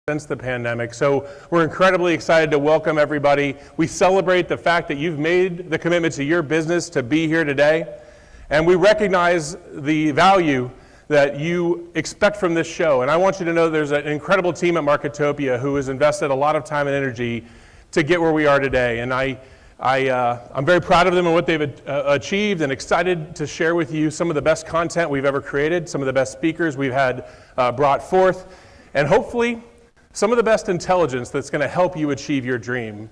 since the pandemic. So we're incredibly excited to welcome everybody. We celebrate the fact that you've made the commitment to your business to be here today. And we recognize the value that you expect from this show. And I want you to know there's an incredible team at Marketopia who has invested a lot of time and energy to get where we are today. And I'm very proud of them and what they've achieved, and excited to share with you some of the best content we've ever created, some of the best speakers we've had brought forth, and hopefully some of the best intelligence that's going to help you achieve your dream.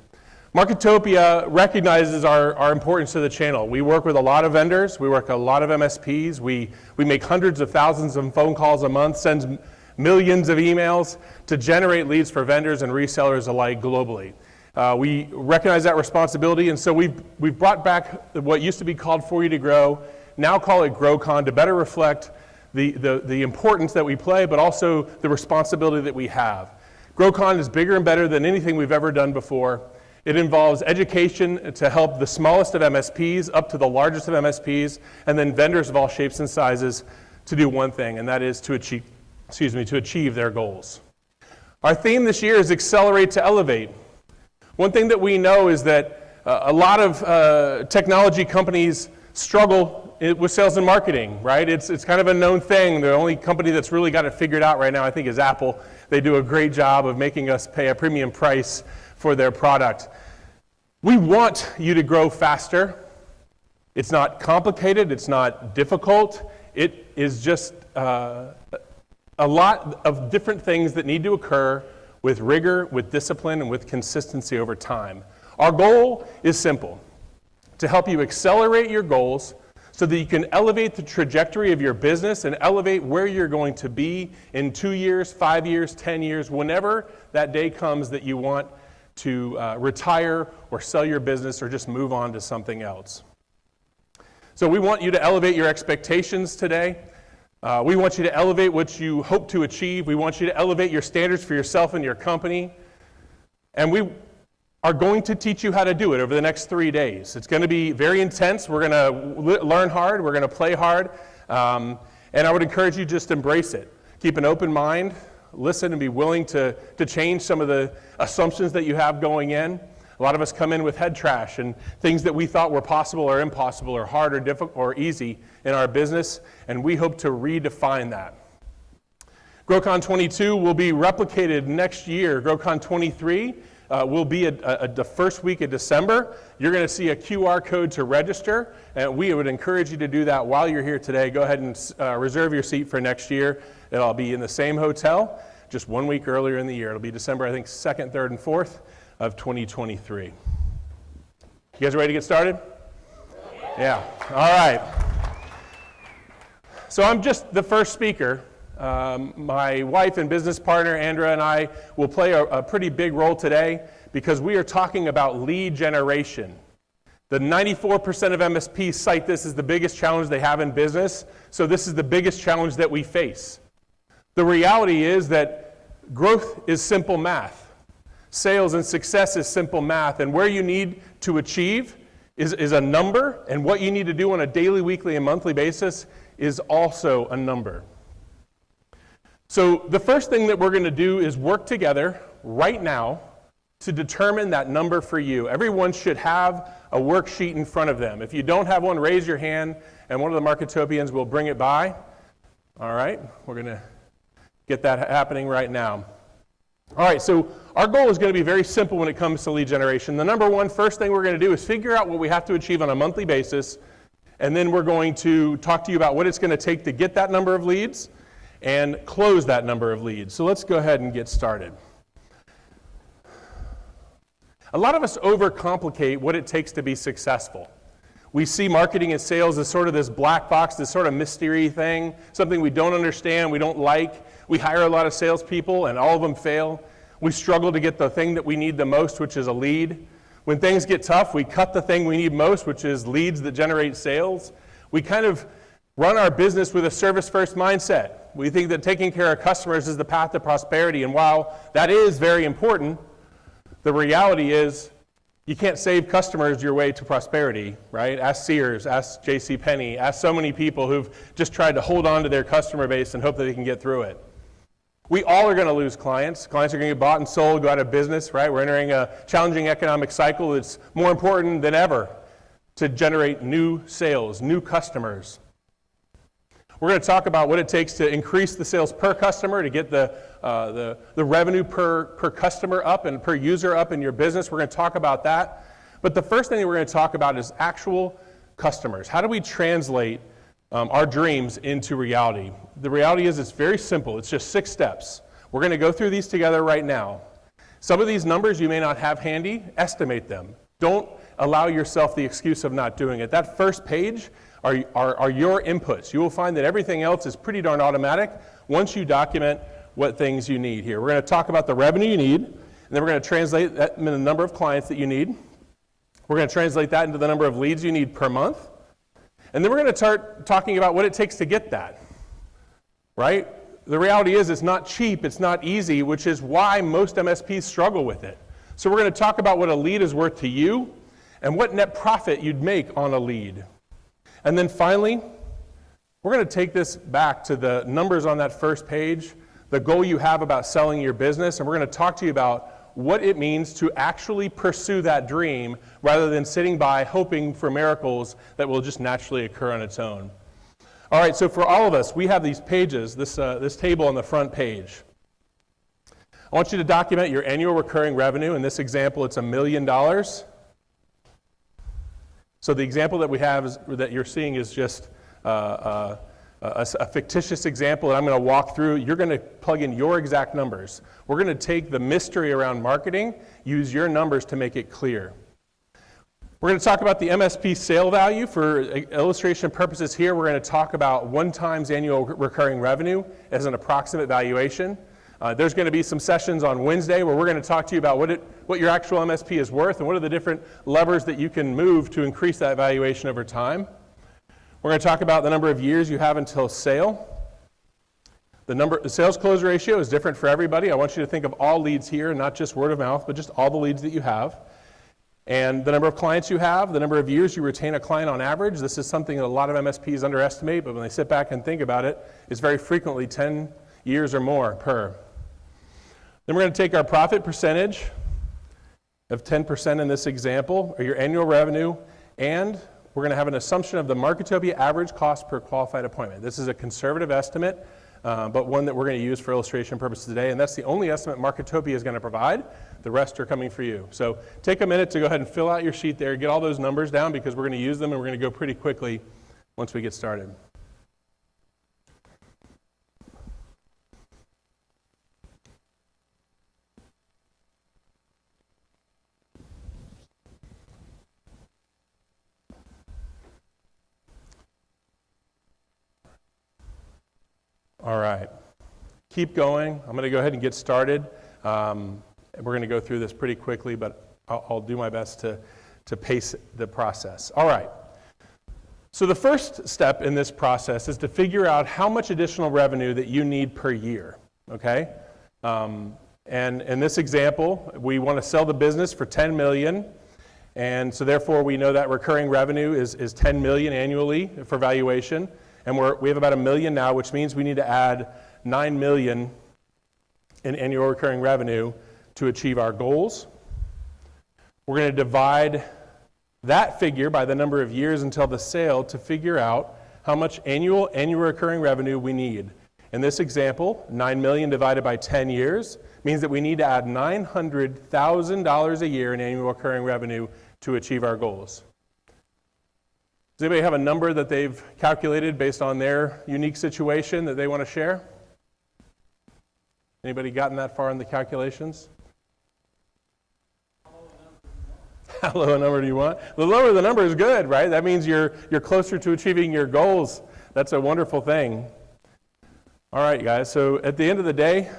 Marketopia recognizes our importance to the channel. We work with a lot of vendors, we work with a lot of MSPs, we make hundreds of thousands of phone calls a month, send millions of emails to generate leads for vendors and resellers alike globally. We recognize that responsibility, and so we've brought back what used to be called For You to Grow, now call it GROWCON, to better reflect the importance that we play, but also the responsibility that we have. GROWCON is bigger and better than anything we've ever done before. It involves education to help the smallest of MSPs up to the largest of MSPs, and then vendors of all shapes and sizes to do one thing, and that is to achieve their goals. Our theme this year is Accelerate to Elevate. One thing that we know is that a lot of technology companies struggle with sales and marketing, right? It's kind of a known thing. The only company that's really got it figured out right now, I think, is Apple. They do a great job of making us pay a premium price for their product. We want you to grow faster. It's not complicated, it's not difficult. It is just a lot of different things that need to occur with rigor, with discipline, and with consistency over time. Our goal is simple: to help you accelerate your goals so that you can elevate the trajectory of your business and elevate where you're going to be in 2 years, 5 years, 10 years, whenever that day comes that you want to retire or sell your business or just move on to something else. So we want you to elevate your expectations today. We want you to elevate what you hope to achieve. We want you to elevate your standards for yourself and your company. And we are going to teach you how to do it over the next 3 days. It's going to be very intense. We're going to learn hard. We're going to play hard. And I would encourage you to just embrace it. Keep an open mind. Listen and be willing to change some of the assumptions that you have going in. A lot of us come in with head trash and things that we thought were possible or impossible or hard or difficult or easy in our business, and we hope to redefine that. GROWCON 22 will be replicated next year. GROWCON 23 will be the first week of December. You're going to see a QR code to register, and we would encourage you to do that while you're here today. Go ahead and reserve your seat for next year. It'll be in the same hotel, just 1 week earlier in the year. It'll be December, I think, 2nd, 3rd, and 4th of 2023. You guys ready to get started? Yeah. All right. So I'm just the first speaker. My wife and business partner, Andrea, and I will play a pretty big role today because we are talking about lead generation. The 94% of MSPs cite this as the biggest challenge they have in business, so this is the biggest challenge that we face. The reality is that growth is simple math. Sales and success is simple math, and where you need to achieve is a number, and what you need to do on a daily, weekly, and monthly basis is also a number. So the first thing that we're going to do is work together right now to determine that number for you. Everyone should have a worksheet in front of them. If you don't have one, raise your hand, and one of the Marketopians will bring it by. All right, we're going to get that happening right now. All right, so our goal is going to be very simple when it comes to lead generation. The first thing we're going to do is figure out what we have to achieve on a monthly basis, and then we're going to talk to you about what it's going to take to get that number of leads and close that number of leads. So let's go ahead and get started. A lot of us overcomplicate what it takes to be successful. We see marketing and sales as sort of this black box, this sort of mystery thing, something we don't understand, we don't like. We hire a lot of salespeople and all of them fail. We struggle to get the thing that we need the most, which is a lead. When things get tough, we cut the thing we need most, which is leads that generate sales. We kind of run our business with a service-first mindset. We think that taking care of customers is the path to prosperity, and while that is very important, the reality is you can't save customers your way to prosperity, right? Ask Sears, ask JCPenney, ask so many people who've just tried to hold on to their customer base and hope that they can get through it. We all are going to lose clients. Clients are going to get bought and sold, go out of business, right? We're entering a challenging economic cycle. It's more important than ever to generate new sales, new customers. We're going to talk about what it takes to increase the sales per customer, to get the revenue per customer up and per user up in your business. We're going to talk about that. But the first thing that we're going to talk about is actual customers. How do we translate our dreams into reality? The reality is it's very simple. It's just 6 steps. We're going to go through these together right now. Some of these numbers you may not have handy. Estimate them. Don't allow yourself the excuse of not doing it. That first page are your inputs. You will find that everything else is pretty darn automatic once you document what things you need here. We're going to talk about the revenue you need, and then we're going to translate that into the number of clients that you need. We're going to translate that into the number of leads you need per month. And then we're going to start talking about what it takes to get that, right? The reality is it's not cheap, it's not easy, which is why most MSPs struggle with it. So we're going to talk about what a lead is worth to you and what net profit you'd make on a lead. And then finally, we're going to take this back to the numbers on that first page, the goal you have about selling your business, and we're going to talk to you about what it means to actually pursue that dream rather than sitting by hoping for miracles that will just naturally occur on its own. All right, so for all of us, we have these pages, this table on the front page. I want you to document your annual recurring revenue. In this example, it's $1 million. So the example that we have that you're seeing is just a fictitious example that I'm going to walk through. You're going to plug in your exact numbers. We're going to take the mystery around marketing, use your numbers to make it clear. We're going to talk about the MSP sale value. For illustration purposes here, we're going to talk about 1 times annual recurring revenue as an approximate valuation. There's going to be some sessions on Wednesday where we're going to talk to you about what your actual MSP is worth and what are the different levers that you can move to increase that valuation over time. We're going to talk about the number of years you have until sale. The sales close ratio is different for everybody. I want you to think of all leads here, not just word of mouth, but just all the leads that you have. And the number of clients you have, the number of years you retain a client on average. This is something that a lot of MSPs underestimate, but when they sit back and think about it, it's very frequently 10 years or more per. Then we're going to take our profit percentage of 10% in this example, or your annual revenue, and we're going to have an assumption of the Marketopia average cost per qualified appointment. This is a conservative estimate, but one that we're going to use for illustration purposes today, and that's the only estimate Marketopia is going to provide. The rest are coming for you. So take a minute to go ahead and fill out your sheet there, get all those numbers down because we're going to use them and we're going to go pretty quickly once we get started. All right, keep going. I'm going to go ahead and get started. We're going to go through this pretty quickly, but I'll do my best to pace the process. All right, so the first step in this process is to figure out how much additional revenue that you need per year, okay? And in this example, we want to sell the business for $10 million, and so therefore we know that recurring revenue is $10 million annually for valuation. And we have about $1 million now, which means we need to add $9 million in annual recurring revenue to achieve our goals. We're going to divide that figure by the number of years until the sale to figure out how much annual recurring revenue we need. In this example, $9 million divided by 10 years means that we need to add $900,000 a year in annual recurring revenue to achieve our goals. Does anybody have a number that they've calculated based on their unique situation that they want to share? Anybody gotten that far in the calculations? How low a number do you want? The lower the number is good, right? That means you're closer to achieving your goals. That's a wonderful thing. All right, guys, so at the end of the day,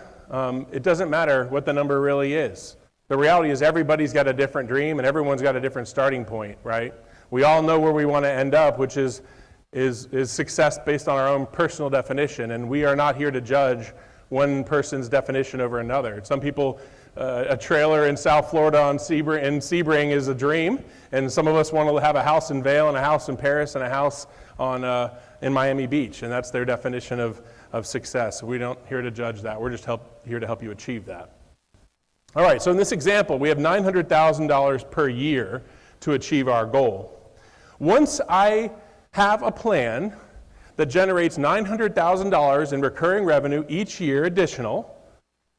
it doesn't matter what the number really is. The reality is everybody's got a different dream and everyone's got a different starting point, right? We all know where we want to end up, which is success based on our own personal definition, and we are not here to judge one person's definition over another. Some people, a trailer in South Florida in Sebring is a dream, and some of us want to have a house in Vail and a house in Paris and a house on in Miami Beach, and that's their definition of success. We're not here to judge that. We're just here to help you achieve that. All right, so in this example, we have $900,000 per year to achieve our goal. Once I have a plan that generates $900,000 in recurring revenue each year additional,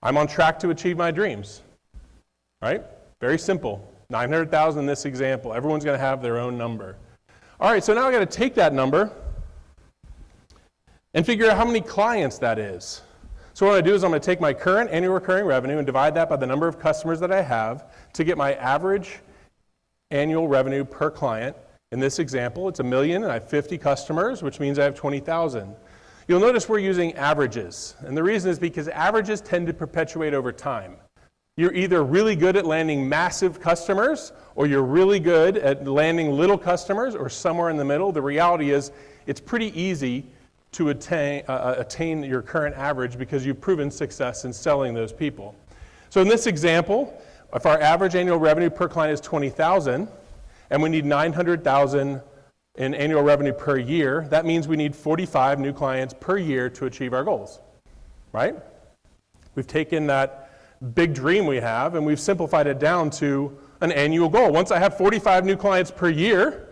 I'm on track to achieve my dreams, right? Very simple. 900,000 in this example. Everyone's going to have their own number. All right, so now I got to take that number and figure out how many clients that is. So what I'm going to do is I'm going to take my current annual recurring revenue and divide that by the number of customers that I have to get my average annual revenue per client. In this example, it's $1 million and I have 50 customers, which means I have 20,000. You'll notice we're using averages, and the reason is because averages tend to perpetuate over time. You're either really good at landing massive customers, or you're really good at landing little customers, or somewhere in the middle. The reality is it's pretty easy to attain your current average because you've proven success in selling those people. So in this example, if our average annual revenue per client is $20,000, and we need $900,000 in annual revenue per year, that means we need 45 new clients per year to achieve our goals, right? We've taken that big dream we have and we've simplified it down to an annual goal. Once I have 45 new clients per year,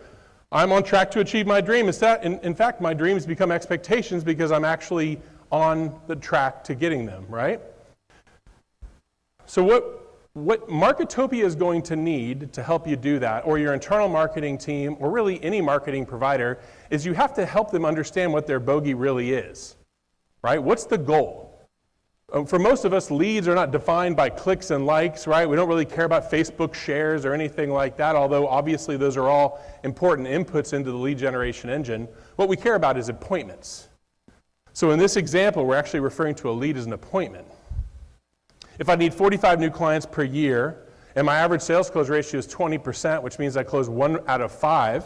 I'm on track to achieve my dream. In fact, my dreams become expectations because I'm actually on the track to getting them, right? So what Marketopia is going to need to help you do that, or your internal marketing team, or really any marketing provider, is you have to help them understand what their bogey really is, right? What's the goal? For most of us, leads are not defined by clicks and likes, right? We don't really care about Facebook shares or anything like that, although obviously those are all important inputs into the lead generation engine. What we care about is appointments. So in this example, we're actually referring to a lead as an appointment. If I need 45 new clients per year, and my average sales close ratio is 20%, which means I close 1 out of 5,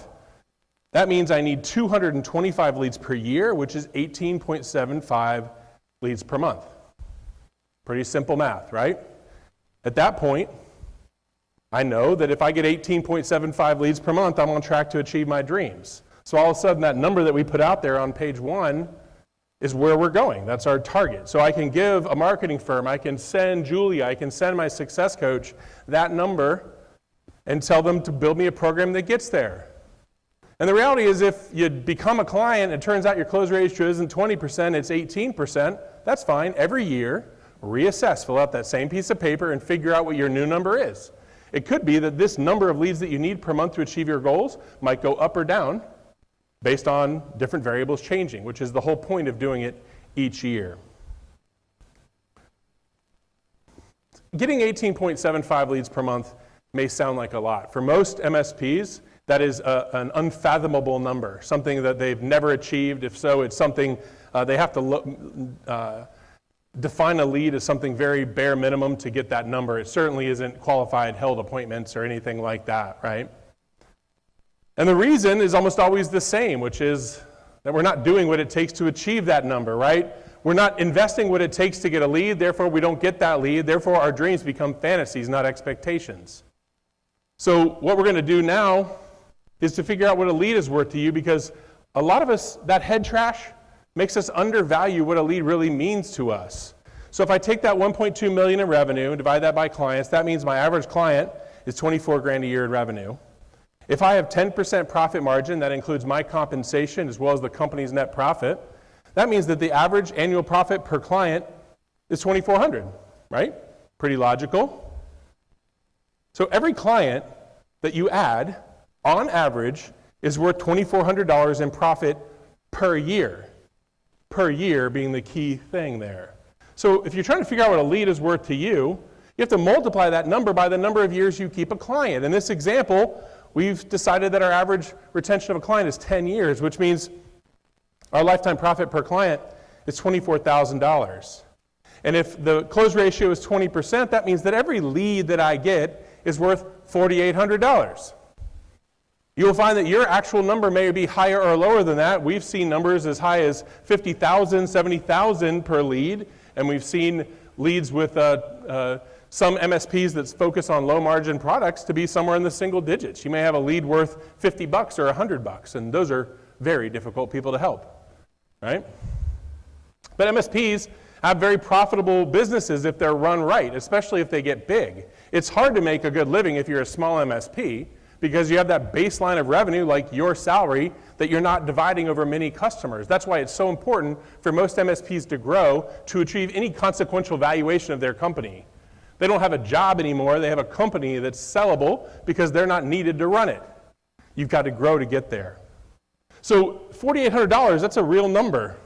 that means I need 225 leads per year, which is 18.75 leads per month. Pretty simple math, right? At that point, I know that if I get 18.75 leads per month, I'm on track to achieve my dreams. So all of a sudden, that number that we put out there on page 1 is where we're going. That's our target. So I can give a marketing firm, I can send Julia, I can send my success coach that number and tell them to build me a program that gets there. And the reality is if you become a client, it turns out your close ratio isn't 20%, it's 18%, that's fine. Every year, reassess, fill out that same piece of paper and figure out what your new number is. It could be that this number of leads that you need per month to achieve your goals might go up or down based on different variables changing, which is the whole point of doing it each year. Getting 18.75 leads per month may sound like a lot. For most MSPs, that is an unfathomable number, something that they've never achieved. If so, it's something they have to define a lead as something very bare minimum to get that number. It certainly isn't qualified held appointments or anything like that, right? And the reason is almost always the same, which is that we're not doing what it takes to achieve that number, right? We're not investing what it takes to get a lead, therefore we don't get that lead, therefore our dreams become fantasies, not expectations. So what we're going to do now is to figure out what a lead is worth to you, because a lot of us, that head trash makes us undervalue what a lead really means to us. So if I take that 1.2 million in revenue and divide that by clients, that means my average client is 24 grand a year in revenue. If I have 10% profit margin, that includes my compensation as well as the company's net profit, that means that the average annual profit per client is $2,400, right? Pretty logical. So every client that you add, on average, is worth $2,400 in profit per year. Per year being the key thing there. So if you're trying to figure out what a lead is worth to you, you have to multiply that number by the number of years you keep a client. In this example, we've decided that our average retention of a client is 10 years, which means our lifetime profit per client is $24,000. And if the close ratio is 20%, that means that every lead that I get is worth $4,800. You will find that your actual number may be higher or lower than that. We've seen numbers as high as $50,000, $70,000 per lead, and we've seen leads with some MSPs that focus on low margin products to be somewhere in the single digits. You may have a lead worth $50 or $100, and those are very difficult people to help. right? But MSPs have very profitable businesses if they're run right, especially if they get big. It's hard to make a good living if you're a small MSP because you have that baseline of revenue, like your salary, that you're not dividing over many customers. That's why it's so important for most MSPs to grow to achieve any consequential valuation of their company. They don't have a job anymore. They have a company that's sellable because they're not needed to run it. You've got to grow to get there. So $4,800, that's a real number.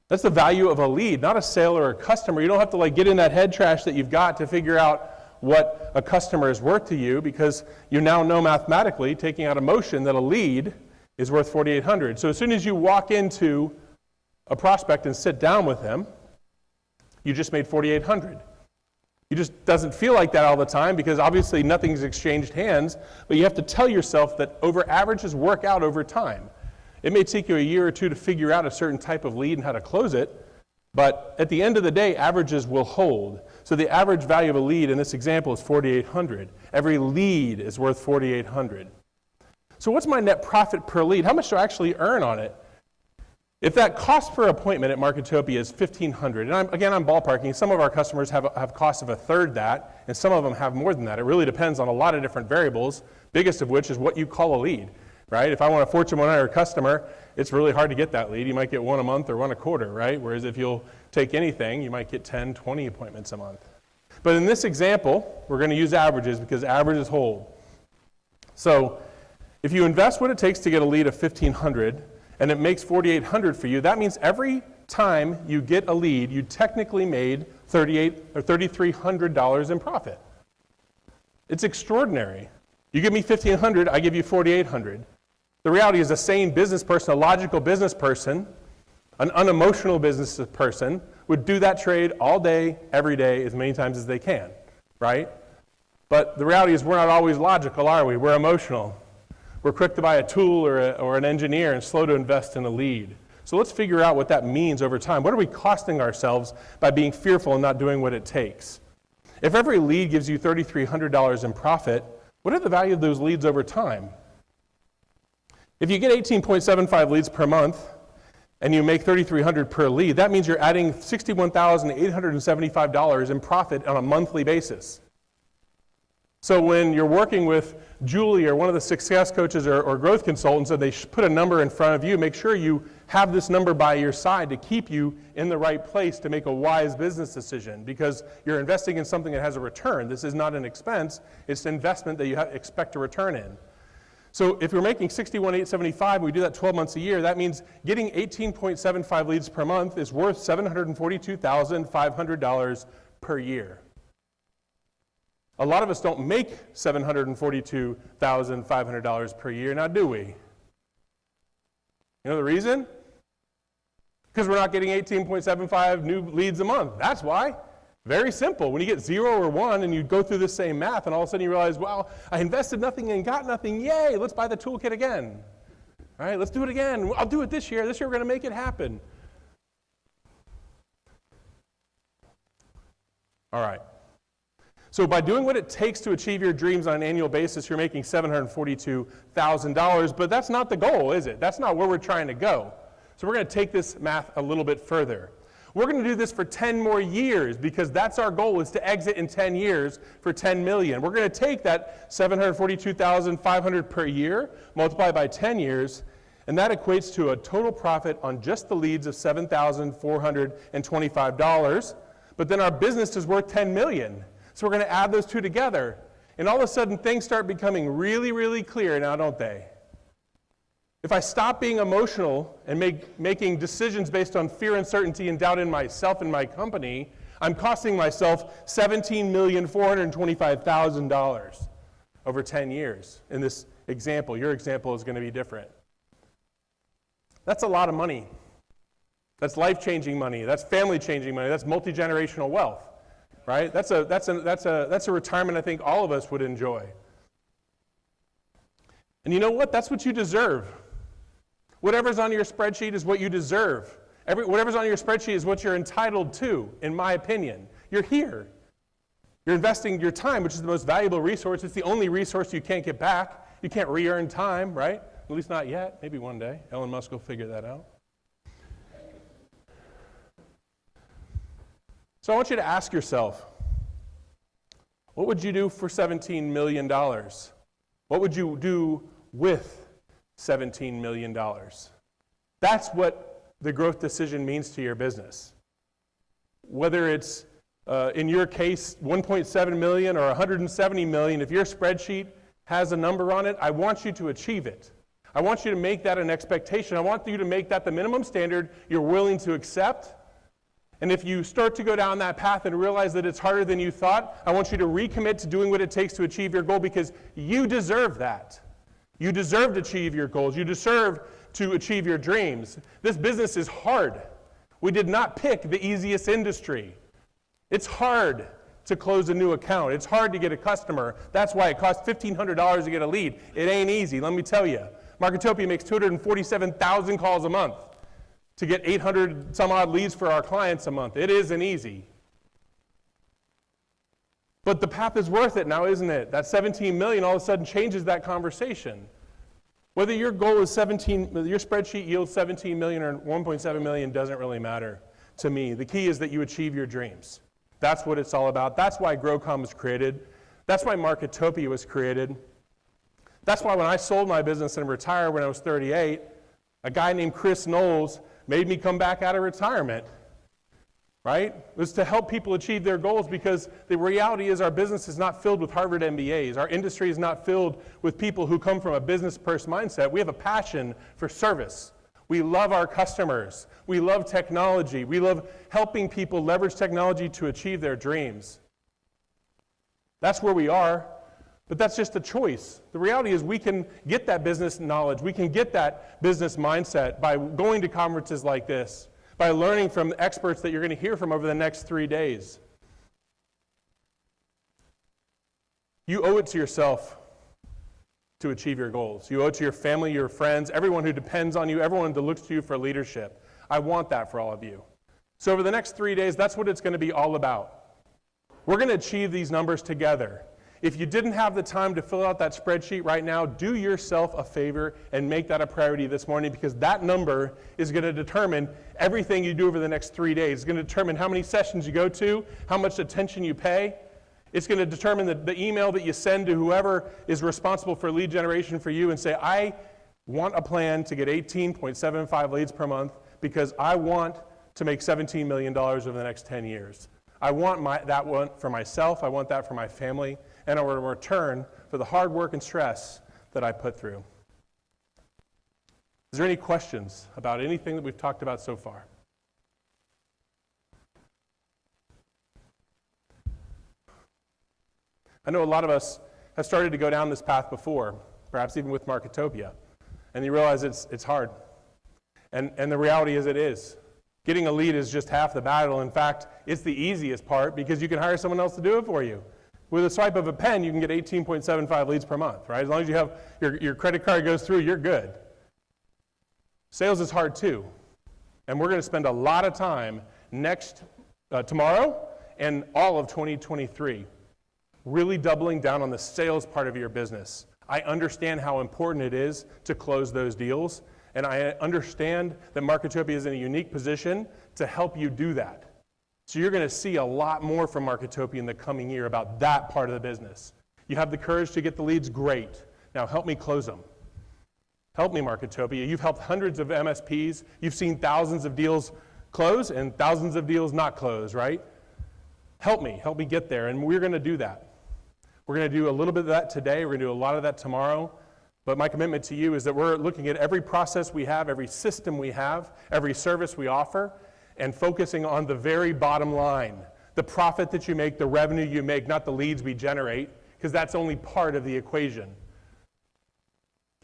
That's the value of a lead, not a sale or a customer. You don't have to get in that head trash that you've got to figure out what a customer is worth to you because you now know mathematically, taking out emotion, that a lead is worth $4,800. So as soon as you walk into a prospect and sit down with him, you just made $4,800. It just doesn't feel like that all the time because obviously nothing's exchanged hands, but you have to tell yourself that averages work out over time. It may take you a year or two to figure out a certain type of lead and how to close it, but at the end of the day, averages will hold. So the average value of a lead in this example is $4,800. Every lead is worth $4,800. So what's my net profit per lead? How much do I actually earn on it? If that cost per appointment at Marketopia is $1,500, and I'm ballparking, some of our customers have costs of a third that, and some of them have more than that. It really depends on a lot of different variables, biggest of which is what you call a lead, right? If I want a Fortune 100 customer, it's really hard to get that lead. You might get one a month or one a quarter, right? Whereas if you'll take anything, you might get 10, 20 appointments a month. But in this example, we're going to use averages because averages hold. So if you invest what it takes to get a lead of $1,500, and it makes $4,800 for you, that means every time you get a lead, you technically made $3,300 in profit. It's extraordinary. You give me $1,500, I give you $4,800. The reality is a sane business person, a logical business person, an unemotional business person would do that trade all day, every day, as many times as they can, right? But the reality is we're not always logical, are we? We're emotional. We're quick to buy a tool or an engineer and slow to invest in a lead. So let's figure out what that means over time. What are we costing ourselves by being fearful and not doing what it takes? If every lead gives you $3,300 in profit, what are the value of those leads over time? If you get 18.75 leads per month and you make $3,300 per lead, that means you're adding $61,875 in profit on a monthly basis. So when you're working with Julie or one of the success coaches or growth consultants and they put a number in front of you, make sure you have this number by your side to keep you in the right place to make a wise business decision because you're investing in something that has a return. This is not an expense, it's an investment that you expect a return in. So if you're making $61,875, we do that 12 months a year, that means getting 18.75 leads per month is worth $742,500 per year. A lot of us don't make $742,500 per year, now do we? You know the reason? Because we're not getting 18.75 new leads a month. That's why. Very simple. When you get 0 or 1 and you go through the same math and all of a sudden you realize, well, I invested nothing and got nothing. Yay, let's buy the toolkit again. All right, let's do it again. I'll do it this year. This year we're going to make it happen. All right. So by doing what it takes to achieve your dreams on an annual basis, you're making $742,000, but that's not the goal, is it? That's not where we're trying to go. So we're going to take this math a little bit further. We're going to do this for 10 more years because that's our goal, is to exit in 10 years for $10 million. We're going to take that $742,500 per year, multiply by 10 years, and that equates to a total profit on just the leads of $7,425. But then our business is worth $10 million. So we're going to add those two together. And all of a sudden, things start becoming really, really clear now, don't they? If I stop being emotional and making decisions based on fear, uncertainty, and doubt in myself and my company, I'm costing myself $17,425,000 over 10 years in this example. Your example is going to be different. That's a lot of money. That's life-changing money. That's family-changing money. That's multi-generational wealth. Right? That's a retirement I think all of us would enjoy. And you know what? That's what you deserve. Whatever's on your spreadsheet is what you deserve. Whatever's on your spreadsheet is what you're entitled to, in my opinion. You're here. You're investing your time, which is the most valuable resource. It's the only resource you can't get back. You can't re-earn time, right? At least not yet. Maybe one day. Elon Musk will figure that out. So I want you to ask yourself, what would you do for $17 million? What would you do with $17 million? That's what the growth decision means to your business. Whether it's, in your case, 1.7 million or 170 million, if your spreadsheet has a number on it, I want you to achieve it. I want you to make that an expectation. I want you to make that the minimum standard you're willing to accept. And if you start to go down that path and realize that it's harder than you thought, I want you to recommit to doing what it takes to achieve your goal, because you deserve that. You deserve to achieve your goals. You deserve to achieve your dreams. This business is hard. We did not pick the easiest industry. It's hard to close a new account. It's hard to get a customer. That's why it costs $1,500 to get a lead. It ain't easy, let me tell you. Marketopia makes 247,000 calls a month to get 800 some odd leads for our clients a month. It isn't easy. But the path is worth it now, isn't it? That 17 million all of a sudden changes that conversation. Whether your goal is your spreadsheet yields 17 million or 1.7 million doesn't really matter to me. The key is that you achieve your dreams. That's what it's all about. That's why GROWCON was created. That's why Marketopia was created. That's why when I sold my business and retired when I was 38, a guy named Chris Knowles made me come back out of retirement, right? It was to help people achieve their goals, because the reality is our business is not filled with Harvard MBAs. Our industry is not filled with people who come from a business person mindset. We have a passion for service. We love our customers. We love technology. We love helping people leverage technology to achieve their dreams. That's where we are, but that's just a choice. The reality is we can get that business knowledge. We can get that business mindset by going to conferences like this, by learning from experts that you're going to hear from over the next 3 days. You owe it to yourself to achieve your goals. You owe it to your family, your friends, everyone who depends on you, everyone that looks to you for leadership. I want that for all of you. So over the next 3 days, that's what it's going to be all about. We're going to achieve these numbers together. If you didn't have the time to fill out that spreadsheet right now, do yourself a favor and make that a priority this morning, because that number is going to determine everything you do over the next 3 days. It's going to determine how many sessions you go to, how much attention you pay. It's going to determine the email that you send to whoever is responsible for lead generation for you and say, I want a plan to get 18.75 leads per month because I want to make $17 million over the next 10 years. I want that one for myself, I want that for my family, and I will return for the hard work and stress that I put through. Is there any questions about anything that we've talked about so far? I know a lot of us have started to go down this path before, perhaps even with Marketopia, and you realize it's hard. And the reality is it is. Getting a lead is just half the battle. In fact, it's the easiest part because you can hire someone else to do it for you. With a swipe of a pen, you can get 18.75 leads per month, right? As long as you have your credit card goes through, you're good. Sales is hard too. And we're going to spend a lot of time tomorrow and all of 2023 really doubling down on the sales part of your business. I understand how important it is to close those deals, and I understand that Marketopia is in a unique position to help you do that. So you're going to see a lot more from Marketopia in the coming year about that part of the business. You have the courage to get the leads, great. Now help me close them. Help me, Marketopia. You've helped hundreds of MSPs. You've seen thousands of deals close and thousands of deals not close, right? Help me get there, and we're going to do that. We're going to do a little bit of that today. We're going to do a lot of that tomorrow. But my commitment to you is that we're looking at every process we have, every system we have, every service we offer, and focusing on the very bottom line, the profit that you make, the revenue you make, not the leads we generate, because that's only part of the equation.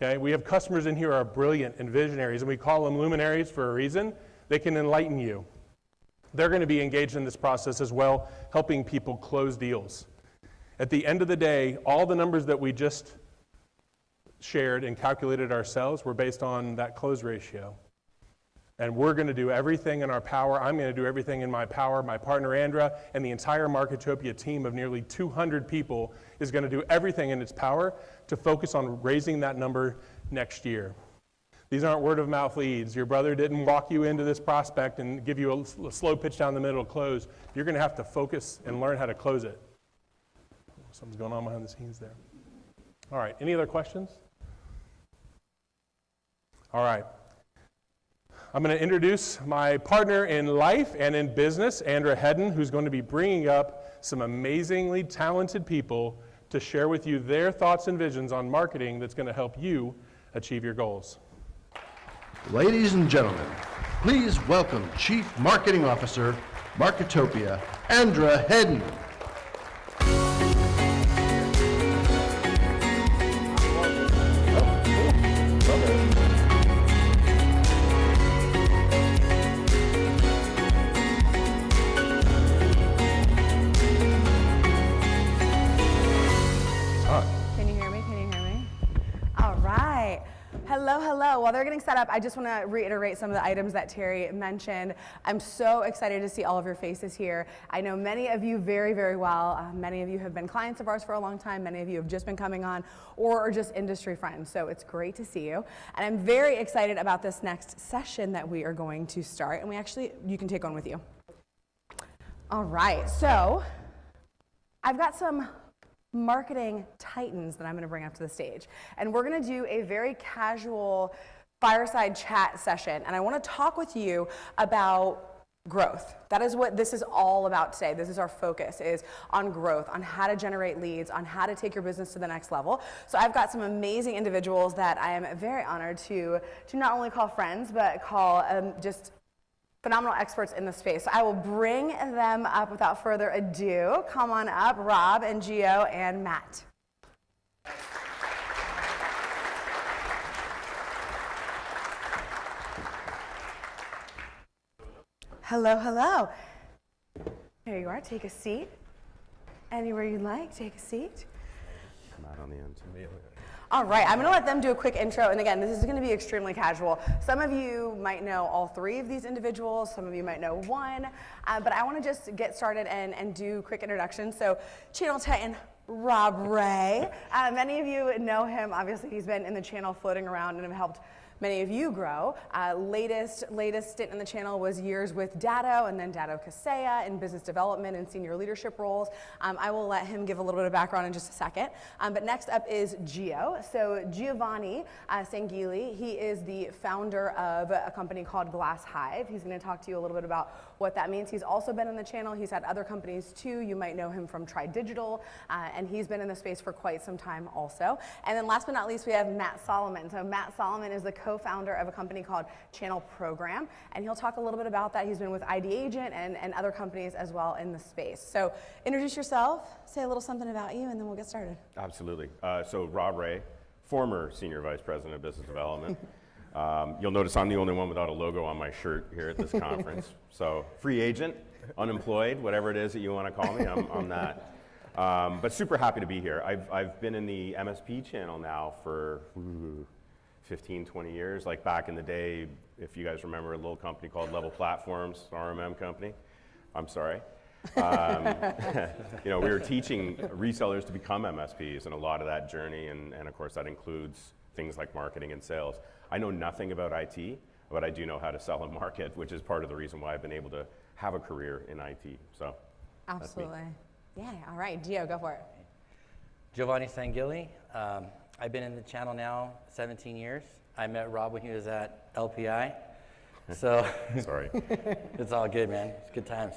Okay? We have customers in here who are brilliant and visionaries, and we call them luminaries for a reason. They can enlighten you. They're going to be engaged in this process as well, helping people close deals. At the end of the day, all the numbers that we just shared and calculated ourselves were based on that close ratio. And we're going to do everything in our power. I'm going to do everything in my power. My partner, Andra, and the entire Marketopia team of nearly 200 people is going to do everything in its power to focus on raising that number next year. These aren't word of mouth leads. Your brother didn't walk you into this prospect and give you a slow pitch down the middle to close. You're going to have to focus and learn how to close it. Something's going on behind the scenes there. All right, any other questions? All right. I'm going to introduce my partner in life and in business, Andra Hedden, who's going to be bringing up some amazingly talented people to share with you their thoughts and visions on marketing that's going to help you achieve your goals. Ladies and gentlemen, please welcome Chief Marketing Officer, Marketopia, Andra Hedden. Hello. While they're getting set up, I just want to reiterate some of the items that Terry mentioned. I'm so excited to see all of your faces here. I know many of you very, very well. Many of you have been clients of ours for a long time. Many of you have just been coming on or are just industry friends. So it's great to see you. And I'm very excited about this next session that we are going to start. And you can take on with you. All right. So I've got some marketing titans that I'm going to bring up to the stage. And we're going to do a very casual fireside chat session. And I want to talk with you about growth. That is what this is all about today. This is our focus, is on growth, on how to generate leads, on how to take your business to the next level. So I've got some amazing individuals that I am very honored to not only call friends, but call just phenomenal experts in the space. So I will bring them up without further ado. Come on up, Rob and Gio and Matt. Hello. There you are. Take a seat. Anywhere you'd like, take a seat. Come out on the end. All right, I'm going to let them do a quick intro. And again, this is going to be extremely casual. Some of you might know all three of these individuals. Some of you might know one. But I want to just get started and do quick introductions. So Channel Titan, Rob Ray. Many of you know him. Obviously, he's been in the channel floating around and have helped many of you grow. Latest stint in the channel was years with Datto and then Datto Kaseya in business development and senior leadership roles. I will let him give a little bit of background in just a second. But next up is Gio. So Giovanni Sangili, he is the founder of a company called Glass Hive. He's going to talk to you a little bit about what that means. He's also been in the channel. He's had other companies too. You might know him from Try Digital, and he's been in the space for quite some time also. And then last but not least, we have Matt Solomon. So Matt Solomon is the co-founder of a company called Channel Program, and he'll talk a little bit about that. He's been with ID Agent and other companies as well in the space. So introduce yourself, say a little something about you, and then we'll get started. Absolutely. So Rob Ray, former Senior Vice President of Business Development. You'll notice I'm the only one without a logo on my shirt here at this conference. So free agent, unemployed, whatever it is that you want to call me, I'm that. But super happy to be here. I've been in the MSP channel now for 15, 20 years. Like back in the day, if you guys remember a little company called Level Platforms, an RMM company. I'm sorry. We were teaching resellers to become MSPs and a lot of that journey, and of course that includes things like marketing and sales. I know nothing about IT, but I do know how to sell and market, which is part of the reason why I've been able to have a career in IT. So absolutely. Yeah, all right, Gio, go for it. Giovanni Sangili. I've been in the channel now 17 years. I met Rob when he was at LPI. So sorry. It's all good, man. It's good times.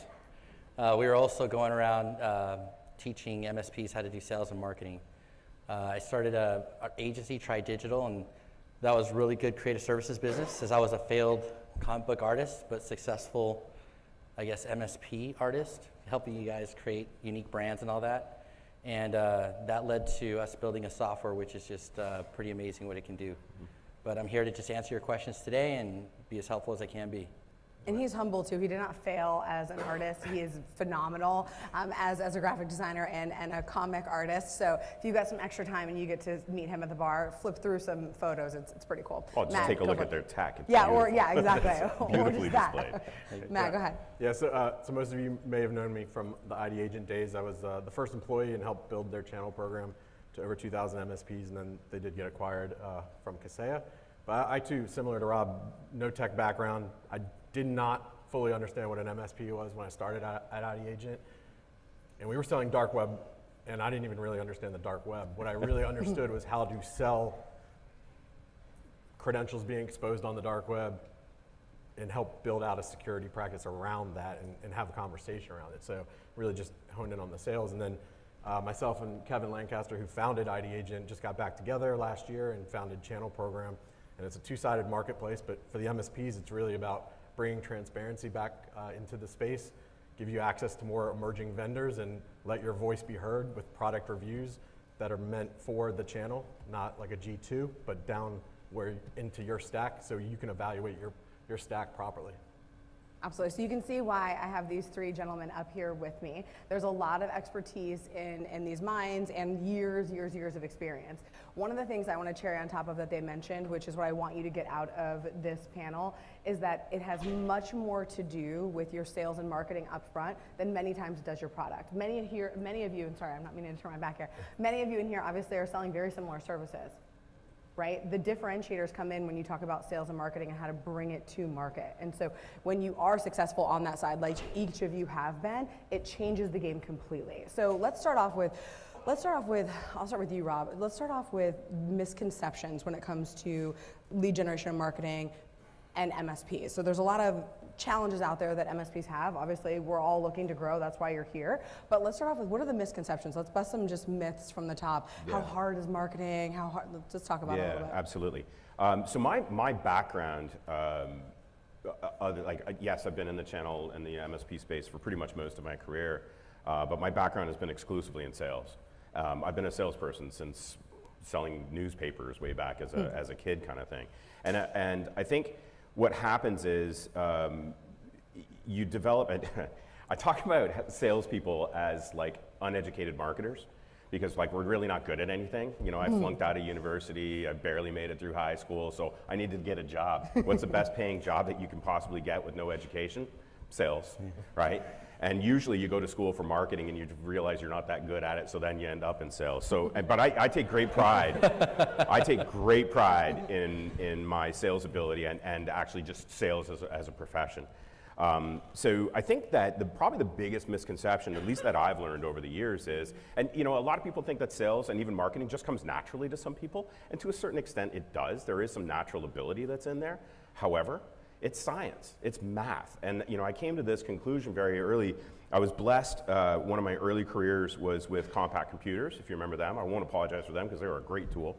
We were also going around teaching MSPs how to do sales and marketing. I started an agency, Try Digital, and that was really good creative services business, as I was a failed comic book artist, but successful, I guess, MSP artist, helping you guys create unique brands and all that. And that led to us building a software, which is just pretty amazing what it can do. But I'm here to just answer your questions today and be as helpful as I can be. And he's humble too. He did not fail as an artist. He is phenomenal as a graphic designer and a comic artist. So if you've got some extra time and you get to meet him at the bar, flip through some photos. It's pretty cool. Oh, just take a look at their tech. It's Exactly. beautifully displayed. Matt, go ahead. Yeah, so most of you may have known me from the ID Agent days. I was the first employee and helped build their channel program to over 2,000 MSPs, and then they did get acquired from Kaseya. But I too, similar to Rob, no tech background. I did not fully understand what an MSP was when I started at ID Agent. And we were selling dark web, and I didn't even really understand the dark web. What I really understood was how to sell credentials being exposed on the dark web and help build out a security practice around that and have a conversation around it. So really just honed in on the sales. And then myself and Kevin Lancaster, who founded ID Agent, just got back together last year and founded Channel Program. And it's a two-sided marketplace, but for the MSPs, it's really about bringing transparency back into the space, give you access to more emerging vendors, and let your voice be heard with product reviews that are meant for the channel, not like a G2, but down where into your stack so you can evaluate your stack properly. Absolutely. So you can see why I have these three gentlemen up here with me. There's a lot of expertise in these minds and years of experience. One of the things I want to cherry on top of that they mentioned, which is what I want you to get out of this panel, is that it has much more to do with your sales and marketing up front than many times it does your product. Many of you, and sorry, I'm not meaning to turn my back here, many of you in here obviously are selling very similar services. Right? The differentiators come in when you talk about sales and marketing and how to bring it to market. And so when you are successful on that side, like each of you have been, it changes the game completely. So let's start off with, I'll start with you, Rob. Let's start off with misconceptions when it comes to lead generation and marketing and MSPs. So there's a lot of challenges out there that MSPs have. Obviously, we're all looking to grow. That's why you're here. But let's start off with, what are the misconceptions? Let's bust some just myths from the top. Yeah. How hard is marketing? How hard? Let's talk about it a little bit. Yeah, absolutely. So my background, yes, I've been in the channel and the MSP space for pretty much most of my career, but my background has been exclusively in sales. I've been a salesperson since selling newspapers way back as a kid kind of thing. And I think what happens is you develop I talk about salespeople as like uneducated marketers, because like we're really not good at anything. You know, I flunked out of university, I barely made it through high school, so I needed to get a job. What's the best paying job that you can possibly get with no education? Sales, right? And usually you go to school for marketing and you realize you're not that good at it, so then you end up in sales. So, but I take great pride. I take great pride in my sales ability and actually just sales as a profession. So I think that probably the biggest misconception, at least that I've learned over the years, is, and you know, a lot of people think that sales and even marketing just comes naturally to some people, and to a certain extent it does. There is some natural ability that's in there. However, it's science, it's math. And you know, I came to this conclusion very early. I was blessed, one of my early careers was with Compact Computers, if you remember them. I won't apologize for them because they were a great tool.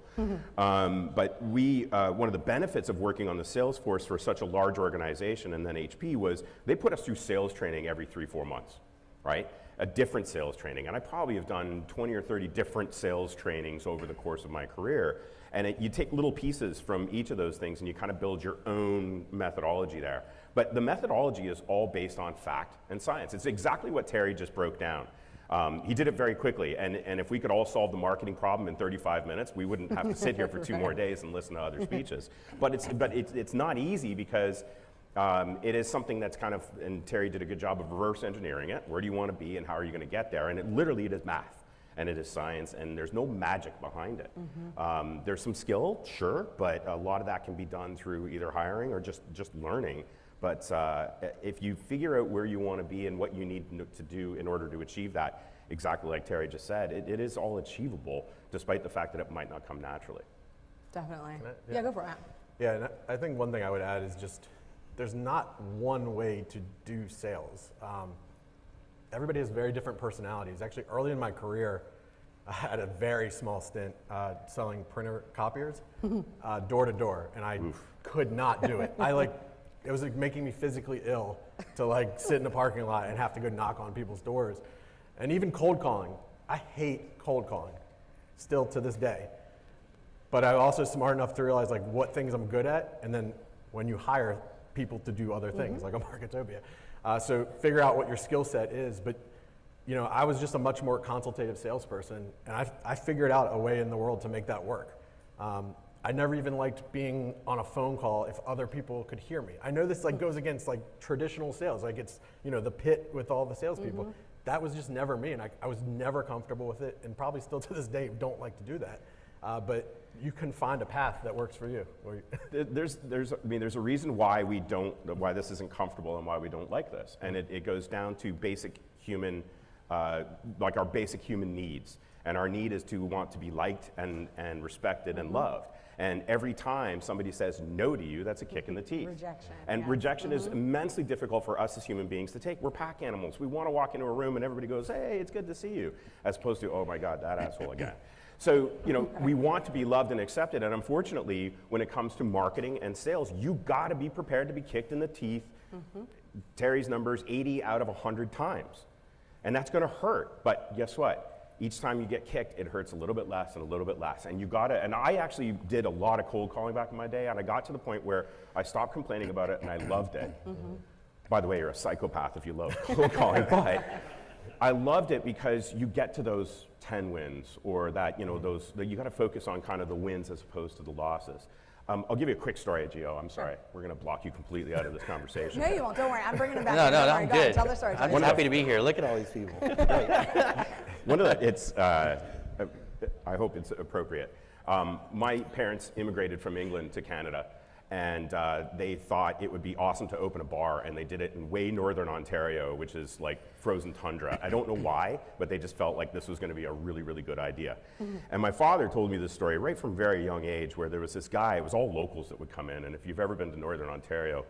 But one of the benefits of working on the sales force for such a large organization and then HP was they put us through sales training every 3-4 months, right? A different sales training. And I probably have done 20 or 30 different sales trainings over the course of my career. And you take little pieces from each of those things and you kind of build your own methodology there. But the methodology is all based on fact and science. It's exactly what Terry just broke down. He did it very quickly, and if we could all solve the marketing problem in 35 minutes, we wouldn't have to sit here for 2 more days and listen to other speeches. But it's not easy because it is something that's kind of, and Terry did a good job of reverse engineering it. Where do you want to be and how are you going to get there? And it is math. And it is science, and there's no magic behind it. There's some skill, sure, but a lot of that can be done through either hiring or just learning. But if you figure out where you want to be and what you need to do in order to achieve that, exactly like Terry just said, it is all achievable, despite the fact that it might not come naturally. Definitely. Yeah, go for it. Yeah, and I think one thing I would add is just, there's not one way to do sales. Everybody has very different personalities. Actually, early in my career, I had a very small stint selling printer copiers door to door, and I could not do it. It was like making me physically ill to like sit in a parking lot and have to go knock on people's doors. And even cold calling. I hate cold calling, still to this day. But I'm also smart enough to realize like what things I'm good at, and then when you hire people to do other things, like a Marketopia. So figure out what your skill set is. But you know, I was just a much more consultative salesperson, and I figured out a way in the world to make that work. I never even liked being on a phone call if other people could hear me. I know this like goes against like traditional sales, like it's, you know, the pit with all the salespeople. That was just never me, and I was never comfortable with it, and probably still to this day don't like to do that. But you can find a path that works for you. There's a reason why why this isn't comfortable and why we don't like this. And it goes down to basic human, like our basic human needs. And our need is to want to be liked and respected and loved. And every time somebody says no to you, that's a kick in the teeth. Rejection. And rejection is immensely difficult for us as human beings to take. We're pack animals. We want to walk into a room and everybody goes, hey, it's good to see you, as opposed to, oh my God, that asshole again. So, we want to be loved and accepted, and unfortunately, when it comes to marketing and sales, you gotta be prepared to be kicked in the teeth. Terry's number's 80 out of 100 times. And that's gonna hurt, but guess what? Each time you get kicked, it hurts a little bit less and a little bit less. And and I actually did a lot of cold calling back in my day, and I got to the point where I stopped complaining about it and I loved it. By the way, you're a psychopath if you love cold calling, but I loved it because you get to those 10 wins, or that, you gotta focus on kind of the wins as opposed to the losses. I'll give you a quick story, Gio. I'm sorry. We're going to block you completely out of this conversation. No, you won't. Don't worry. I'm bringing it back. No, Don't worry. I'm Go ahead. good. Tell the story. I'm just happy to be here. Look at all these people. I hope it's appropriate. My parents immigrated from England to Canada, and they thought it would be awesome to open a bar, and they did it in way northern Ontario, which is like frozen tundra. I don't know why, but they just felt like this was going to be a really, really good idea. And my father told me this story right from a very young age, where there was this guy, it was all locals that would come in, and if you've ever been to northern Ontario,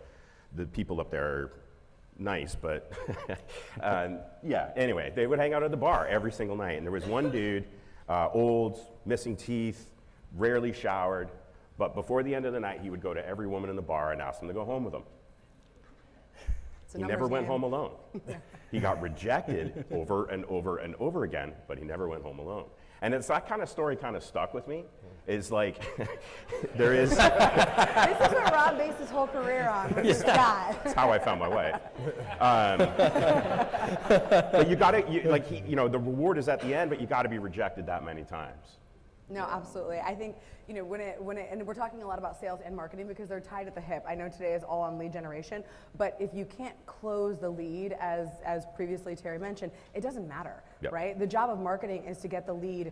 the people up there are nice, but yeah, anyway, they would hang out at the bar every single night, and there was one dude, old, missing teeth, rarely showered, but before the end of the night, he would go to every woman in the bar and ask them to go home with him. He never went home alone. He got rejected over and over and over again, but he never went home alone. And it's that kind of story kind of stuck with me, is like, there is... This is what Rob based his whole career on, with this guy. That's how I found my wife. But you gotta, the reward is at the end, but you gotta be rejected that many times. No, absolutely. I think, and we're talking a lot about sales and marketing because they're tied at the hip. I know today is all on lead generation, but if you can't close the lead, as previously Terry mentioned, it doesn't matter, right? The job of marketing is to get the lead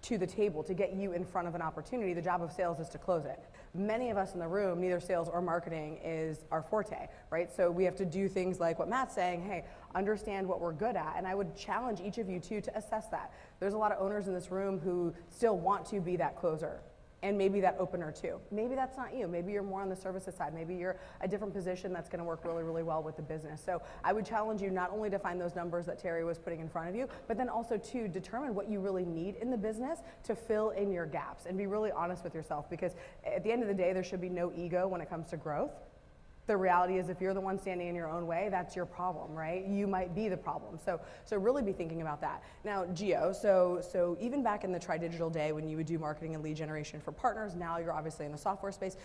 to the table, to get you in front of an opportunity. The job of sales is to close it. Many of us in the room, neither sales or marketing is our forte, right? So we have to do things like what Matt's saying, hey, understand what we're good at. And I would challenge each of you too to assess that. There's a lot of owners in this room who still want to be that closer, and maybe that opener too. Maybe that's not you. Maybe you're more on the services side. Maybe you're a different position that's gonna work really, really well with the business. So I would challenge you not only to find those numbers that Terry was putting in front of you, but then also to determine what you really need in the business to fill in your gaps and be really honest with yourself, because at the end of the day, there should be no ego when it comes to growth. The reality is, if you're the one standing in your own way, that's your problem, right? You might be the problem. So really be thinking about that. Now, Gio, so even back in the Tri-Digital day when you would do marketing and lead generation for partners, now you're obviously in the software space.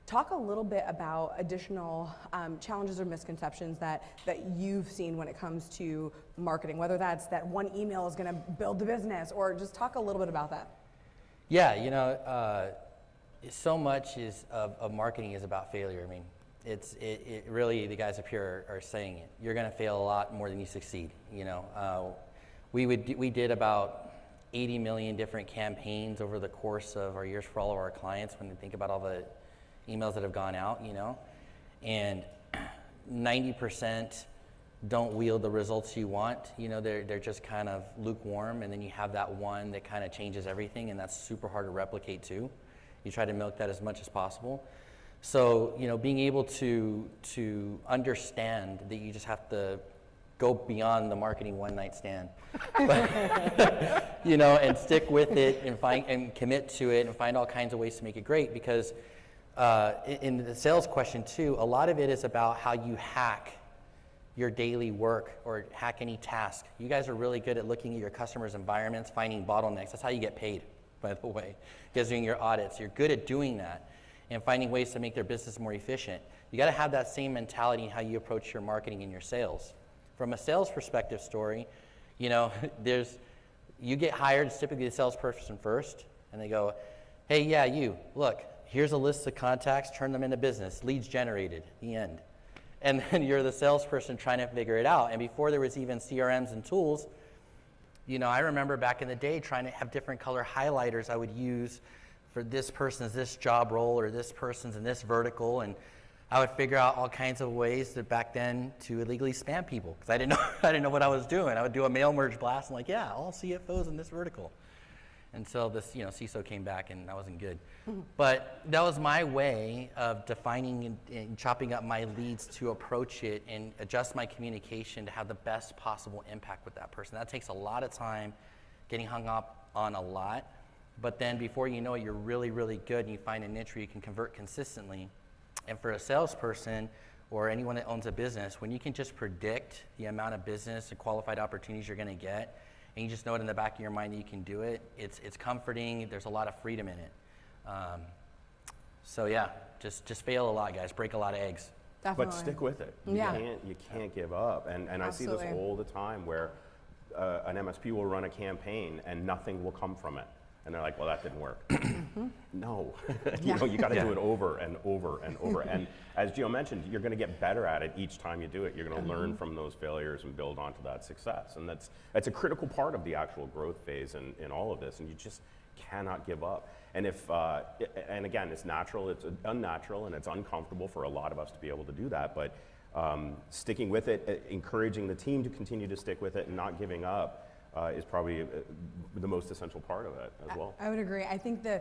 Talk a little bit about additional challenges or misconceptions that you've seen when it comes to marketing, whether that's that one email is gonna build the business, or just talk a little bit about that. Yeah, so much of marketing is about failure. I mean, it really, the guys up here are saying it. You're going to fail a lot more than you succeed. We did about 80 million different campaigns over the course of our years for all of our clients. When they think about all the emails that have gone out, and 90% don't yield the results you want. They're just kind of lukewarm, and then you have that one that kind of changes everything, and that's super hard to replicate too. You try to milk that as much as possible. So, being able to understand that you just have to go beyond the marketing one-night stand, and stick with it and commit to it and find all kinds of ways to make it great. Because in the sales question too, a lot of it is about how you hack your daily work or hack any task. You guys are really good at looking at your customers' environments, finding bottlenecks. That's how you get paid, by the way. You guys doing your audits. You're good at doing that and finding ways to make their business more efficient. You gotta have that same mentality in how you approach your marketing and your sales. From a sales perspective story, you get hired, it's typically the salesperson first, and they go, hey, yeah, look, here's a list of contacts, turn them into business, leads generated, the end. And then you're the salesperson trying to figure it out. And before there was even CRMs and tools, I remember back in the day trying to have different color highlighters I would use for this person's this job role or this person's in this vertical, and I would figure out all kinds of ways to back then to illegally spam people because I didn't know what I was doing. I would do a mail merge blast and like, yeah, all CFOs in this vertical. And so this, CISO came back and that wasn't good. But that was my way of defining and chopping up my leads to approach it and adjust my communication to have the best possible impact with that person. That takes a lot of time, getting hung up on a lot. But then before you know it, you're really, really good and you find a niche where you can convert consistently. And for a salesperson or anyone that owns a business, when you can just predict the amount of business and qualified opportunities you're going to get, and you just know it in the back of your mind that you can do it, it's comforting. There's a lot of freedom in it. So yeah, just fail a lot, guys. Break a lot of eggs. Definitely. But stick with it. Yeah. You can't give up. And I see this Absolutely. all the time where an MSP will run a campaign and nothing will come from it. And they're like, well, that didn't work. No, you got to do it over and over and over. And as Gio mentioned, you're going to get better at it each time you do it. You're going to learn from those failures and build onto that success. And that's a critical part of the actual growth phase in all of this. And you just cannot give up. And and again, it's natural, it's unnatural, and it's uncomfortable for a lot of us to be able to do that. But sticking with it, encouraging the team to continue to stick with it and not giving up is probably the most essential part of it as well. I would agree. I think a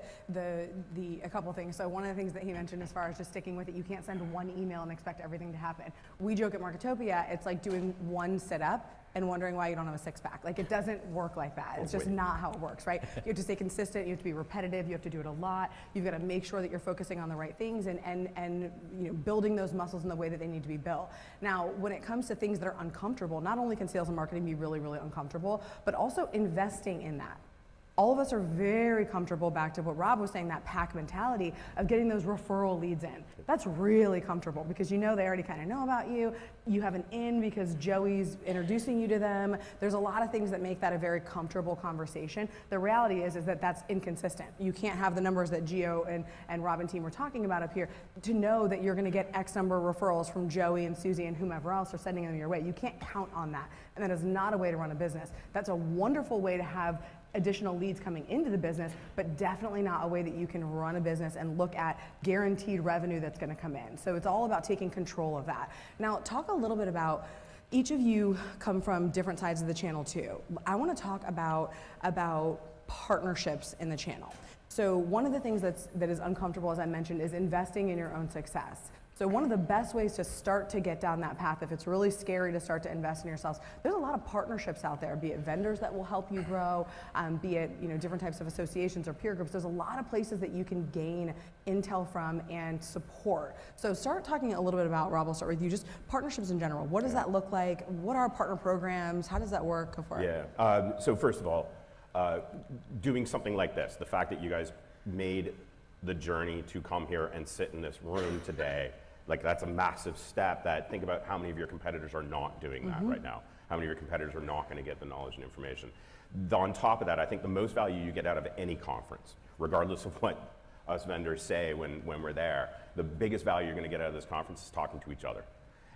couple things. So one of the things that he mentioned as far as just sticking with it, you can't send one email and expect everything to happen. We joke at Marketopia, it's like doing one sit-up and wondering why you don't have a six-pack. Like, it doesn't work like that. It's just not how it works, right? You have to stay consistent, you have to be repetitive, you have to do it a lot, you've got to make sure that you're focusing on the right things and building those muscles in the way that they need to be built. Now, when it comes to things that are uncomfortable, not only can sales and marketing be really, really uncomfortable, but also investing in that. All of us are very comfortable, back to what Rob was saying, that pack mentality of getting those referral leads in. That's really comfortable because they already kind of know about you. You have an in because Joey's introducing you to them. There's a lot of things that make that a very comfortable conversation. The reality is that that's inconsistent. You can't have the numbers that Gio and Rob and team were talking about up here to know that you're going to get X number of referrals from Joey and Susie and whomever else are sending them your way. You can't count on that. And that is not a way to run a business. That's a wonderful way to have additional leads coming into the business, but definitely not a way that you can run a business and look at guaranteed revenue that's going to come in. So it's all about taking control of that. Now, talk a little bit about, each of you come from different sides of the channel too. I want to talk about partnerships in the channel. So one of the things that is uncomfortable, as I mentioned, is investing in your own success. So one of the best ways to start to get down that path, if it's really scary to start to invest in yourselves, there's a lot of partnerships out there, be it vendors that will help you grow, be it different types of associations or peer groups. There's a lot of places that you can gain intel from and support. So start talking a little bit about, Rob, I'll start with you, just partnerships in general. What does that look like? What are partner programs? How does that work? Go for it. Yeah, so first of all, doing something like this, the fact that you guys made the journey to come here and sit in this room today, like, that's a massive step. Think about how many of your competitors are not doing that right now. How many of your competitors are not going to get the knowledge and information. On top of that, I think the most value you get out of any conference, regardless of what us vendors say when we're there, the biggest value you're going to get out of this conference is talking to each other.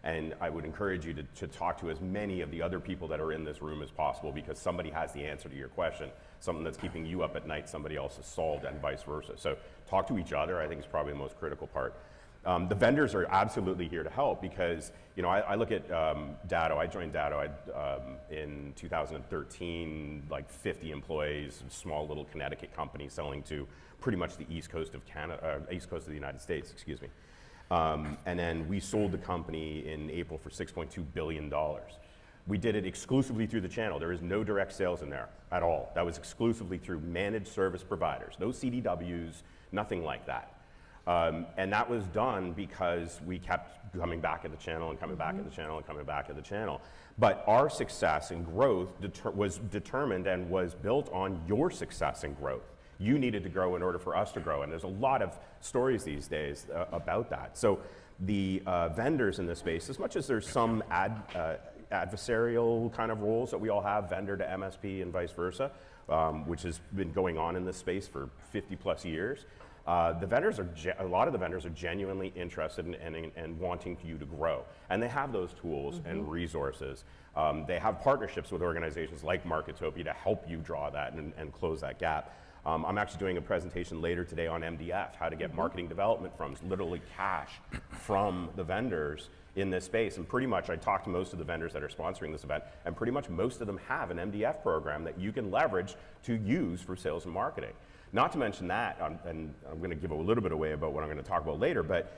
And I would encourage you to talk to as many of the other people that are in this room as possible, because somebody has the answer to your question. Something that's keeping you up at night, somebody else has solved, and vice versa. So talk to each other, I think, is probably the most critical part. The vendors are absolutely here to help because, I look at Datto. I joined Datto in 2013, like 50 employees, small little Connecticut company selling to pretty much the east coast of east coast of the United States, excuse me. And then we sold the company in April for $6.2 billion. We did it exclusively through the channel. There is no direct sales in there at all. That was exclusively through managed service providers. No CDWs, nothing like that. And that was done because we kept coming back at the channel and coming back at the channel and coming back at the channel. But our success and growth was determined and was built on your success and growth. You needed to grow in order for us to grow. And there's a lot of stories these days about that. So the vendors in this space, as much as there's some adversarial kind of roles that we all have, vendor to MSP and vice versa, which has been going on in this space for 50 plus years, the vendors are, a lot of the vendors are genuinely interested in wanting you to grow. And they have those tools and resources. They have partnerships with organizations like Marketopia to help you draw that and close that gap. I'm actually doing a presentation later today on MDF, how to get marketing development firms, literally cash from the vendors in this space. And pretty much I talked to most of the vendors that are sponsoring this event, and pretty much most of them have an MDF program that you can leverage to use for sales and marketing. Not to mention that, and I'm going to give a little bit away about what I'm going to talk about later, but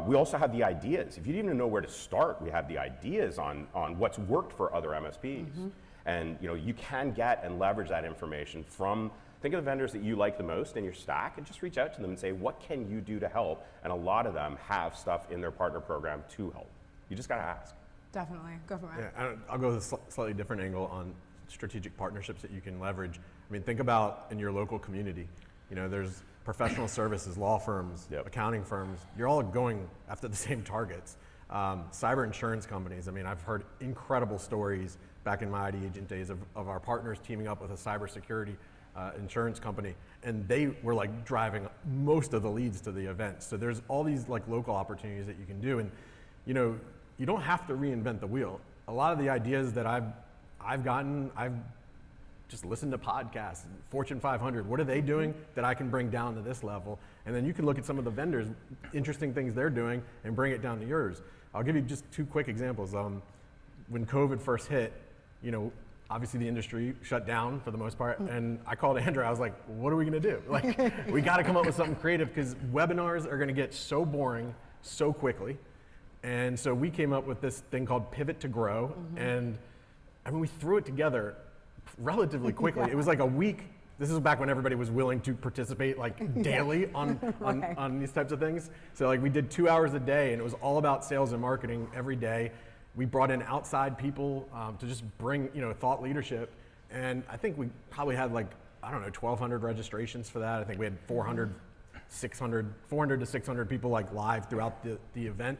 we also have the ideas. If you didn't even know where to start, we have the ideas on what's worked for other MSPs. And you can get and leverage that information from, think of the vendors that you like the most in your stack and just reach out to them and say, what can you do to help? And a lot of them have stuff in their partner program to help. You just got to ask. Definitely. Go for it. Yeah, I'll go with a slightly different angle on strategic partnerships that you can leverage. I mean, think about in your local community. There's professional services, law firms, accounting firms. You're all going after the same targets. Cyber insurance companies. I mean, I've heard incredible stories back in my ID agent days of our partners teaming up with a cybersecurity insurance company, and they were like driving most of the leads to the event. So there's all these like local opportunities that you can do, and you don't have to reinvent the wheel. A lot of the ideas that I've gotten, I've just listened to podcasts, Fortune 500, what are they doing that I can bring down to this level? And then you can look at some of the vendors, interesting things they're doing, and bring it down to yours. I'll give you just two quick examples. When COVID first hit, obviously the industry shut down for the most part, and I called Andrew, I was like, what are we gonna do? Like, we gotta come up with something creative, because webinars are gonna get so boring so quickly. And so we came up with this thing called Pivot to Grow, and I mean, we threw it together relatively quickly. It was like a week. This is back when everybody was willing to participate like daily on these types of things. So like we did 2 hours a day, and it was all about sales and marketing every day. We brought in outside people to just bring thought leadership, and I think we probably had like, I don't know, 1,200 registrations for that. I think we had 400 to 600 people like live throughout the event.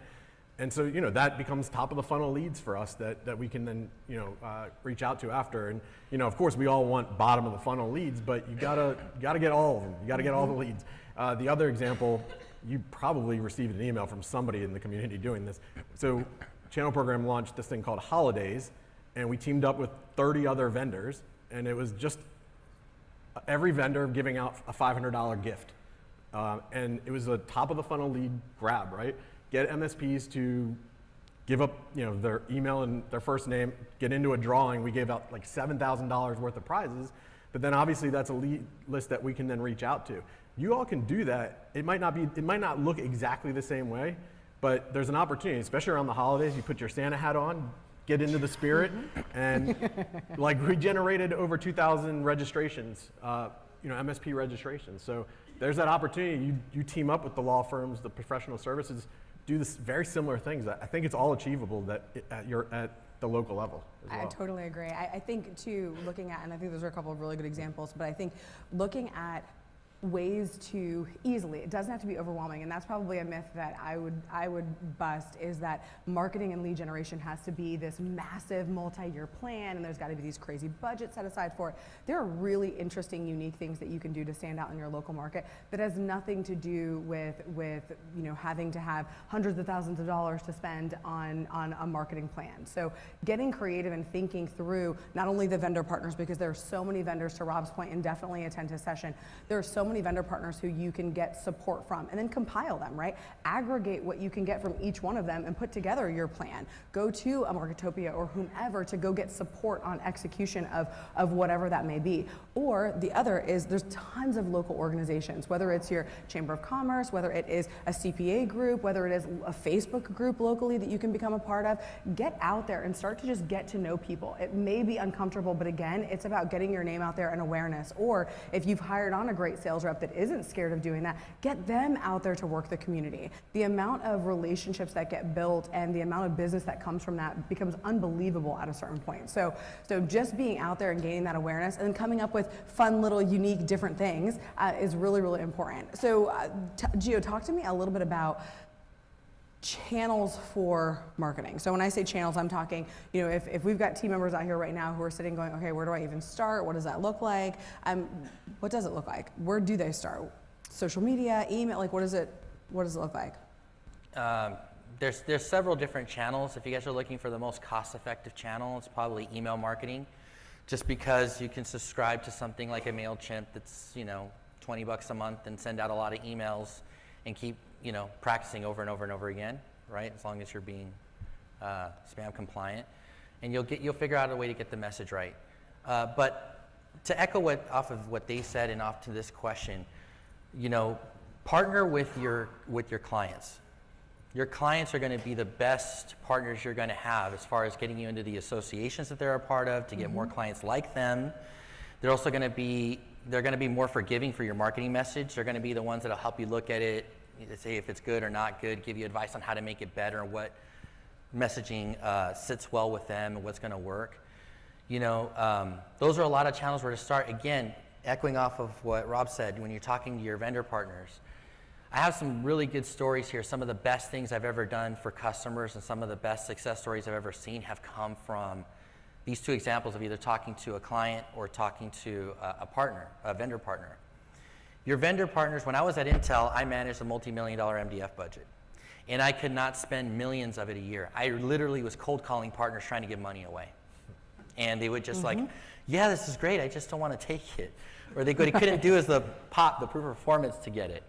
And so, that becomes top of the funnel leads for us that we can then, reach out to after. And, of course we all want bottom of the funnel leads, but you gotta get all of them. You gotta get all the leads. The other example, you probably received an email from somebody in the community doing this. So Channel Program launched this thing called Holidays, and we teamed up with 30 other vendors, and it was just every vendor giving out a $500 gift. And it was a top of the funnel lead grab, right? Get MSPs to give up their email and their first name, get into a drawing. We gave out like $7,000 worth of prizes, but then obviously that's a lead list that we can then reach out to. You all can do that. It might not look exactly the same way, but there's an opportunity, especially around the holidays. You put your Santa hat on, get into the spirit, and like we generated over 2,000 registrations, MSP registrations. So there's that opportunity. You team up with the law firms, the professional services, do this very similar things. I think it's all achievable at the local level as well. I totally agree. I think too, looking at, and I think those are a couple of really good examples, but I think looking at ways to easily, it doesn't have to be overwhelming, and that's probably a myth that I would bust, is that marketing and lead generation has to be this massive multi-year plan, and there's got to be these crazy budgets set aside for it. There are really interesting, unique things that you can do to stand out in your local market that has nothing to do with having to have hundreds of thousands of dollars to spend on a marketing plan. So getting creative and thinking through not only the vendor partners, because there are so many vendors, to Rob's point, and definitely attend his session, there are so many vendor partners who you can get support from, and then compile them, right? Aggregate what you can get from each one of them and put together your plan. Go to a Marketopia or whomever to go get support on execution of whatever that may be. Or the other is, there's tons of local organizations, whether it's your Chamber of Commerce, whether it is a CPA group, whether it is a Facebook group locally that you can become a part of. Get out there and start to just get to know people. It may be uncomfortable, but again, it's about getting your name out there and awareness. Or if you've hired on a great sales rep that isn't scared of doing that, get them out there to work the community. The amount of relationships that get built and the amount of business that comes from that becomes unbelievable at a certain point. So just being out there and gaining that awareness and then coming up with fun little unique different things is really, really important. So Gio, talk to me a little bit about channels for marketing. So when I say channels, I'm talking, if we've got team members out here right now who are sitting going, okay, where do I even start? What does that look like? What does it look like? Where do they start? social media, email? Like, what does it look like? There's several different channels. If you guys are looking for the most cost-effective channel, it's probably email marketing, just because you can subscribe to something like a MailChimp that's, you know, $20 a month and send out a lot of emails and keep, you know, practicing over and over and over again, right? As long as you're being spam compliant, and you'll figure out a way to get the message right. But to echo off of what they said and off to this question, you know, partner with your clients. Your clients are going to be the best partners you're going to have as far as getting you into the associations that they're a part of, to get more clients like them. They're also going to be more forgiving for your marketing message. They're going to be the ones that'll help you look at it, say if it's good or not good, give you advice on how to make it better, what messaging sits well with them and what's going to work. You know, those are a lot of channels where to start. Again, echoing off of what Rob said, when you're talking to your vendor partners, I have some really good stories here. Some of the best things I've ever done for customers and some of the best success stories I've ever seen have come from these two examples of either talking to a client or talking to a partner, a vendor partner. Your vendor partners, when I was at Intel, I managed a multi-million-dollar MDF budget. And I could not spend millions of it a year. I literally was cold calling partners trying to give money away. And they would just like, yeah, this is great, I just don't want to take it. Or they couldn't do as the proof of performance to get it.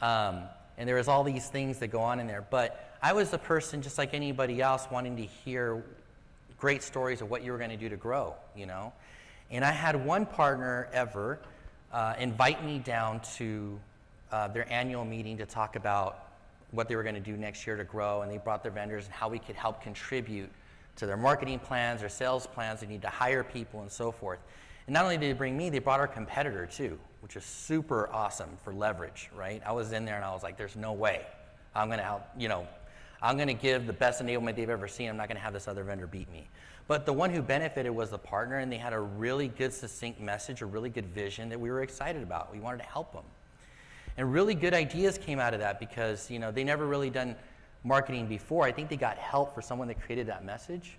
And there was all these things that go on in there. But I was the person, just like anybody else, wanting to hear great stories of what you were going to do to grow, you know. And I had one partner ever invite me down to their annual meeting to talk about what they were going to do next year to grow. And they brought their vendors and how we could help contribute to their marketing plans, their sales plans. They need to hire people and so forth. And not only did they bring me, they brought our competitor too, which is super awesome for leverage, right? I was in there and I was like, there's no way I'm going to help, you know, I'm going to give the best enablement they've ever seen. I'm not going to have this other vendor beat me. But the one who benefited was the partner, and they had a really good, succinct message, a really good vision that we were excited about. We wanted to help them. And really good ideas came out of that because, you know, they never really done marketing before. I think they got help for someone that created that message.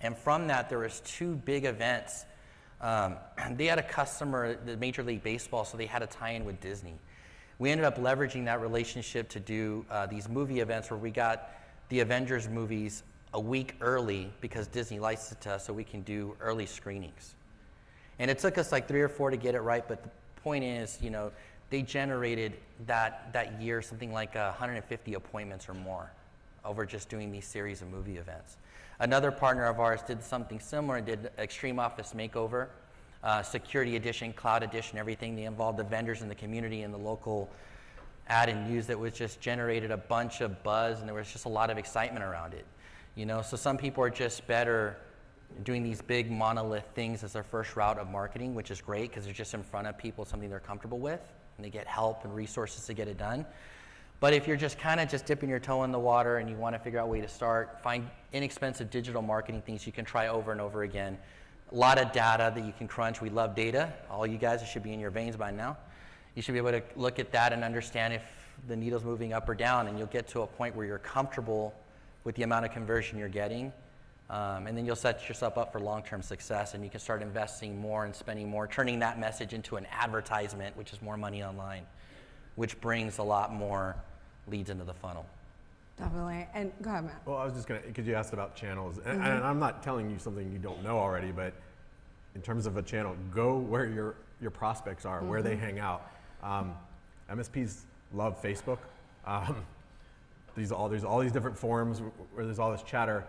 And from that, there was two big events. They had a customer, the Major League Baseball, so they had a tie-in with Disney. We ended up leveraging that relationship to do these movie events where we got the Avengers movies a week early because Disney licensed it to us so we can do early screenings. And it took us like 3 or 4 to get it right, but the point is, you know, they generated that year something like 150 appointments or more over just doing these series of movie events. Another partner of ours did something similar, did Extreme Office Makeover, Security Edition, Cloud Edition, everything. They involved the vendors in the community and the local ad and news that was just generated a bunch of buzz, and there was just a lot of excitement around it. You know, so some people are just better doing these big monolith things as their first route of marketing, which is great because they're just in front of people, something they're comfortable with, and they get help and resources to get it done. But if you're just kind of just dipping your toe in the water and you want to figure out a way to start, find inexpensive digital marketing things you can try over and over again. A lot of data that you can crunch. We love data. All you guys, it should be in your veins by now. You should be able to look at that and understand if the needle's moving up or down, and you'll get to a point where you're comfortable with the amount of conversion you're getting. And then you'll set yourself up for long-term success, and you can start investing more and spending more, turning that message into an advertisement, which is more money online, which brings a lot more leads into the funnel. Definitely. And go ahead, Matt. Well, I was just going to, because you asked about channels, and I'm not telling you something you don't know already, but in terms of a channel, go where your prospects are, where they hang out. MSPs love Facebook. There's all these different forums where there's all this chatter.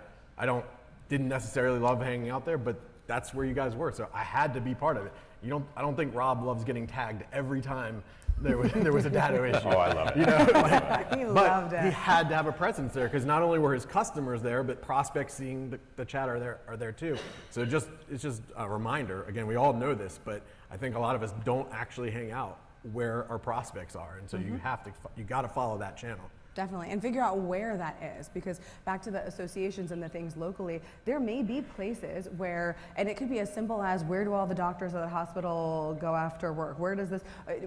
Didn't necessarily love hanging out there, but that's where you guys were, so I had to be part of it. I don't think Rob loves getting tagged every time there was a data issue. Oh, I love it. You know, He loved it. he had to have a presence there because not only were his customers there, but prospects seeing the chat are there too. So it's just a reminder. Again, we all know this, but I think a lot of us don't actually hang out where our prospects are, and so you got to follow that channel. Definitely, and figure out where that is, because back to the associations and the things locally, there may be places where, and it could be as simple as, where do all the doctors at the hospital go after work? Where does this,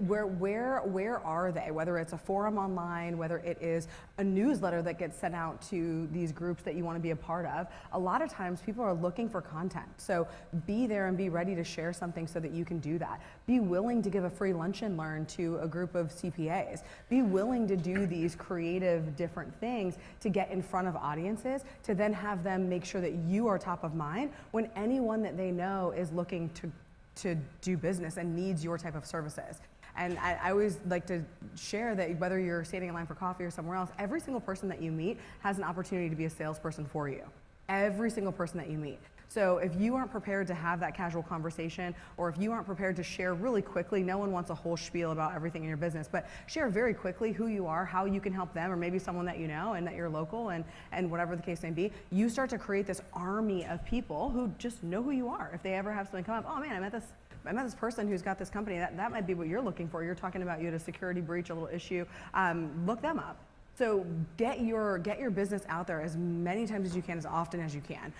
where are they? Whether it's a forum online, whether it is a newsletter that gets sent out to these groups that you want to be a part of. A lot of times people are looking for content, so be there and be ready to share something so that you can do that. Be willing to give a free lunch and learn to a group of CPAs. Be willing to do these creative different things to get in front of audiences, to then have them make sure that you are top of mind when anyone that they know is looking to do business and needs your type of services. And I always like to share that whether you're standing in line for coffee or somewhere else, every single person that you meet has an opportunity to be a salesperson for you. Every single person that you meet. So if you aren't prepared to have that casual conversation, or if you aren't prepared to share really quickly, no one wants a whole spiel about everything in your business, but share very quickly who you are, how you can help them, or maybe someone that you know and that you're local, and whatever the case may be, you start to create this army of people who just know who you are. If they ever have something come up, oh man, I met this person who's got this company, that might be what you're looking for. You're talking about you had a security breach, a little issue, look them up. So get your business out there as many times as you can, as often as you can.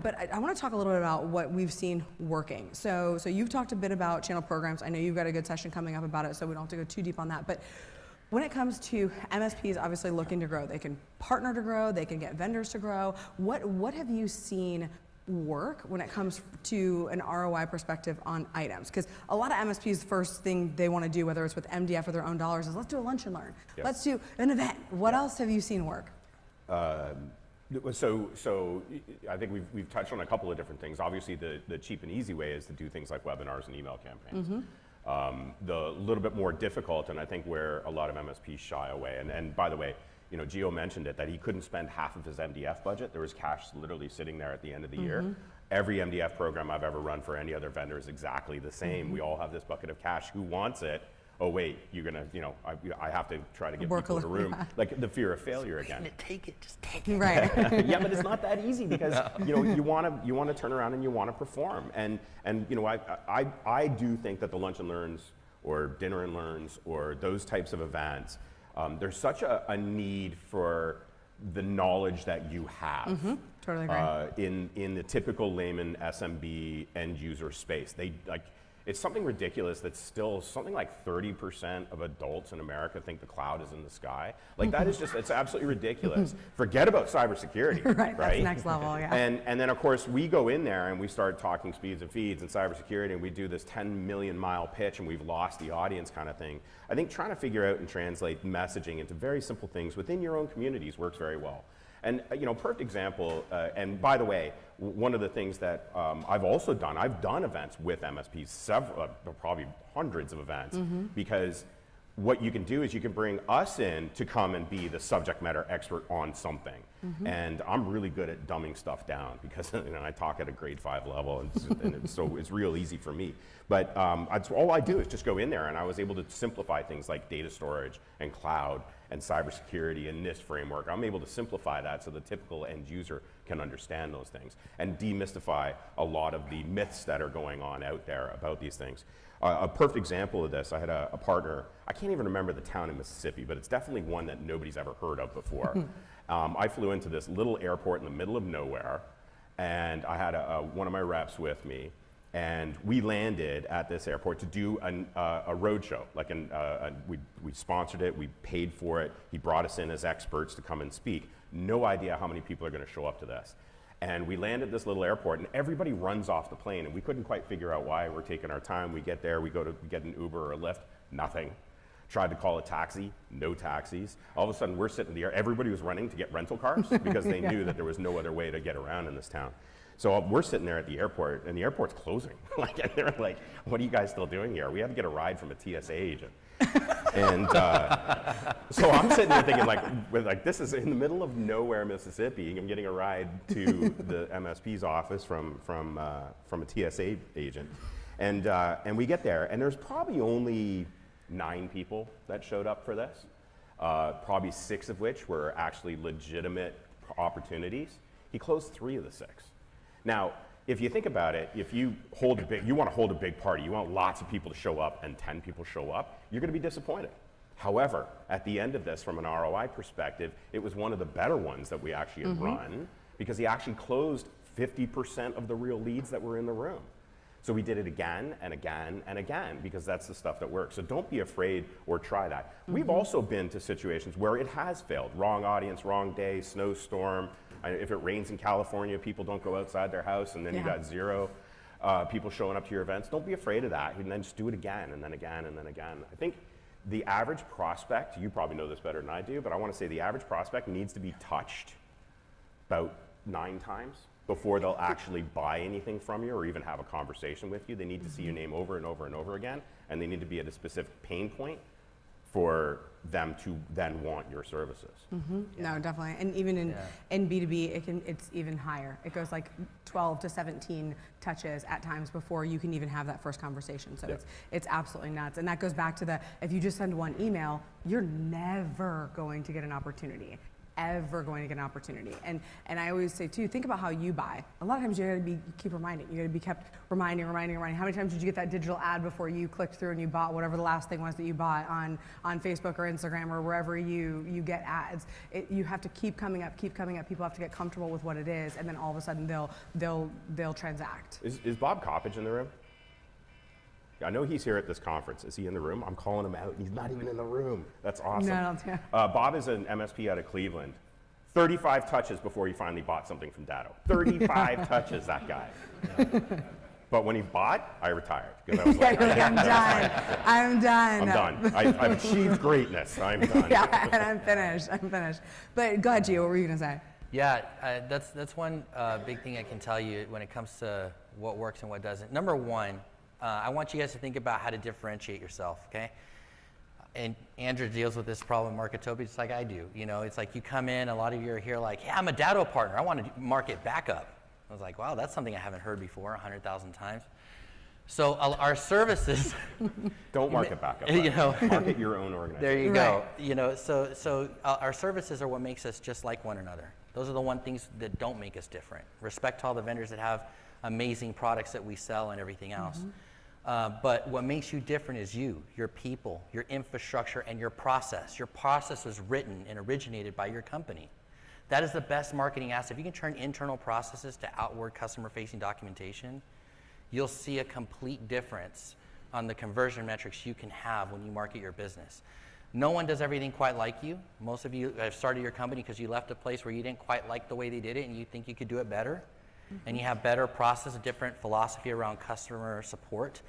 But I want to talk a little bit about what we've seen working. So you've talked a bit about channel programs. I know you've got a good session coming up about it, so we don't have to go too deep on that. But when it comes to MSPs obviously looking to grow, they can partner to grow, they can get vendors to grow. What have you seen work when it comes to an ROI perspective on items? Because a lot of MSPs, the first thing they want to do, whether it's with MDF or their own dollars, is let's do a lunch and learn. Yep. Let's do an event. What else have you seen work? So I think we've touched on a couple of different things. Obviously, the cheap and easy way is to do things like webinars and email campaigns. The little bit more difficult, and I think where a lot of MSPs shy away, and by the way, you know, Gio mentioned it, that he couldn't spend half of his MDF budget. There was cash literally sitting there at the end of the year. Every MDF program I've ever run for any other vendor is exactly the same. We all have this bucket of cash. Who wants it? Oh wait, you're gonna, you know, I have to try to get people in the room. Yeah. Like the fear of failure again. Take it, just take it. Right. Yeah, but it's not that easy because you know you want to turn around and you want to perform. And you know I do think that the lunch and learns or dinner and learns or those types of events, there's such a need for the knowledge that you have. Totally agree. In the typical layman SMB end user space. It's something ridiculous that still something like 30% of adults in America think the cloud is in the sky. Like that is just, it's absolutely ridiculous. Forget about cybersecurity, right? That's next level, yeah. And then of course we go in there and we start talking speeds and feeds and cybersecurity, and we do this 10 million mile pitch and we've lost the audience kind of thing. I think trying to figure out and translate messaging into very simple things within your own communities works very well. And you know, perfect example, and by the way, one of the things that I've also done, I've done events with MSPs, several, probably hundreds of events, because what you can do is you can bring us in to come and be the subject matter expert on something. And I'm really good at dumbing stuff down because you know, I talk at a grade 5 level, and so it's real easy for me. But all I do is just go in there, and I was able to simplify things like data storage and cloud and cybersecurity and NIST framework. I'm able to simplify that so the typical end user can understand those things and demystify a lot of the myths that are going on out there about these things. A perfect example of this, I had a partner, I can't even remember the town in Mississippi, but it's definitely one that nobody's ever heard of before. I flew into this little airport in the middle of nowhere, and I had one of my reps with me, and we landed at this airport to do a road show. Like we sponsored it, we paid for it. He brought us in as experts to come and speak. No idea how many people are going to show up to this. And we land at this little airport, and everybody runs off the plane, and we couldn't quite figure out why. We're taking our time. We get there, we get an Uber or a Lyft, nothing. Tried to call a taxi, no taxis. All of a sudden, we're sitting there. Everybody was running to get rental cars because they knew that there was no other way to get around in this town. So we're sitting there at the airport, and the airport's closing. And they're like, "What are you guys still doing here?" We had to get a ride from a TSA agent. And so I'm sitting there thinking, like, this is in the middle of nowhere, Mississippi. I'm getting a ride to the MSP's office from a TSA agent, and we get there, and there's probably only 9 people that showed up for this. Probably 6 of which were actually legitimate opportunities. He closed 3 of the 6. Now, if you think about it, if you want to hold a big party, you want lots of people to show up, and 10 people show up, you're going to be disappointed. However, at the end of this, from an ROI perspective, it was one of the better ones that we actually had run, because he actually closed 50% of the real leads that were in the room. So we did it again and again and again, because that's the stuff that works. So don't be afraid or try that. We've also been to situations where it has failed. Wrong audience, wrong day, snowstorm. If it rains in California, people don't go outside their house, and then you got zero people showing up to your events. Don't be afraid of that, and then just do it again and then again and then again. I think the average prospect, you probably know this better than I do, but I want to say the average prospect needs to be touched about 9 times before they'll actually buy anything from you or even have a conversation with you. They need to see your name over and over and over again, and they need to be at a specific pain point for them to then want your services. No, definitely. And even in B2B, it's even higher. It goes like 12 to 17 touches at times before you can even have that first conversation. So it's absolutely nuts. And that goes back to if you just send one email, you're never going to get an opportunity. Ever going to get an opportunity. And I always say too, think about how you buy. A lot of times you gotta keep reminding. You gotta be kept reminding. How many times did you get that digital ad before you clicked through and you bought whatever the last thing was that you bought on Facebook or Instagram or wherever you get ads? You have to keep coming up. People have to get comfortable with what it is, and then all of a sudden they'll transact. Is Bob Coppage in the room? I know he's here at this conference. Is he in the room? I'm calling him out, and he's not even in the room. That's awesome. No, Bob is an MSP out of Cleveland. 35 touches before he finally bought something from Datto. 35 touches, that guy. But when he bought, I retired. Because I was like, I'm done. I'm done. I've achieved greatness. I'm done. Yeah, and I'm finished. But go ahead, Gio, what were you going to say? Yeah, that's one big thing I can tell you when it comes to what works and what doesn't. Number one, I want you guys to think about how to differentiate yourself, okay? And Andrew deals with this problem in Marketopia just like I do. You know, it's like you come in, a lot of you are here like, yeah, I'm a Datto partner. I want to market backup. I was like, wow, that's something I haven't heard before 100,000 times. So our services. Don't market backup. You know, market your own organization. There you go. You know, so our services are what makes us just like one another. Those are the things that don't make us different. Respect to all the vendors that have amazing products that we sell and everything else. But what makes you different is your people, your infrastructure, and your process. Your process was written and originated by your company. That is the best marketing asset. If you can turn internal processes to outward customer-facing documentation, you'll see a complete difference on the conversion metrics you can have when you market your business. No one does everything quite like you. Most of you have started your company because you left a place where you didn't quite like the way they did it and you think you could do it better. And you have better process, a different philosophy around customer support,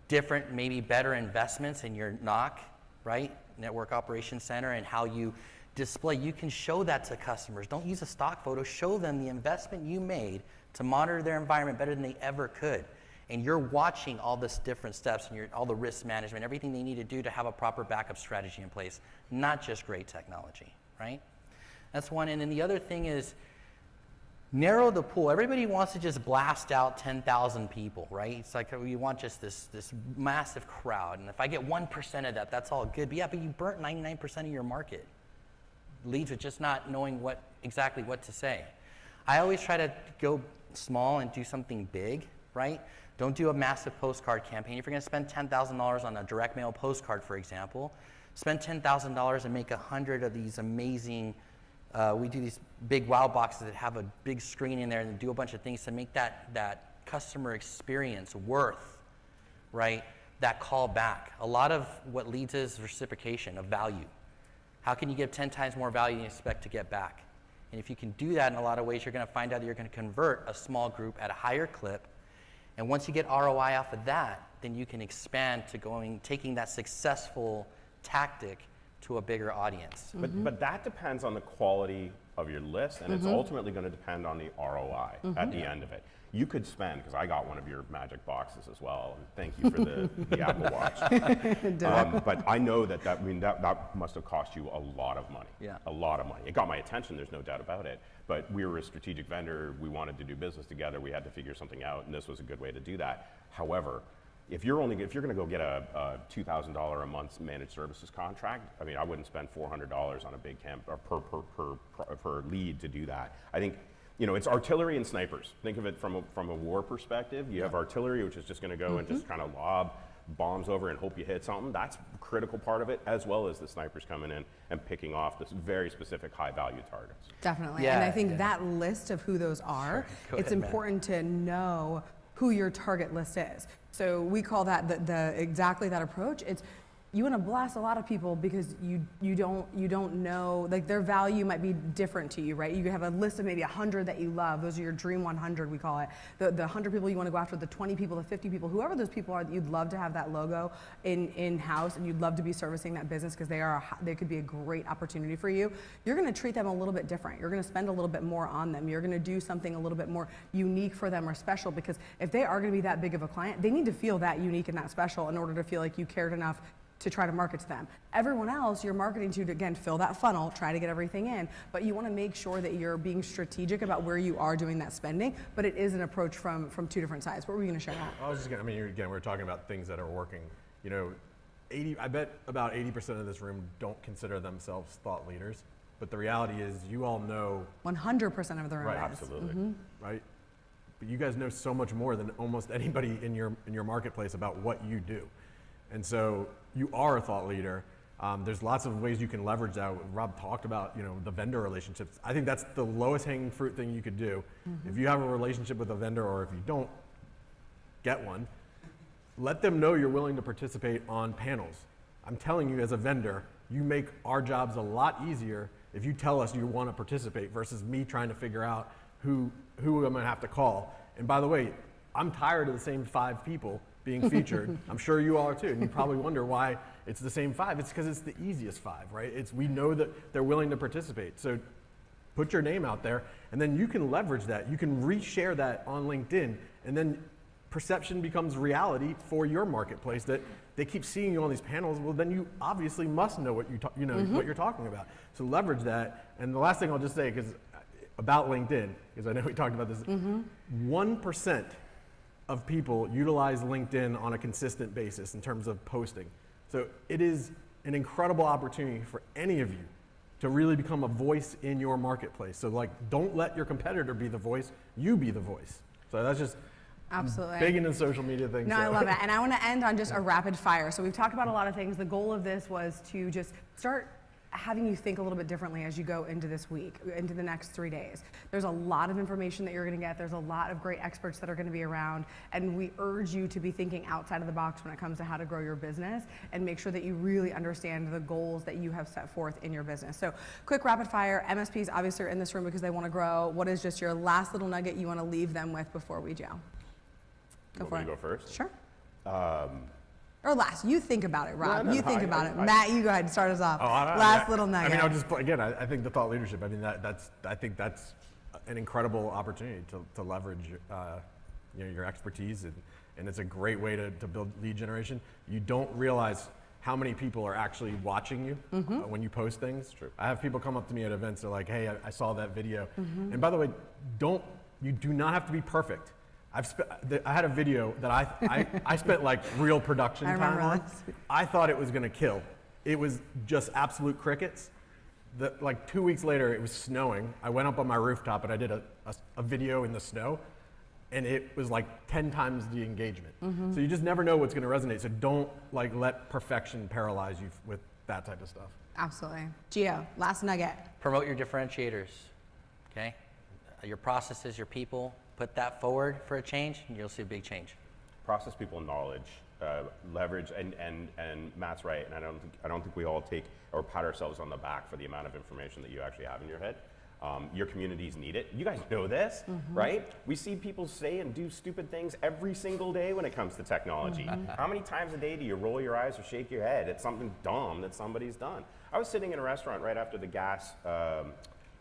different, maybe better investments in your NOC, right? Network Operations Center, and how you display. You can show that to customers. Don't use a stock photo. Show them the investment you made to monitor their environment better than they ever could. And you're watching all this different steps and all the risk management, everything they need to do to have a proper backup strategy in place, not just great technology, right? That's one. And then the other thing is, narrow the pool. Everybody wants to just blast out 10,000 people, right? It's like you want just this massive crowd. And if I get 1% of that, that's all good. But yeah, but you burnt 99% of your market. Leads with just not knowing exactly what to say. I always try to go small and do something big, right? Don't do a massive postcard campaign. If you're going to spend $10,000 on a direct mail postcard, for example, spend $10,000 and make 100 of these amazing. We do these big wow boxes that have a big screen in there and do a bunch of things to make that customer experience worth, right? That call back. A lot of what leads is reciprocation of value. How can you give 10 times more value than you expect to get back? And if you can do that in a lot of ways, you're going to find out that you're going to convert a small group at a higher clip. And once you get ROI off of that, then you can expand to taking that successful tactic to a bigger audience. But that depends on the quality of your list, and it's ultimately going to depend on the ROI at the end of it. You could spend, because I got one of your magic boxes as well, and thank you for the Apple Watch. But I know that must have cost you a lot of money. Yeah. A lot of money. It got my attention, there's no doubt about it. But we were a strategic vendor, we wanted to do business together, we had to figure something out, and this was a good way to do that. However, if you're going to go get a $2,000 a month managed services contract, I mean, I wouldn't spend $400 on a big camp or per lead to do that. I think, it's artillery and snipers. Think of it from a war perspective. You have artillery, which is just going to go and just kind of lob bombs over and hope you hit something. That's a critical part of it, as well as the snipers coming in and picking off this very specific high value targets. Definitely. Yeah, and I think yeah. that list of who those are, Go it's ahead, Matt. important to know who your target list is. So we call that the exactly that approach. It's you want to blast a lot of people because you don't know, like their value might be different to you, right? You have a list of maybe 100 that you love. Those are your dream 100, we call it. The 100 people you want to go after, the 20 people, the 50 people, whoever those people are that you'd love to have that logo in-house and you'd love to be servicing that business because they could be a great opportunity for you. You're going to treat them a little bit different. You're going to spend a little bit more on them. You're going to do something a little bit more unique for them or special, because if they are going to be that big of a client, they need to feel that unique and that special in order to feel like you cared enough to try to market to them. Everyone else you're marketing to again, fill that funnel, try to get everything in, but you want to make sure that you're being strategic about where you are doing that spending, but it is an approach from two different sides. What were you going to share out? I was just gonna, I mean, again, we're talking about things that are working. You know, I bet about 80% of this room don't consider themselves thought leaders, but the reality is you all know, 100% of the room Right, is. Absolutely. right? But you guys know so much more than almost anybody in your marketplace about what you do. And so you are a thought leader. There's lots of ways you can leverage that. Rob talked about, you know, the vendor relationships. I think that's the lowest hanging fruit thing you could do. If you have a relationship with a vendor, or if you don't, get one. Let them know you're willing to participate on panels. I'm telling you, as a vendor, you make our jobs a lot easier if you tell us you want to participate versus me trying to figure out who I'm going to have to call. And by the way, I'm tired of the same 5 people being featured. I'm sure you all are too, and you probably wonder why it's the same 5. It's because it's the easiest 5, right? We know that they're willing to participate. So put your name out there, and then you can leverage that. You can reshare that on LinkedIn, and then perception becomes reality for your marketplace, that they keep seeing you on these panels. Well, then you obviously must know what what you're talking about. So leverage that. And the last thing I'll just say, because about LinkedIn, because I know we talked about this, 1% of people utilize LinkedIn on a consistent basis in terms of posting. So it is an incredible opportunity for any of you to really become a voice in your marketplace. So like, don't let your competitor be the voice, you be the voice. So that's just Absolutely. big into social media things. No, I love it. And I want to end on just a rapid fire. So we've talked about a lot of things. The goal of this was to just start having you think a little bit differently as you go into this week, into the next 3 days. There's a lot of information that you're going to get. There's a lot of great experts that are going to be around. And we urge you to be thinking outside of the box when it comes to how to grow your business and make sure that you really understand the goals that you have set forth in your business. So quick rapid fire. MSPs obviously are in this room because they want to grow. What is just your last little nugget you want to leave them with before we go? Go for it. Go first? Sure. Or last. You think about it, Rob. No, you think I- about it. I- Matt, you go ahead and start us off. I Last little nugget. I mean, I'll just again. I think the thought leadership. I mean, I think that's an incredible opportunity to leverage, your expertise, and it's a great way to build lead generation. You don't realize how many people are actually watching you when you post things. True. I have people come up to me at events. They're like, "Hey, I saw that video." And by the way, you do not have to be perfect. I had a video that I spent like real production I time remember on. this. I thought it was gonna kill. It was just absolute crickets. Like 2 weeks later, it was snowing. I went up on my rooftop and I did a video in the snow, and it was like 10 times the engagement. So you just never know what's gonna resonate. So don't like let perfection paralyze you with that type of stuff. Absolutely. Gio, last nugget. Promote your differentiators, okay? Your processes, your people, put that forward for a change, and you'll see a big change. Process, people, knowledge, leverage, and Matt's right. And I don't think we all take or pat ourselves on the back for the amount of information that you actually have in your head. Your communities need it. You guys know this, right? We see people say and do stupid things every single day when it comes to technology. How many times a day do you roll your eyes or shake your head at something dumb that somebody's done? I was sitting in a restaurant right after the gas.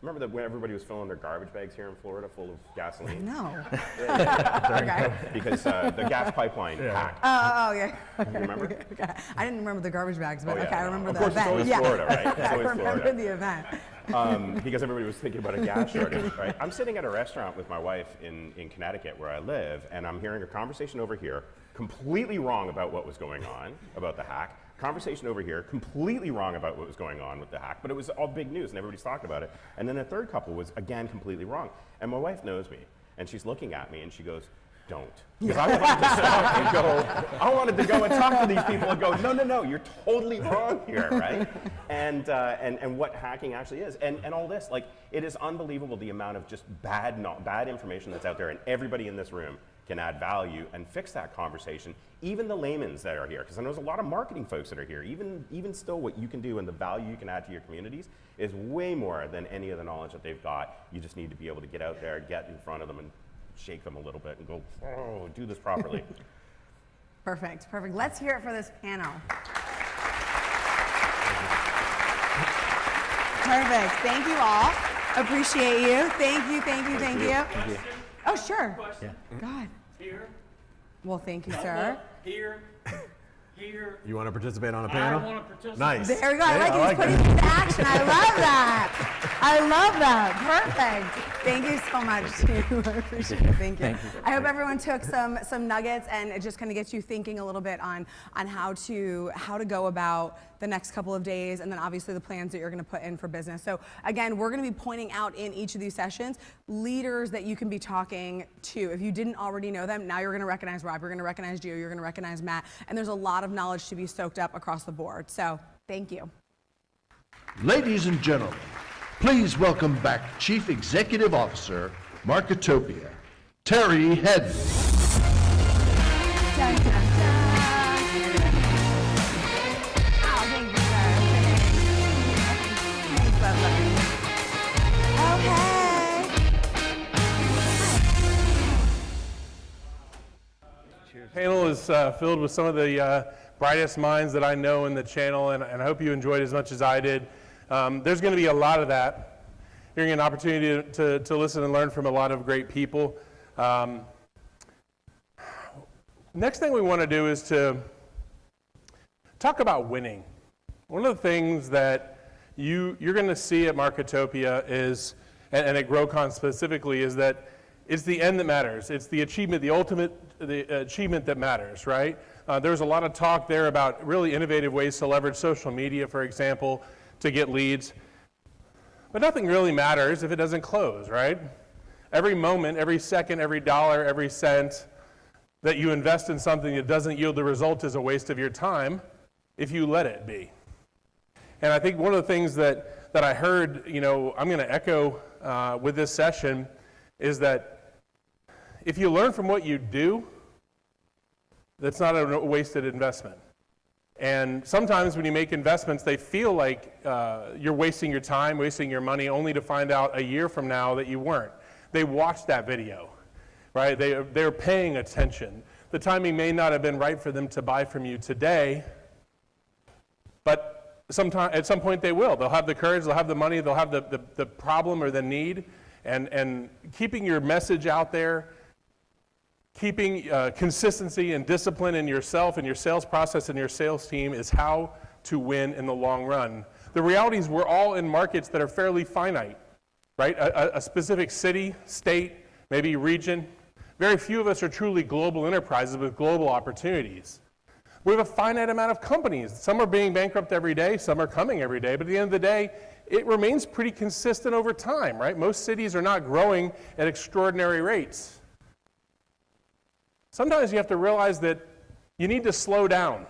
Remember that when everybody was filling their garbage bags here in Florida full of gasoline? No. Okay. Because the gas pipeline hacked. Oh, yeah. You remember? Okay. I didn't remember the garbage bags, but Oh, yeah, okay, I no. remember Of the course, event. it's always Florida, right? It's I always remember Florida. the event. Because everybody was thinking about a gas shortage, right? I'm sitting at a restaurant with my wife in Connecticut where I live, and I'm hearing a conversation over here, completely wrong about what was going on, about the hack. Conversation over here, completely wrong about what was going on with the hack, but it was all big news and everybody's talking about it. And then a third couple was, again, completely wrong. And my wife knows me, and she's looking at me, and she goes, don't. Because I wanted to stop and go, I wanted to go and talk to these people and go, no, you're totally wrong here, right? And what hacking actually is. And all this, like, it is unbelievable the amount of just bad information that's out there, and everybody in this room can add value and fix that conversation. Even the layman's that are here, because I know there's a lot of marketing folks that are here. Even still, what you can do and the value you can add to your communities is way more than any of the knowledge that they've got. You just need to be able to get out there, get in front of them, and shake them a little bit and go, oh, do this properly. Perfect. Let's hear it for this panel. Perfect. Thank you all. Appreciate you. Thank you. Oh, sure. Yeah. God. Here, Well, thank you, sir. here. You want to participate on a panel? I want to participate. Nice. There we go. I Yeah, like it. He's putting it into action. I love that. Perfect. Thank you so much, too. I appreciate it. Thank you. I hope everyone took some nuggets, and it just kind of gets you thinking a little bit on how to go about the next couple of days, and then obviously the plans that you're going to put in for business. So again, we're going to be pointing out in each of these sessions leaders that you can be talking to. If you didn't already know them, now you're going to recognize Rob, you're going to recognize Gio, you're going to recognize Matt, and there's a lot of knowledge to be soaked up across the board. So thank you. Ladies and gentlemen, please welcome back Chief Executive Officer, Marketopia, Terry Hedden. Dun, dun, dun. Oh, thank you, sir. Okay. Panel is filled with some of the brightest minds that I know in the channel, and I hope you enjoyed as much as I did. There's going to be a lot of that. You're going to get an opportunity to listen and learn from a lot of great people. Next thing we want to do is to talk about winning. One of the things that you're going to see at Marketopia is, and at GROWCON specifically, is that it's the end that matters. It's the achievement, the achievement that matters, right? There's a lot of talk there about really innovative ways to leverage social media, for example, to get leads. But nothing really matters if it doesn't close, right? Every moment, every second, every dollar, every cent that you invest in something that doesn't yield the result is a waste of your time if you let it be. And I think one of the things that I heard, I'm going to echo with this session is that if you learn from what you do, that's not a wasted investment. And sometimes when you make investments, they feel like you're wasting your time, wasting your money, only to find out a year from now that you weren't. They watched that video, right? They're paying attention. The timing may not have been right for them to buy from you today, but at some point they will. They'll have the courage, they'll have the money, they'll have the problem or the need, and keeping your message out there, keeping consistency and discipline in yourself and your sales process and your sales team is how to win in the long run. The reality is we're all in markets that are fairly finite, right? A specific city, state, maybe region. Very few of us are truly global enterprises with global opportunities. We have a finite amount of companies. Some are being bankrupt every day, some are coming every day, but at the end of the day, it remains pretty consistent over time, right? Most cities are not growing at extraordinary rates. Sometimes you have to realize that you need to slow down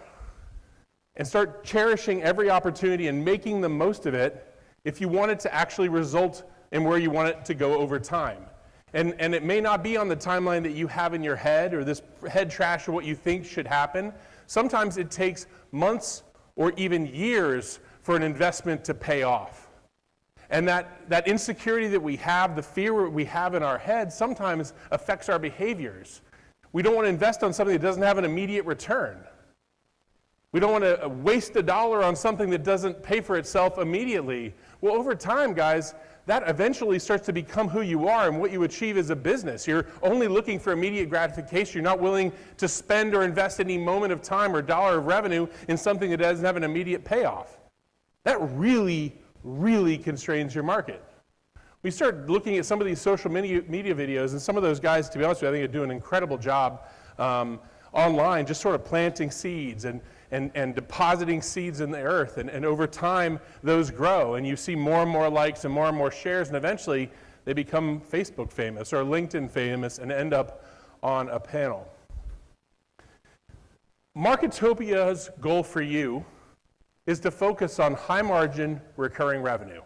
and start cherishing every opportunity and making the most of it if you want it to actually result in where you want it to go over time. And it may not be on the timeline that you have in your head or this head trash of what you think should happen. Sometimes it takes months or even years for an investment to pay off. And that insecurity that we have, the fear we have in our head, sometimes affects our behaviors. We don't want to invest on something that doesn't have an immediate return. We don't want to waste $1 on something that doesn't pay for itself immediately. Well, over time, guys, that eventually starts to become who you are and what you achieve as a business. You're only looking for immediate gratification. You're not willing to spend or invest any moment of time or dollar of revenue in something that doesn't have an immediate payoff. That really, really constrains your market. We start looking at some of these social media videos, and some of those guys, to be honest with you, I think they do an incredible job online, just sort of planting seeds and depositing seeds in the earth. And over time, those grow, and you see more and more likes and more shares, and eventually they become Facebook famous or LinkedIn famous and end up on a panel. Marketopia's goal for you is to focus on high margin recurring revenue.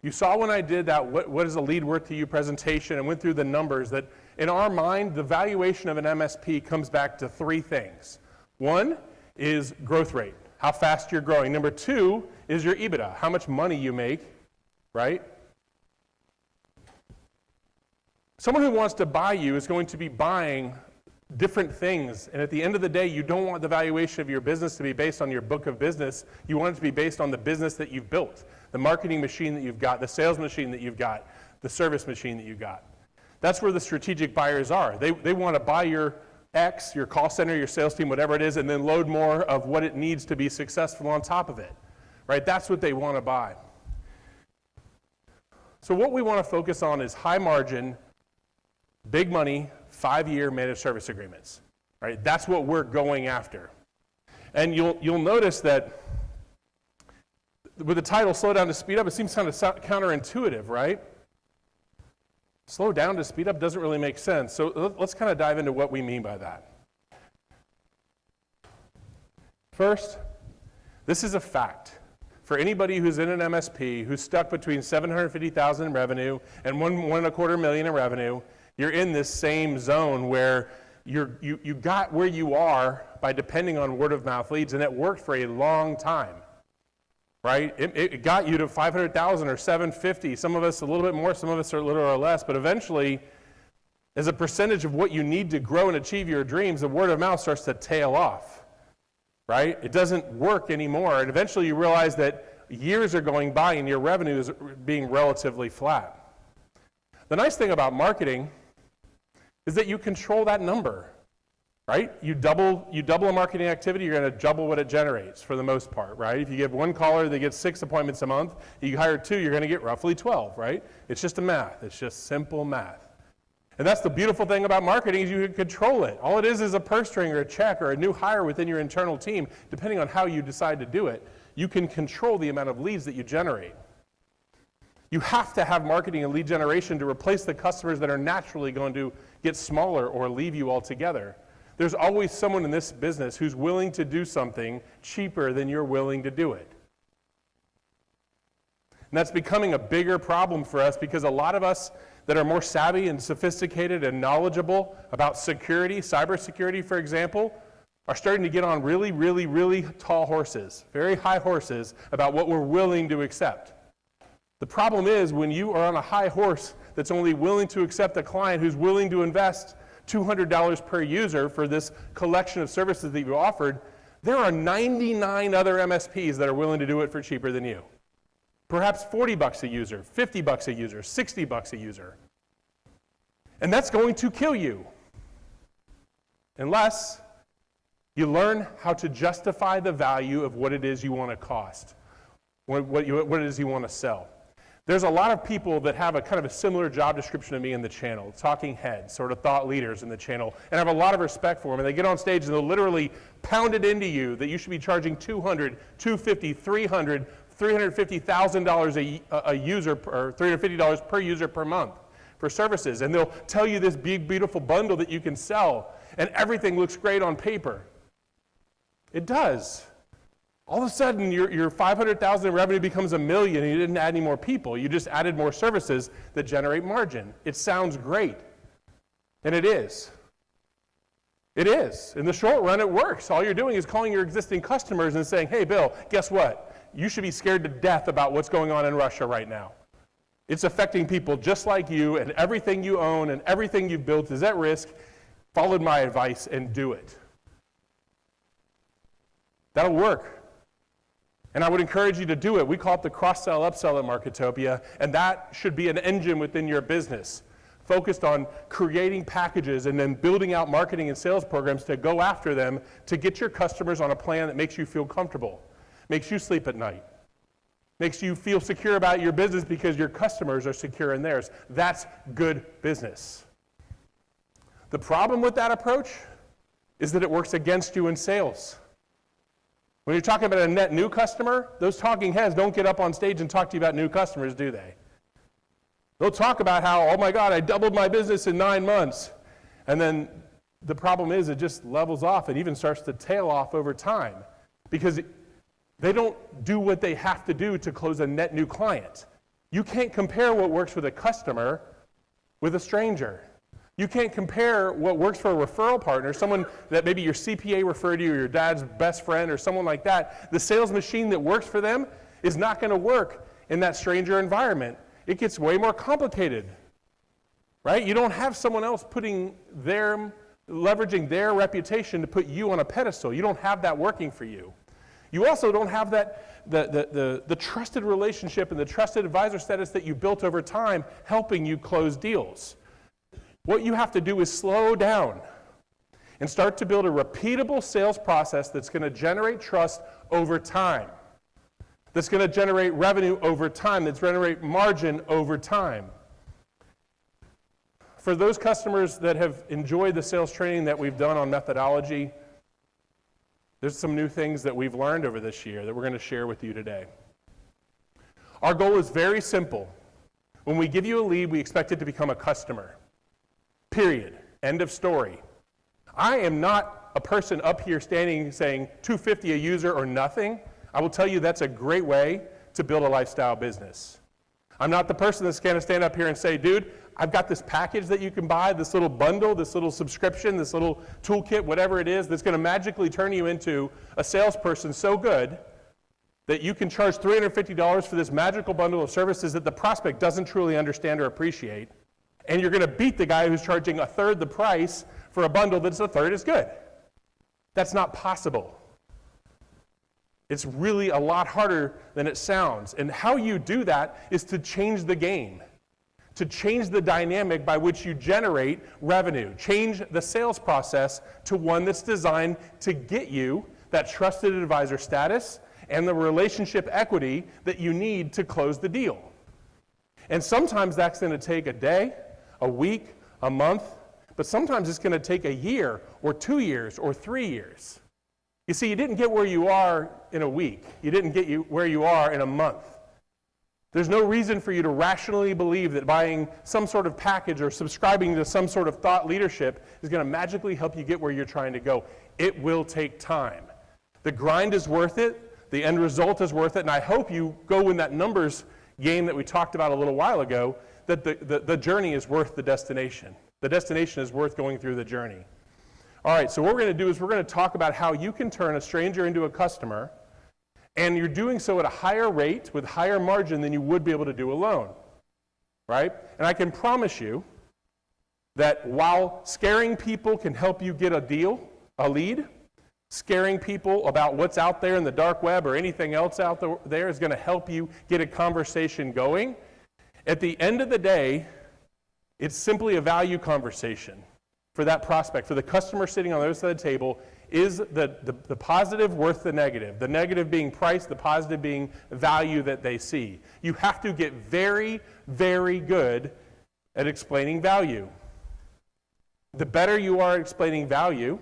You saw when I did that what is a lead worth to you presentation and went through the numbers that in our mind, the valuation of an MSP comes back to three things. One is growth rate, how fast you're growing. Number two is your EBITDA, how much money you make, right? Someone who wants to buy you is going to be buying different things, and at the end of the day, you don't want the valuation of your business to be based on your book of business. You want it to be based on the business that you've built, the marketing machine that you've got, the sales machine that you've got, the service machine that you've got. That's where the strategic buyers are. They want to buy your X, your call center, your sales team, whatever it is, and then load more of what it needs to be successful on top of it, right? That's what they want to buy. So what we want to focus on is high margin, big money, 5-year managed service agreements, right? That's what we're going after. And you'll notice that with the title, Slow Down to Speed Up, it seems kind of counterintuitive, right? Slow down to speed up doesn't really make sense. So let's kind of dive into what we mean by that. First, this is a fact. For anybody who's in an MSP who's stuck between $750,000 in revenue and $1.25 million in revenue, you're in this same zone where you got where you are by depending on word of mouth leads, and it worked for a long time, right? It got you to 500,000 or 750. Some of us a little bit more, some of us are a little or less, but eventually, as a percentage of what you need to grow and achieve your dreams, the word of mouth starts to tail off, right? It doesn't work anymore, and eventually you realize that years are going by and your revenue is being relatively flat. The nice thing about marketing is that you control that number, right? You double a marketing activity, you're going to double what it generates for the most part, right? If you give one caller, they get 6 appointments a month. You hire 2, you're going to get roughly 12, right? It's just a math. It's just simple math. And that's the beautiful thing about marketing is you can control it. All it is a purse string or a check or a new hire within your internal team, depending on how you decide to do it. You can control the amount of leads that you generate. You have to have marketing and lead generation to replace the customers that are naturally going to get smaller or leave you altogether. There's always someone in this business who's willing to do something cheaper than you're willing to do it. And that's becoming a bigger problem for us because a lot of us that are more savvy and sophisticated and knowledgeable about security, cybersecurity, for example, are starting to get on really, really, really tall horses, very high horses about what we're willing to accept. The problem is when you are on a high horse that's only willing to accept a client who's willing to invest $200 per user for this collection of services that you've offered, there are 99 other MSPs that are willing to do it for cheaper than you. Perhaps $40 a user, $50 a user, $60 a user. And that's going to kill you unless you learn how to justify the value of what it is you want to cost, what it is you want to sell. There's a lot of people that have a kind of a similar job description to me in the channel, talking heads, sort of thought leaders in the channel, and I have a lot of respect for them. And they get on stage and they'll literally pound it into you that you should be charging $200, $250, $300, $350,000 a user, or $350 per user per month for services. And they'll tell you this big, beautiful bundle that you can sell, and everything looks great on paper. It does. All of a sudden, your $500,000 in revenue becomes $1 million, and you didn't add any more people. You just added more services that generate margin. It sounds great, and it is. It is. In the short run, it works. All you're doing is calling your existing customers and saying, hey, Bill, guess what? You should be scared to death about what's going on in Russia right now. It's affecting people just like you, and everything you own and everything you've built is at risk. Follow my advice and do it. That'll work. And I would encourage you to do it. We call it the cross-sell, upsell at Marketopia, and that should be an engine within your business, focused on creating packages and then building out marketing and sales programs to go after them to get your customers on a plan that makes you feel comfortable, makes you sleep at night, makes you feel secure about your business because your customers are secure in theirs. That's good business. The problem with that approach is that it works against you in sales. When you're talking about a net new customer, those talking heads don't get up on stage and talk to you about new customers, do they? They'll talk about how, oh my God, I doubled my business in 9 months. And then the problem is it just levels off and even starts to tail off over time because they don't do what they have to do to close a net new client. You can't compare what works with a customer with a stranger. You can't compare what works for a referral partner, someone that maybe your CPA referred you or your dad's best friend or someone like that. The sales machine that works for them is not going to work in that stranger environment. It gets way more complicated, right? You don't have someone else leveraging their reputation to put you on a pedestal. You don't have that working for you. You also don't have the trusted relationship and the trusted advisor status that you built over time helping you close deals. What you have to do is slow down and start to build a repeatable sales process that's going to generate trust over time, that's going to generate revenue over time, that's going to generate margin over time. For those customers that have enjoyed the sales training that we've done on methodology, there's some new things that we've learned over this year that we're going to share with you today. Our goal is very simple. When we give you a lead, we expect it to become a customer. Period. End of story. I am not a person up here standing saying $250 a user or nothing. I will tell you that's a great way to build a lifestyle business. I'm not the person that's going to stand up here and say, dude, I've got this package that you can buy, this little bundle, this little subscription, this little toolkit, whatever it is, that's going to magically turn you into a salesperson so good that you can charge $350 for this magical bundle of services that the prospect doesn't truly understand or appreciate. And you're going to beat the guy who's charging a third the price for a bundle that's a third as good. That's not possible. It's really a lot harder than it sounds. And how you do that is to change the game, to change the dynamic by which you generate revenue, change the sales process to one that's designed to get you that trusted advisor status and the relationship equity that you need to close the deal. And sometimes that's going to take a day, a week, a month, but sometimes it's going to take a year or 2 years or 3 years. You see, you didn't get where you are in a week. You didn't get where you are in a month. There's no reason for you to rationally believe that buying some sort of package or subscribing to some sort of thought leadership is going to magically help you get where you're trying to go. It will take time. The grind is worth it. The end result is worth it. And I hope you go in that numbers game that we talked about a little while ago, that the journey is worth the destination. The destination is worth going through the journey. All right, so what we're going to do is we're going to talk about how you can turn a stranger into a customer, and you're doing so at a higher rate with higher margin than you would be able to do alone, right? And I can promise you that while scaring people can help you get a deal, a lead, scaring people about what's out there in the dark web or anything else out there is going to help you get a conversation going. At the end of the day, it's simply a value conversation for that prospect, for the customer sitting on the other side of the table. Is the positive worth the negative being price, the positive being value that they see. You have to get very, very good at explaining value. The better you are at explaining value,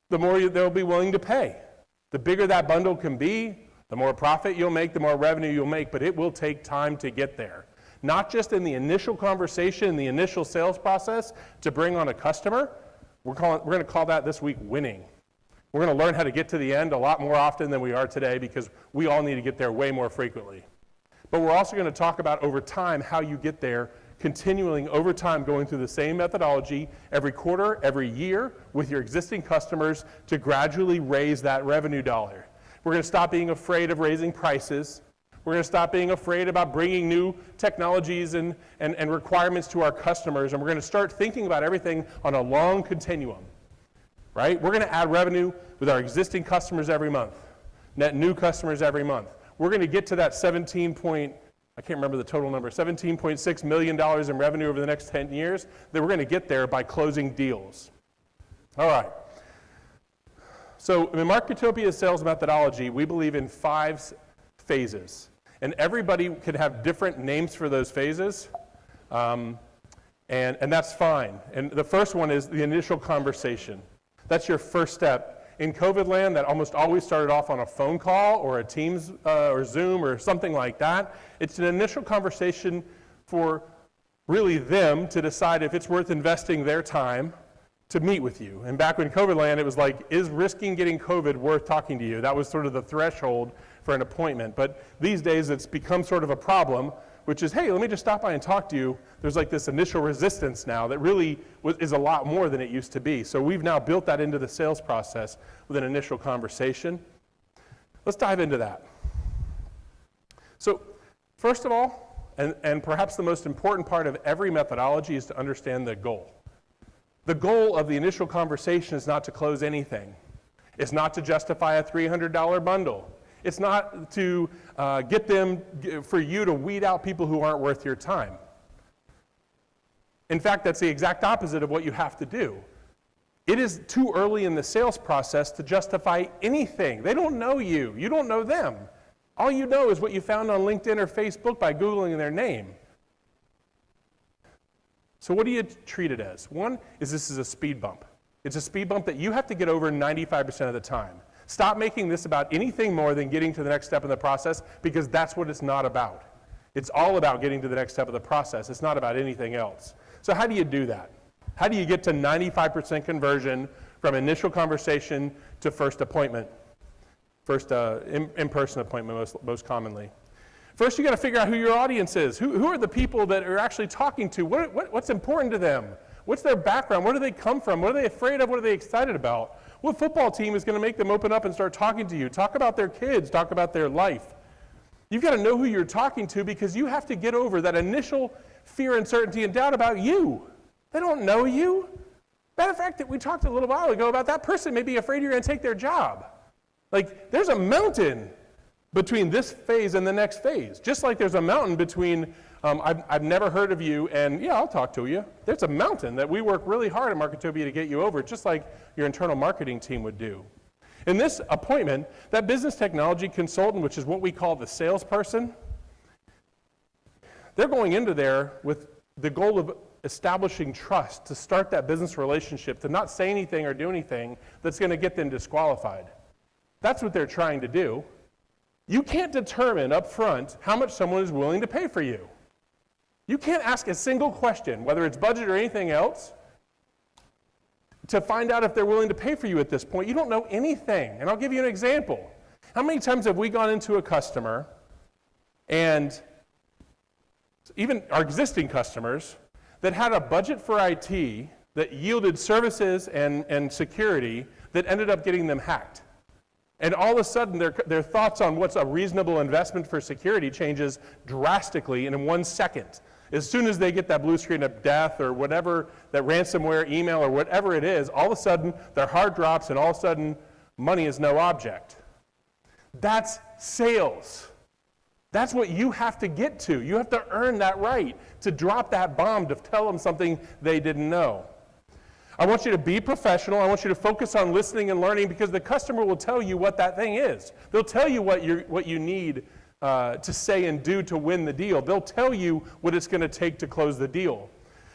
the more they'll be willing to pay. The bigger that bundle can be, the more profit you'll make, the more revenue you'll make, but it will take time to get there. Not just in the initial conversation, the initial sales process to bring on a customer. We're going to call that this week winning. We're going to learn how to get to the end a lot more often than we are today because we all need to get there way more frequently. But we're also going to talk about over time how you get there, continuing over time, going through the same methodology every quarter, every year with your existing customers to gradually raise that revenue dollar. We're going to stop being afraid of raising prices. We're going to stop being afraid about bringing new technologies and requirements to our customers, and we're going to start thinking about everything on a long continuum, right? We're going to add revenue with our existing customers every month, net new customers every month. We're going to get to that I can't remember the total number, $17.6 million in revenue over the next 10 years, that we're going to get there by closing deals. All right. So in Marketopia's sales methodology, we believe in 5 phases. And everybody could have different names for those phases, and that's fine. And the first one is the initial conversation. That's your first step. In COVID land, that almost always started off on a phone call or a Teams or Zoom or something like that. It's an initial conversation for really them to decide if it's worth investing their time to meet with you. And back when COVID landed, it was like, is risking getting COVID worth talking to you? That was sort of the threshold for an appointment. But these days, it's become sort of a problem, which is, hey, let me just stop by and talk to you. There's like this initial resistance now that really is a lot more than it used to be. So we've now built that into the sales process with an initial conversation. Let's dive into that. So first of all, and perhaps the most important part of every methodology is to understand the goal. The goal of the initial conversation is not to close anything. It's not to justify a $300 bundle. It's not to for you to weed out people who aren't worth your time. In fact, that's the exact opposite of what you have to do. It is too early in the sales process to justify anything. They don't know you. You don't know them. All you know is what you found on LinkedIn or Facebook by Googling their name. So what do you treat it as? One is this is a speed bump. It's a speed bump that you have to get over 95% of the time. Stop making this about anything more than getting to the next step in the process, because that's what it's not about. It's all about getting to the next step of the process. It's not about anything else. So how do you do that? How do you get to 95% conversion from initial conversation to first appointment? First in-person appointment most commonly. First, you got to figure out who your audience is. Who are the people that are actually talking to? What's important to them? What's their background? Where do they come from? What are they afraid of? What are they excited about? What football team is going to make them open up and start talking to you? Talk about their kids. Talk about their life. You've got to know who you're talking to, because you have to get over that initial fear, uncertainty, and doubt about you. They don't know you. Matter of fact, we talked a little while ago about that person may be afraid you're going to take their job. Like, there's a mountain between this phase and the next phase. Just like there's a mountain between, I've never heard of you, and yeah, I'll talk to you. There's a mountain that we work really hard at Marketopia to get you over, just like your internal marketing team would do. In this appointment, that business technology consultant, which is what we call the salesperson, they're going into there with the goal of establishing trust, to start that business relationship, to not say anything or do anything that's going to get them disqualified. That's what they're trying to do. You can't determine up front how much someone is willing to pay for you. You can't ask a single question, whether it's budget or anything else, to find out if they're willing to pay for you at this point. You don't know anything. And I'll give you an example. How many times have we gone into a customer, and even our existing customers, that had a budget for IT that yielded services and security that ended up getting them hacked? And all of a sudden, their thoughts on what's a reasonable investment for security changes drastically in 1 second. As soon as they get that blue screen of death or whatever, that ransomware email or whatever it is, all of a sudden, their heart drops, and all of a sudden, money is no object. That's sales. That's what you have to get to. You have to earn that right to drop that bomb, to tell them something they didn't know. I want you to be professional. I want you to focus on listening and learning, because the customer will tell you what that thing is. They'll tell you what you need to say and do to win the deal. They'll tell you what it's going to take to close the deal.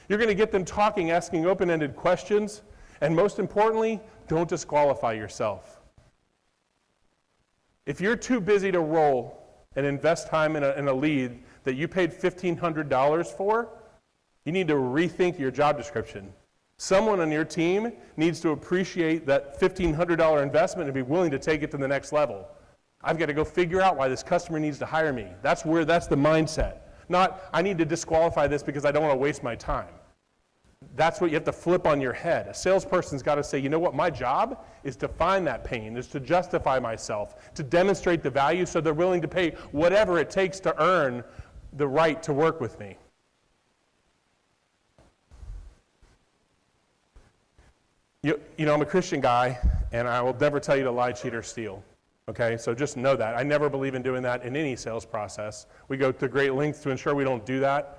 You're going to get them talking, asking open-ended questions, and most importantly, don't disqualify yourself. If you're too busy to roll and invest time in a lead that you paid $1,500 for, you need to rethink your job description. Someone on your team needs to appreciate that $1,500 investment and be willing to take it to the next level. I've got to go figure out why this customer needs to hire me. That's the mindset. Not, I need to disqualify this because I don't want to waste my time. That's what you have to flip on your head. A salesperson's got to say, you know what, my job is to find that pain, is to justify myself, to demonstrate the value so they're willing to pay whatever it takes to earn the right to work with me. You know, I'm a Christian guy, and I will never tell you to lie, cheat, or steal. Okay, so just know that. I never believe in doing that in any sales process. We go to great lengths to ensure we don't do that,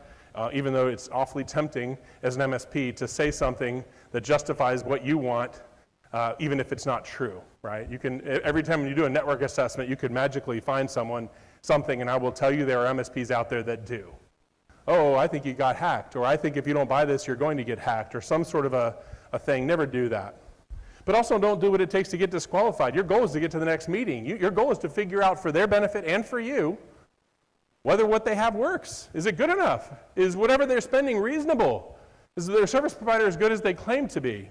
even though it's awfully tempting as an MSP to say something that justifies what you want, even if it's not true, right? You can, every time you do a network assessment, you could magically find something, and I will tell you there are MSPs out there that do. Oh, I think you got hacked, or I think if you don't buy this, you're going to get hacked, or some sort of a thing. Never do that. But also don't do what it takes to get disqualified. Your goal is to get to the next meeting. Your goal is to figure out for their benefit and for you whether what they have works. Is it good enough? Is whatever they're spending reasonable? Is their service provider as good as they claim to be?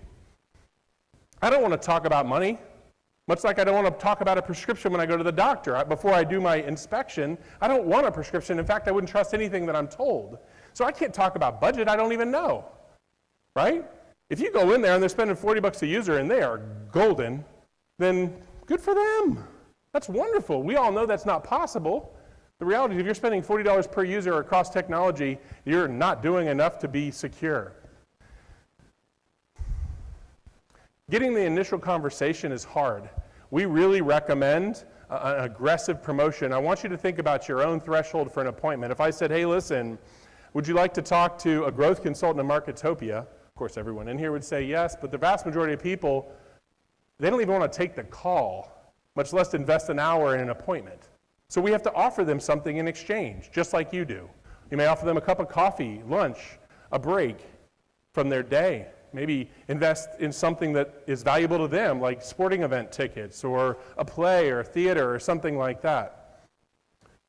I don't want to talk about money, much like I don't want to talk about a prescription when I go to the doctor. Before I do my inspection, I don't want a prescription. In fact, I wouldn't trust anything that I'm told. So I can't talk about budget I don't even know, right? If you go in there and they're spending $40 a user and they are golden, then good for them. That's wonderful. We all know that's not possible. The reality is if you're spending $40 per user across technology, you're not doing enough to be secure. Getting the initial conversation is hard. We really recommend an aggressive promotion. I want you to think about your own threshold for an appointment. If I said, hey, listen, would you like to talk to a growth consultant at Marketopia? Of course, everyone in here would say yes, but the vast majority of people, they don't even want to take the call, much less invest an hour in an appointment. So we have to offer them something in exchange, just like you do. You may offer them a cup of coffee, lunch, a break from their day. Maybe invest in something that is valuable to them, like sporting event tickets or a play or a theater or something like that.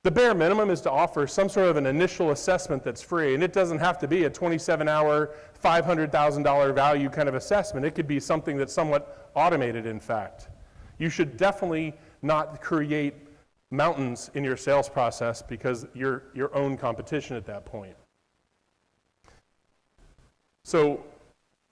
The bare minimum is to offer some sort of an initial assessment that's free, and it doesn't have to be a 27-hour, $500,000 value kind of assessment. It could be something that's somewhat automated, in fact. You should definitely not create mountains in your sales process because you're your own competition at that point. So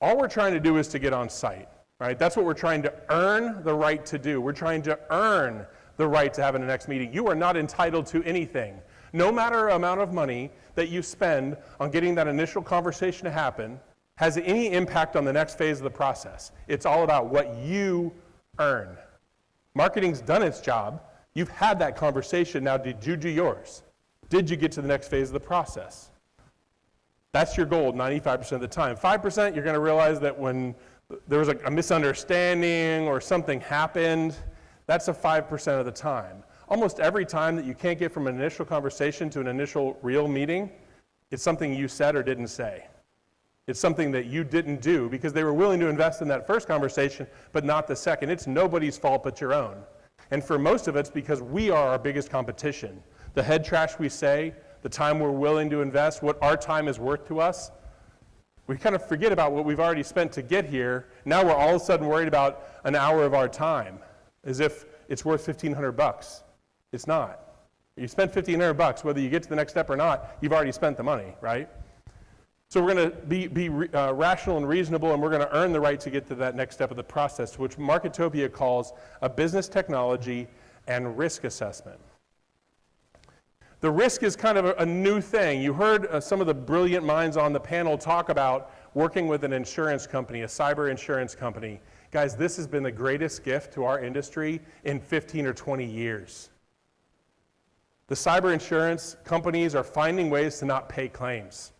all we're trying to do is to get on site, right? That's what we're trying to earn the right to do. We're trying to earn the right to have in the next meeting. You are not entitled to anything. No matter amount of money that you spend on getting that initial conversation to happen has any impact on the next phase of the process. It's all about what you earn. Marketing's done its job. You've had that conversation. Now, did you do yours? Did you get to the next phase of the process? That's your goal 95% of the time. 5%, you're going to realize that when there was a misunderstanding or something happened, that's a 5% of the time. Almost every time that you can't get from an initial conversation to an initial real meeting, it's something you said or didn't say. It's something that you didn't do because they were willing to invest in that first conversation, but not the second. It's nobody's fault but your own. And for most of it, it's because we are our biggest competition. The head trash we say, the time we're willing to invest, what our time is worth to us, we kind of forget about what we've already spent to get here. Now we're all of a sudden worried about an hour of our time, as if it's worth $1,500. It's not. You spent $1,500, whether you get to the next step or not, you've already spent the money, right? So we're going to be rational and reasonable, and we're going to earn the right to get to that next step of the process, which Marketopia calls a business technology and risk assessment. The risk is kind of a new thing. You heard some of the brilliant minds on the panel talk about working with an insurance company, a cyber insurance company. Guys, this has been the greatest gift to our industry in 15 or 20 years. The cyber insurance companies are finding ways to not pay claims.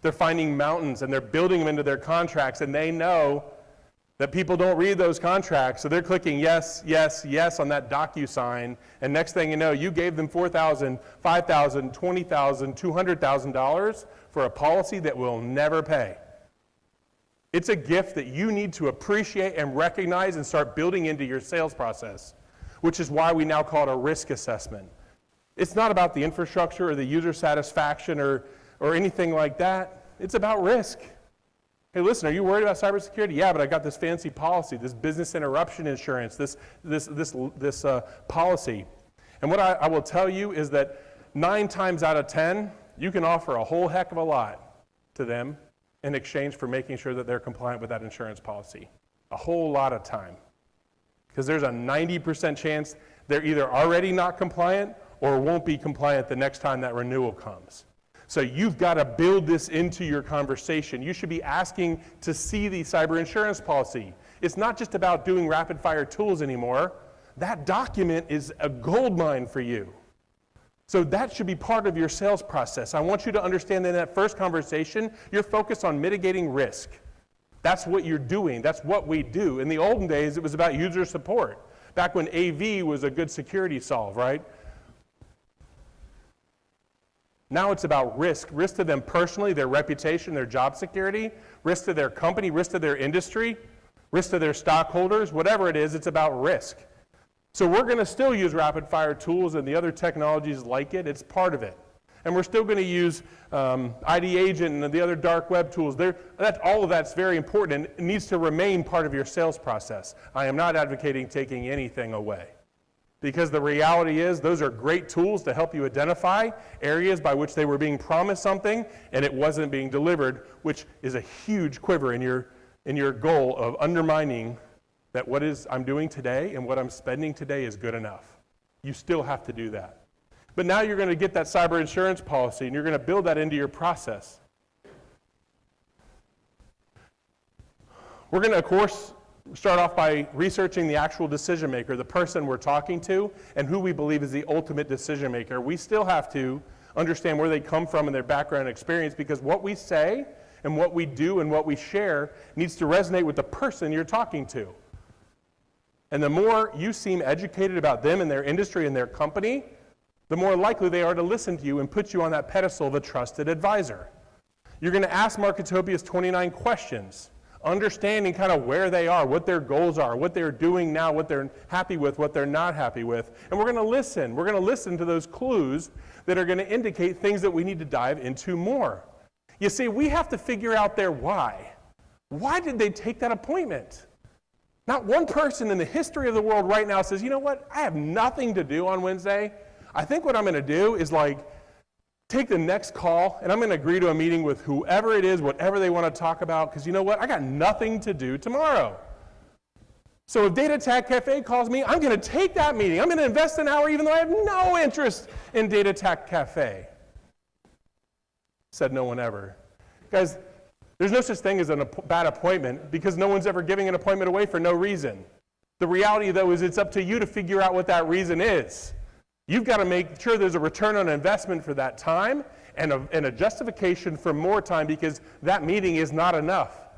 They're finding mountains and they're building them into their contracts, and they know that people don't read those contracts, so they're clicking yes, yes, yes on that DocuSign, and next thing you know, you gave them $4,000, $5,000, $20,000, $200,000 for a policy that will never pay. It's a gift that you need to appreciate and recognize and start building into your sales process, which is why we now call it a risk assessment. It's not about the infrastructure or the user satisfaction or anything like that. It's about risk. Hey, listen, are you worried about cybersecurity? Yeah, but I got this fancy policy, this business interruption insurance, this policy. And what I will tell you is that 9 times out of 10, you can offer a whole heck of a lot to them in exchange for making sure that they're compliant with that insurance policy. A whole lot of time. Because there's a 90% chance they're either already not compliant or won't be compliant the next time that renewal comes. So you've got to build this into your conversation. You should be asking to see the cyber insurance policy. It's not just about doing rapid fire tools anymore. That document is a gold mine for you. So that should be part of your sales process. I want you to understand that in that first conversation, you're focused on mitigating risk. That's what you're doing. That's what we do. In the olden days, it was about user support. Back when AV was a good security solve, right? Now it's about risk. Risk to them personally, their reputation, their job security, risk to their company, risk to their industry, risk to their stockholders, whatever it is, it's about risk. So we're going to still use rapid fire tools and the other technologies like it. It's part of it. And we're still going to use ID Agent and the other dark web tools. All of that's very important, and it needs to remain part of your sales process. I am not advocating taking anything away. Because the reality is, those are great tools to help you identify areas by which they were being promised something and it wasn't being delivered, which is a huge quiver in your goal of undermining that what I'm doing today and what I'm spending today is good enough. You still have to do that. But now you're going to get that cyber insurance policy and you're going to build that into your process. We're going to, of course, start off by researching the actual decision maker, the person we're talking to, and who we believe is the ultimate decision maker. We still have to understand where they come from and their background and experience, because what we say and what we do and what we share needs to resonate with the person you're talking to. And the more you seem educated about them and their industry and their company, the more likely they are to listen to you and put you on that pedestal of a trusted advisor. You're going to ask Marketopia's 29 questions, understanding kind of where they are, what their goals are, what they're doing now, what they're happy with, what they're not happy with. And we're going to listen. We're going to listen to those clues that are going to indicate things that we need to dive into more. You see, we have to figure out their why. Why did they take that appointment? Not one person in the history of the world right now says, you know what, I have nothing to do on Wednesday. I think what I'm going to do is take the next call, and I'm going to agree to a meeting with whoever it is, whatever they want to talk about, because you know what? I got nothing to do tomorrow. So if Data Tech Cafe calls me, I'm going to take that meeting. I'm going to invest an hour even though I have no interest in Data Tech Cafe. Said no one ever. Guys, there's no such thing as a bad appointment because no one's ever giving an appointment away for no reason. The reality, though, is it's up to you to figure out what that reason is. You've got to make sure there's a return on investment for that time and a justification for more time, because that meeting is not enough.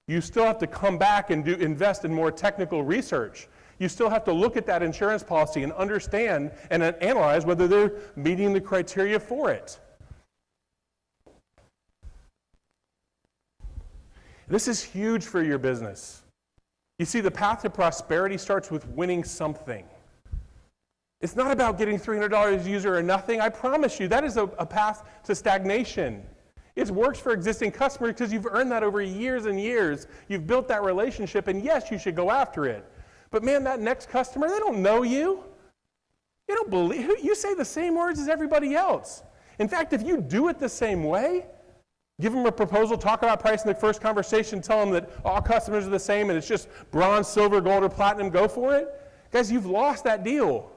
You still have to come back and invest in more technical research. You still have to look at that insurance policy and understand and analyze whether they're meeting the criteria for it. This is huge for your business. You see, the path to prosperity starts with winning something. It's not about getting $300 a user or nothing. I promise you, that is a path to stagnation. It works for existing customers because you've earned that over years and years. You've built that relationship, and yes, you should go after it. But man, that next customer, they don't know you. You don't believe, you say the same words as everybody else. In fact, if you do it the same way, give them a proposal, talk about price in the first conversation, tell them that all customers are the same and it's just bronze, silver, gold, or platinum, go for it. Guys, you've lost that deal.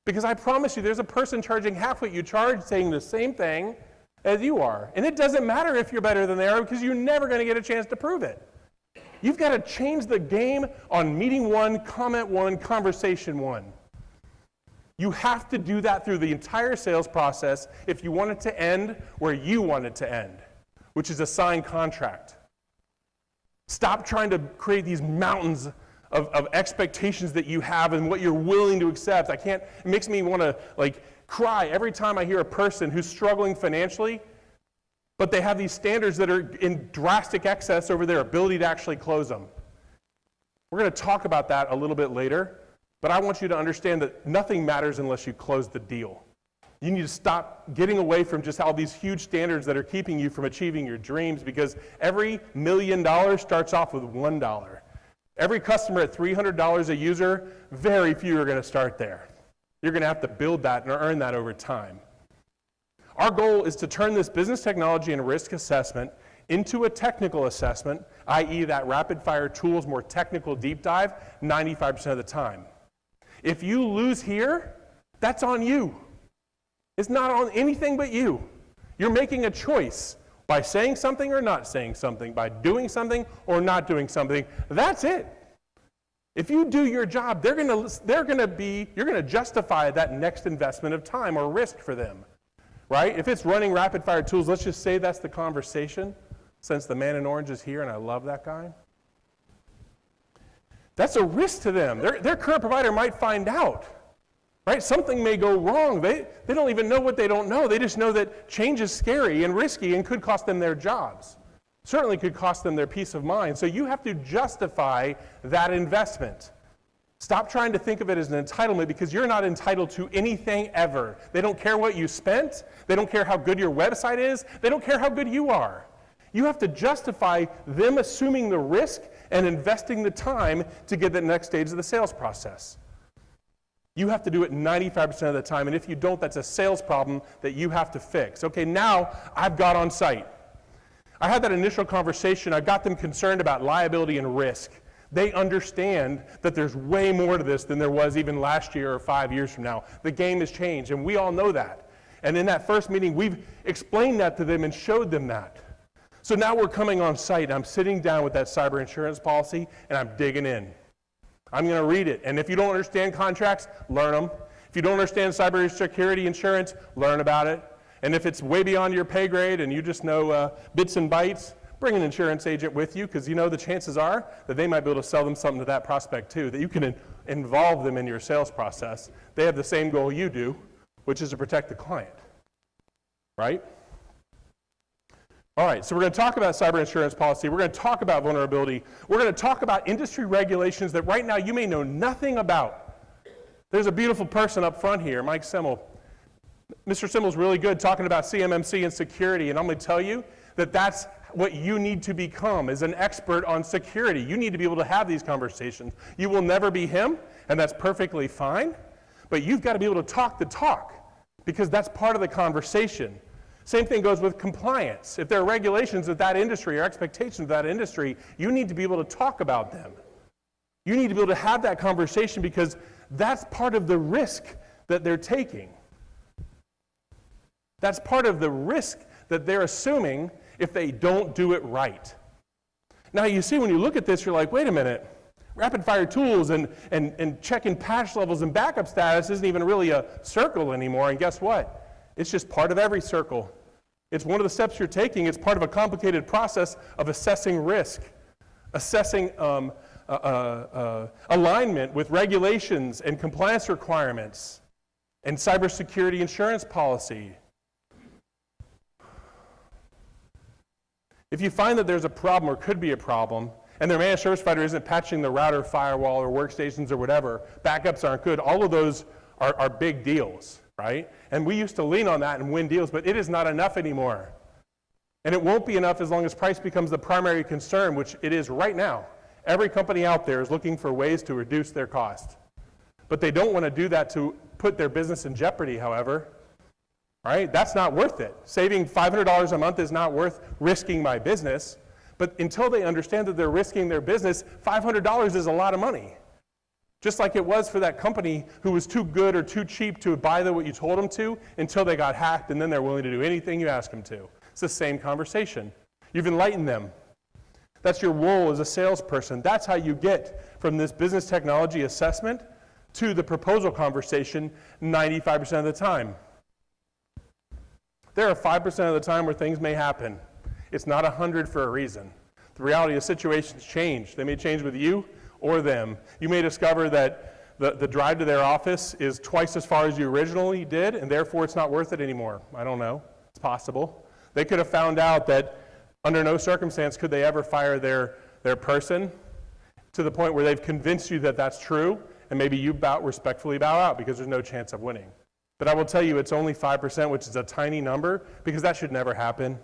Because I promise you, there's a person charging half what you charge saying the same thing as you are. And it doesn't matter if you're better than they are because you're never going to get a chance to prove it. You've got to change the game on meeting one, comment one, conversation one. You have to do that through the entire sales process if you want it to end where you want it to end, which is a signed contract. Stop trying to create these mountains of expectations that you have and what you're willing to accept. It makes me want to cry every time I hear a person who's struggling financially, but they have these standards that are in drastic excess over their ability to actually close them. We're going to talk about that a little bit later, but I want you to understand that nothing matters unless you close the deal. You need to stop getting away from just all these huge standards that are keeping you from achieving your dreams, because every $1 million starts off with $1. Every customer at $300 a user, very few are going to start there. You're going to have to build that and earn that over time. Our goal is to turn this business technology and risk assessment into a technical assessment, i.e. that rapid fire tools, more technical deep dive, 95% of the time. If you lose here, that's on you. It's not on anything but you. You're making a choice by saying something or not saying something, by doing something or not doing something. That's it. If you do your job, you're going to justify that next investment of time or risk for them, right? If it's running rapid fire tools, let's just say that's the conversation, since the man in orange is here and I love that guy. That's a risk to them. Their current provider might find out. Right? Something may go wrong. They don't even know what they don't know. They just know that change is scary and risky and could cost them their jobs. Certainly could cost them their peace of mind. So you have to justify that investment. Stop trying to think of it as an entitlement, because you're not entitled to anything ever. They don't care what you spent. They don't care how good your website is. They don't care how good you are. You have to justify them assuming the risk and investing the time to get the next stage of the sales process. You have to do it 95% of the time, and if you don't, that's a sales problem that you have to fix. Okay, now I've got on site. I had that initial conversation. I got them concerned about liability and risk. They understand that there's way more to this than there was even last year or 5 years from now. The game has changed, and we all know that. And in that first meeting, we've explained that to them and showed them that. So now we're coming on site. I'm sitting down with that cyber insurance policy, and I'm digging in. I'm going to read it. And if you don't understand contracts, learn them. If you don't understand cybersecurity insurance, learn about it. And if it's way beyond your pay grade and you just know bits and bytes, bring an insurance agent with you, because you know the chances are that they might be able to sell them something to that prospect too, that you can involve them in your sales process. They have the same goal you do, which is to protect the client, right? All right, so we're going to talk about cyber insurance policy. We're going to talk about vulnerability. We're going to talk about industry regulations that right now you may know nothing about. There's a beautiful person up front here, Mike Simmel. Mr. Simmel's really good talking about CMMC and security, and I'm going to tell you that that's what you need to become, is an expert on security. You need to be able to have these conversations. You will never be him, and that's perfectly fine, but you've got to be able to talk the talk, because that's part of the conversation. Same thing goes with compliance. If there are regulations of that industry or expectations of that industry, you need to be able to talk about them. You need to be able to have that conversation, because that's part of the risk that they're taking. That's part of the risk that they're assuming if they don't do it right. Now you see, when you look at this, you're like, wait a minute, rapid fire tools and checking patch levels and backup status isn't even really a circle anymore, and guess what? It's just part of every circle. It's one of the steps you're taking. It's part of a complicated process of assessing risk, assessing alignment with regulations and compliance requirements and cybersecurity insurance policy. If you find that there's a problem or could be a problem, and their managed service provider isn't patching the router, firewall, or workstations or whatever, backups aren't good, all of those are big deals, right? And we used to lean on that and win deals, but it is not enough anymore. And it won't be enough as long as price becomes the primary concern, which it is right now. Every company out there is looking for ways to reduce their cost. But they don't want to do that to put their business in jeopardy, however. Right? That's not worth it. Saving $500 a month is not worth risking my business. But until they understand that they're risking their business, $500 is a lot of money. Just like it was for that company who was too good or too cheap to buy what you told them to, until they got hacked, and then they're willing to do anything you ask them to. It's the same conversation. You've enlightened them. That's your role as a salesperson. That's how you get from this business technology assessment to the proposal conversation 95% of the time. There are 5% of the time where things may happen. It's not 100 for a reason. The reality is situations change. They may change with you or them. You may discover that the drive to their office is twice as far as you originally did, and therefore it's not worth it anymore. I don't know. It's possible. They could have found out that under no circumstance could they ever fire their person, to the point where they've convinced you that that's true, and maybe you respectfully bow out because there's no chance of winning. But I will tell you, it's only 5%, which is a tiny number, because that should never happen.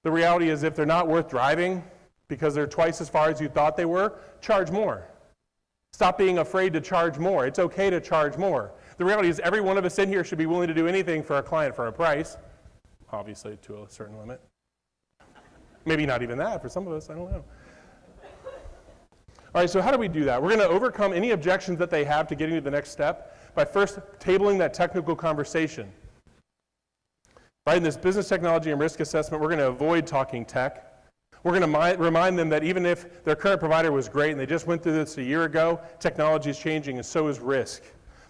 The reality is, if they're not worth driving because they're twice as far as you thought they were, charge more. Stop being afraid to charge more. It's okay to charge more. The reality is, every one of us in here should be willing to do anything for a client for a price, obviously to a certain limit. Maybe not even that for some of us, I don't know. All right, so how do we do that? We're going to overcome any objections that they have to getting to the next step by first tabling that technical conversation. Right, in this business technology and risk assessment, we're going to avoid talking tech. We're going to remind them that even if their current provider was great and they just went through this a year ago, technology is changing and so is risk.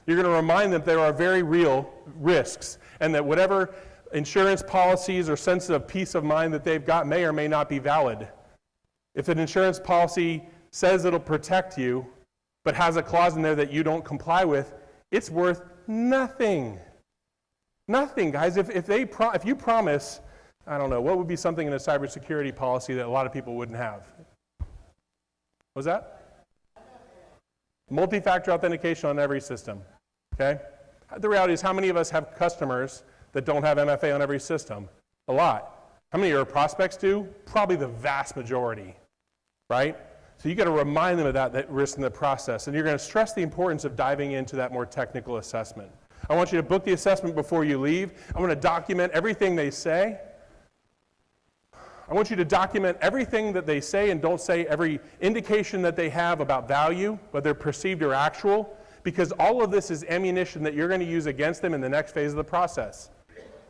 You're going to remind them there are very real risks, and that whatever insurance policies or sense of peace of mind that they've got may or may not be valid. If an insurance policy says it'll protect you, but has a clause in there that you don't comply with, it's worth nothing. Nothing, guys. If you promise, I don't know, what would be something in a cybersecurity policy that a lot of people wouldn't have? What was that? Multi-factor authentication on every system, okay? The reality is, how many of us have customers that don't have MFA on every system? A lot. How many of your prospects do? Probably the vast majority, right? So you got to remind them of that risk in the process, and you're going to stress the importance of diving into that more technical assessment. I want you to book the assessment before you leave. I want to document everything they say. I want you to document everything that they say and don't say, every indication that they have about value, whether perceived or actual, because all of this is ammunition that you're going to use against them in the next phase of the process.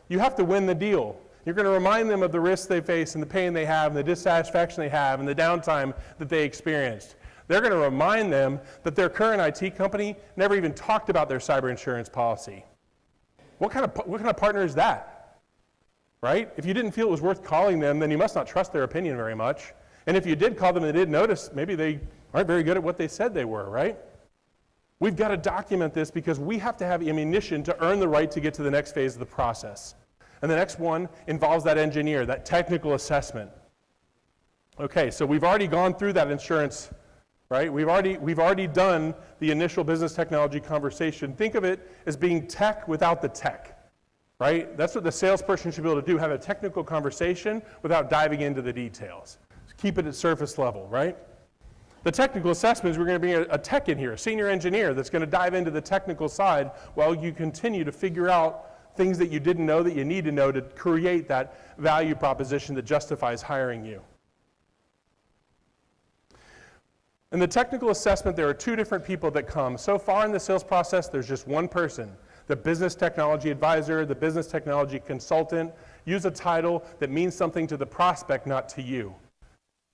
You have to win the deal. You're going to remind them of the risks they face and the pain they have and the dissatisfaction they have and the downtime that they experienced. They're going to remind them that their current IT company never even talked about their cyber insurance policy. What kind of partner is that? Right? If you didn't feel it was worth calling them, then you must not trust their opinion very much. And if you did call them and they did notice, maybe they aren't very good at what they said they were, right? We've got to document this because we have to have ammunition to earn the right to get to the next phase of the process. And the next one involves that engineer, that technical assessment. Okay, so we've already gone through that insurance, right? We've already done the initial business technology conversation. Think of it as being tech without the tech, right? That's what the salesperson should be able to do, have a technical conversation without diving into the details. Keep it at surface level, right? The technical assessment is we're going to bring a tech in here, a senior engineer that's going to dive into the technical side while you continue to figure out things that you didn't know that you need to know to create that value proposition that justifies hiring you. In the technical assessment, there are two different people that come. So far in the sales process, there's just one person, the business technology advisor, the business technology consultant. Use a title that means something to the prospect, not to you.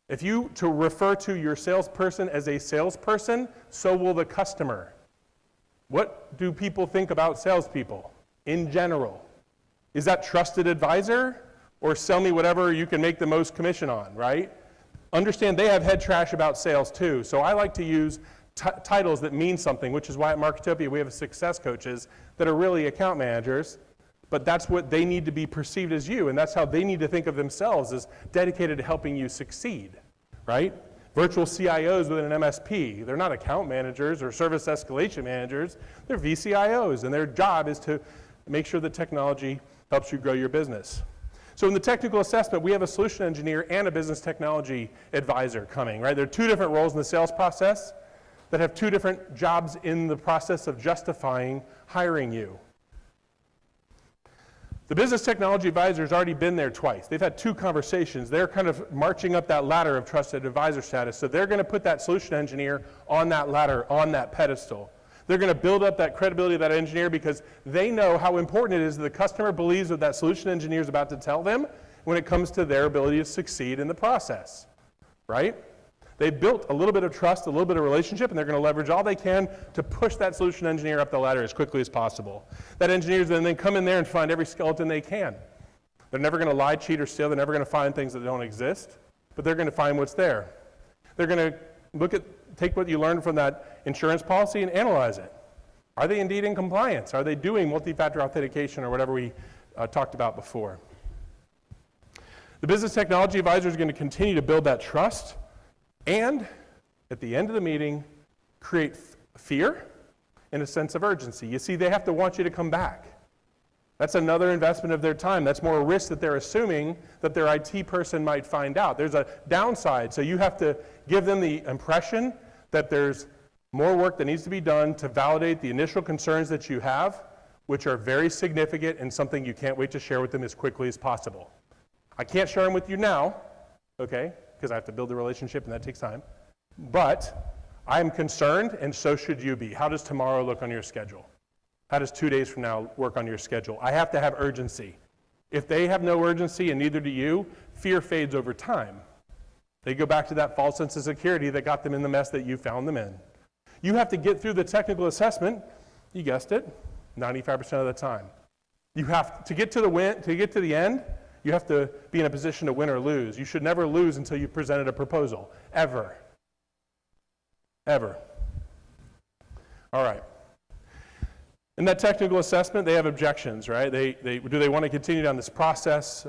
If you to refer to your salesperson as a salesperson, so will the customer. What do people think about salespeople in general? Is that trusted advisor or sell me whatever you can make the most commission on, right? Understand they have head trash about sales too. So I like to use titles that mean something, which is why at Marketopia we have success coaches that are really account managers, but that's what they need to be perceived as you, and that's how they need to think of themselves as dedicated to helping you succeed, right? Virtual CIOs within an MSP, they're not account managers or service escalation managers, they're VCIOs, and their job is to make sure that technology helps you grow your business. So in the technical assessment, we have a solution engineer and a business technology advisor coming, right? There are two different roles in the sales process that have two different jobs in the process of justifying hiring you. The business technology advisor has already been there twice. They've had two conversations. They're kind of marching up that ladder of trusted advisor status. So they're going to put that solution engineer on that ladder, on that pedestal. They're going to build up that credibility of that engineer because they know how important it is that the customer believes what that solution engineer is about to tell them when it comes to their ability to succeed in the process, right? They've built a little bit of trust, a little bit of relationship, and they're going to leverage all they can to push that solution engineer up the ladder as quickly as possible. That engineer is going to then come in there and find every skeleton they can. They're never going to lie, cheat, or steal. They're never going to find things that don't exist, but they're going to find what's there. They're going to take what you learned from that insurance policy and analyze it. Are they indeed in compliance? Are they doing multi-factor authentication or whatever we talked about before? The business technology advisor is going to continue to build that trust and, at the end of the meeting, create fear and a sense of urgency. You see, they have to want you to come back. That's another investment of their time. That's more a risk that they're assuming that their IT person might find out. There's a downside, so you have to give them the impression that there's more work that needs to be done to validate the initial concerns that you have, which are very significant and something you can't wait to share with them as quickly as possible. I can't share them with you now, okay, because I have to build the relationship and that takes time, but I'm concerned and so should you be. How does tomorrow look on your schedule? How does 2 days from now work on your schedule? I have to have urgency. If they have no urgency and neither do you, fear fades over time. They go back to that false sense of security that got them in the mess that you found them in. You have to get through the technical assessment, you guessed it, 95% of the time. You have to get to the end, you have to be in a position to win or lose. You should never lose until you've presented a proposal, ever. Ever. All right. In that technical assessment, they have objections, right? Do they want to continue down this process?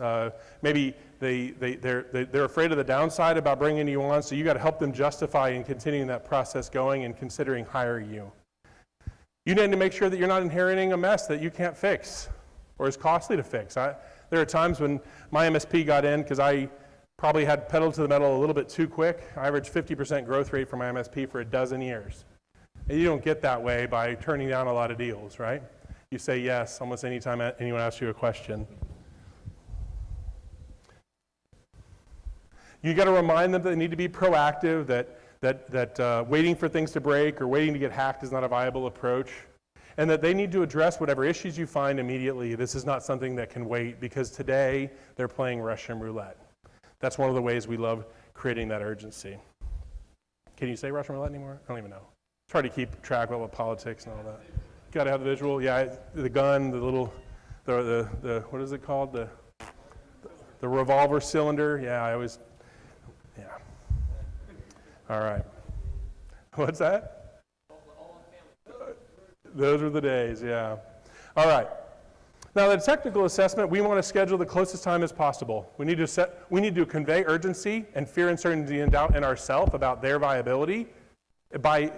Maybe they're afraid of the downside about bringing you on, so you got to help them justify in continuing that process going and considering hiring you. You need to make sure that you're not inheriting a mess that you can't fix or is costly to fix. There are times when my MSP got in because I probably had pedal to the metal a little bit too quick. I averaged 50% growth rate for my MSP for a dozen years. And you don't get that way by turning down a lot of deals, right? You say yes almost anytime anyone asks you a question. You got to remind them that they need to be proactive, that waiting for things to break or waiting to get hacked is not a viable approach, and that they need to address whatever issues you find immediately. This is not something that can wait, because today they're playing Russian roulette. That's one of the ways we love creating that urgency. Can you say Russian roulette anymore? I don't even know. It's hard to keep track of all the politics and all that. You got to have the visual. Yeah, the gun, the little, the what is it called? The revolver cylinder. Yeah, I always. Yeah. All right. What's that? Those were the days, yeah. All right. Now, the technical assessment, we want to schedule the closest time as possible. We need to convey urgency and fear, uncertainty, and doubt in ourselves about their viability by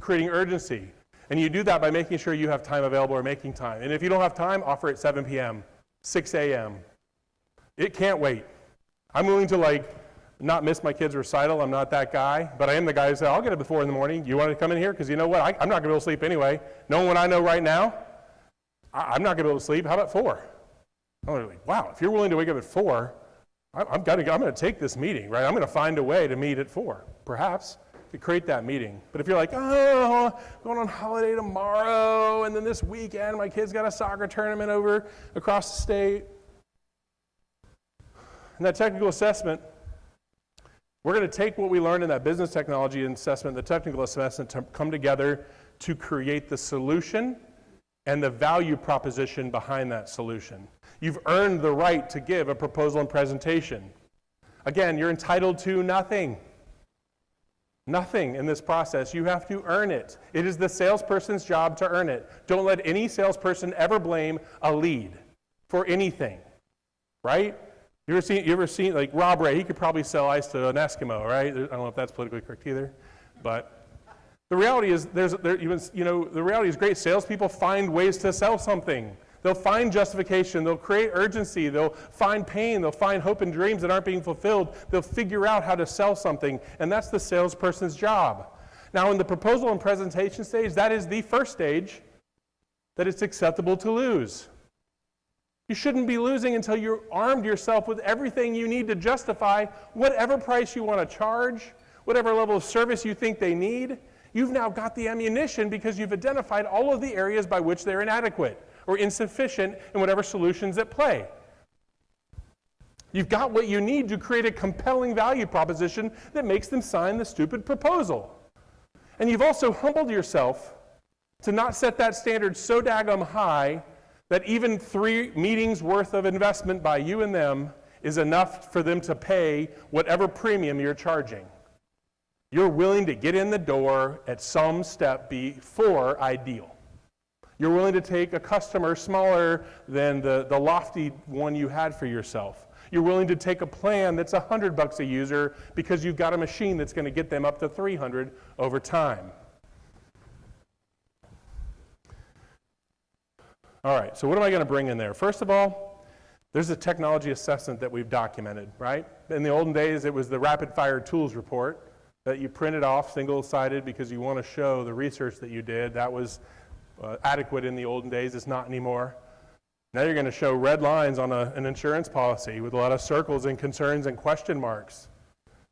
creating urgency. And you do that by making sure you have time available or making time. And if you don't have time, offer at 7 p.m., 6 a.m. It can't wait. I'm willing to not miss my kid's recital. I'm not that guy, but I am the guy who says, I'll get up at 4 in the morning. You want to come in here? Because you know what? I'm not going to be able to sleep anyway. Knowing what I know right now, I'm not going to be able to sleep. How about 4? I'm like, wow, if you're willing to wake up at 4, I'm going to take this meeting, right? I'm going to find a way to meet at 4, perhaps, to create that meeting. But if you're like, oh, going on holiday tomorrow, and then this weekend, my kid's got a soccer tournament over across the state. In that technical assessment, we're going to take what we learned in that business technology assessment, the technical assessment, to come together to create the solution and the value proposition behind that solution. You've earned the right to give a proposal and presentation. Again, you're entitled to nothing. Nothing in this process. You have to earn it. It is the salesperson's job to earn it. Don't let any salesperson ever blame a lead for anything, right? You ever seen like Rob Ray? He could probably sell ice to an Eskimo, right? I don't know if that's politically correct either, but the reality is, the reality is, great salespeople find ways to sell something. They'll find justification. They'll create urgency. They'll find pain. They'll find hope and dreams that aren't being fulfilled. They'll figure out how to sell something, and that's the salesperson's job. Now, in the proposal and presentation stage, that is the first stage that it's acceptable to lose. You shouldn't be losing until you've armed yourself with everything you need to justify whatever price you want to charge, whatever level of service you think they need. You've now got the ammunition because you've identified all of the areas by which they're inadequate or insufficient in whatever solutions at play. You've got what you need to create a compelling value proposition that makes them sign the stupid proposal. And you've also humbled yourself to not set that standard so daggum high that even 3 meetings worth of investment by you and them is enough for them to pay whatever premium you're charging. You're willing to get in the door at some step before ideal. You're willing to take a customer smaller than the lofty one you had for yourself. You're willing to take a plan that's $100 a user because you've got a machine that's going to get them up to $300 over time. All right, so what am I going to bring in there? First of all, there's a technology assessment that we've documented, right? In the olden days, it was the rapid fire tools report that you printed off single-sided because you want to show the research that you did. That was adequate in the olden days. It's not anymore. Now you're going to show red lines on an insurance policy with a lot of circles and concerns and question marks,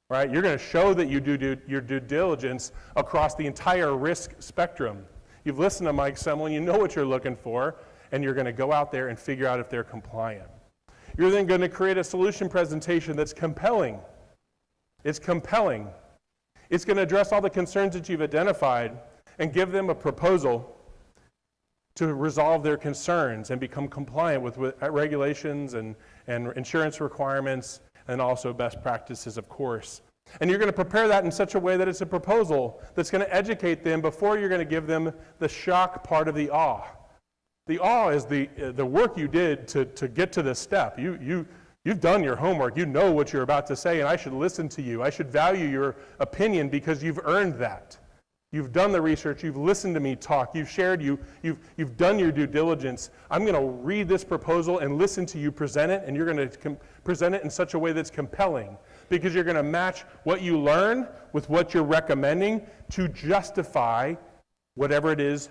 right? You're going to show that you do your due diligence across the entire risk spectrum. You've listened to Mike Semmel, you know what you're looking for, and you're going to go out there and figure out if they're compliant. You're then going to create a solution presentation that's compelling. It's compelling. It's going to address all the concerns that you've identified and give them a proposal to resolve their concerns and become compliant with regulations and insurance requirements and also best practices, of course. And you're going to prepare that in such a way that it's a proposal that's going to educate them before you're going to give them the shock part of the awe. The awe is the work you did to get to this step. You've done your homework. You know what you're about to say, and I should listen to you. I should value your opinion because you've earned that. You've done the research. You've listened to me talk. You've shared. You've done your due diligence. I'm going to read this proposal and listen to you present it, and you're going to present it in such a way that's compelling because you're going to match what you learn with what you're recommending to justify whatever it is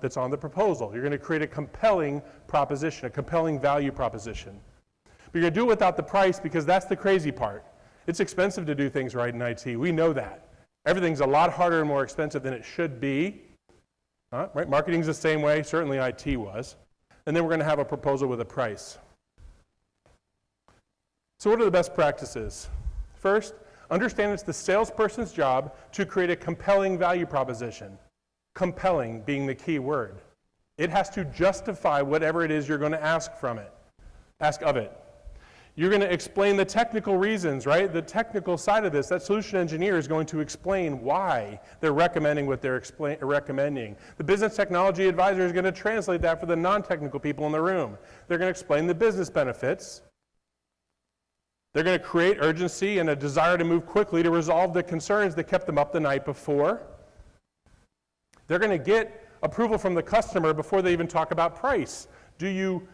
that's on the proposal. You're going to create a compelling proposition, a compelling value proposition. But you're going to do it without the price because that's the crazy part. It's expensive to do things right in IT. We know that. Everything's a lot harder and more expensive than it should be. Right? Marketing's the same way, certainly IT was. And then we're going to have a proposal with a price. So what are the best practices? First, understand it's the salesperson's job to create a compelling value proposition. Compelling being the key word. It has to justify whatever it is you're going to ask of it. You're going to explain the technical reasons, right? The technical side of this. That solution engineer is going to explain why they're recommending what they're recommending. The business technology advisor is going to translate that for the non-technical people in the room. They're going to explain the business benefits. They're going to create urgency and a desire to move quickly to resolve the concerns that kept them up the night before. They're going to get approval from the customer before they even talk about price. Do you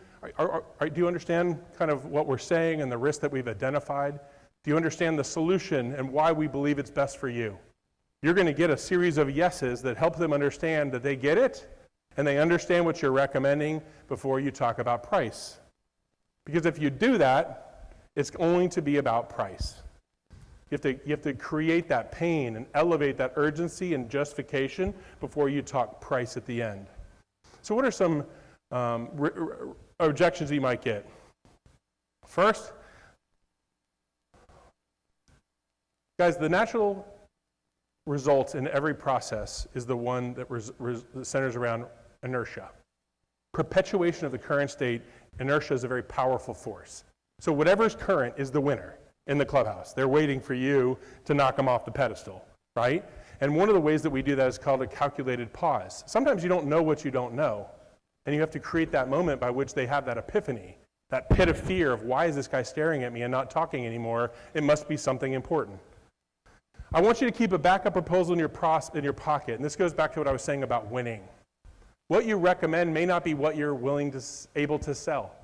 understand kind of what we're saying and the risk that we've identified? Do you understand the solution and why we believe it's best for you? You're going to get a series of yeses that help them understand that they get it and they understand what you're recommending before you talk about price. Because if you do that, it's going to be about price. You have to create that pain and elevate that urgency and justification before you talk price at the end. So what are some objections you might get? First, guys, the natural results in every process is the one that centers around inertia. Perpetuation of the current state, inertia is a very powerful force. So whatever's current is the winner in the clubhouse. They're waiting for you to knock them off the pedestal, right? And one of the ways that we do that is called a calculated pause. Sometimes you don't know what you don't know, and you have to create that moment by which they have that epiphany, that pit of fear of why is this guy staring at me and not talking anymore? It must be something important. I want you to keep a backup proposal in your pocket, and this goes back to what I was saying about winning. What you recommend may not be what you're able to sell.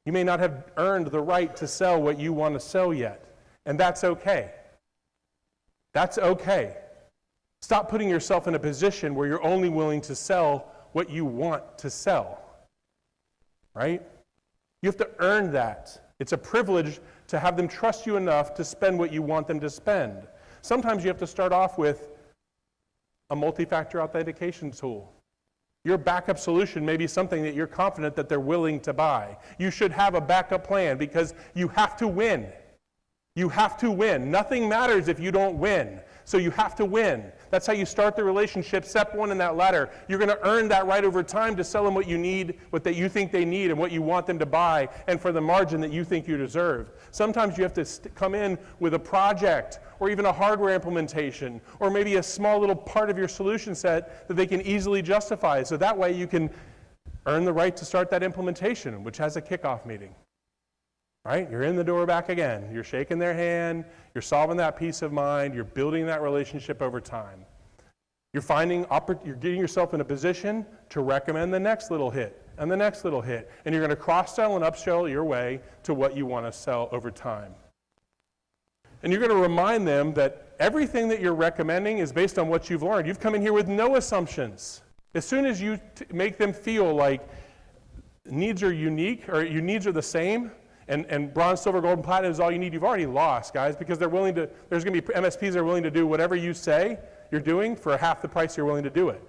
You may not have earned the right to sell what you want to sell yet, and that's okay. That's okay. Stop putting yourself in a position where you're only willing to sell what you want to sell, right? You have to earn that. It's a privilege to have them trust you enough to spend what you want them to spend. Sometimes you have to start off with a multi-factor authentication tool. Your backup solution may be something that you're confident that they're willing to buy. You should have a backup plan because you have to win. You have to win. Nothing matters if you don't win. So you have to win. That's how you start the relationship. Step one in that ladder. You're going to earn that right over time to sell them what you need, what that you think they need, and what you want them to buy, and for the margin that you think you deserve. Sometimes you have to come in with a project, or even a hardware implementation, or maybe a small little part of your solution set that they can easily justify. So that way you can earn the right to start that implementation, which has a kickoff meeting. Right? You're in the door back again. You're shaking their hand. You're solving that peace of mind. You're building that relationship over time. You're getting yourself in a position to recommend the next little hit and the next little hit. And you're going to cross-sell and upsell your way to what you want to sell over time. And you're going to remind them that everything that you're recommending is based on what you've learned. You've come in here with no assumptions. As soon as you make them feel like needs are unique or your needs are the same, and bronze, silver, gold, and platinum is all you need, you've already lost, guys, because there's going to be MSPs that are willing to do whatever you say you're doing for half the price you're willing to do it.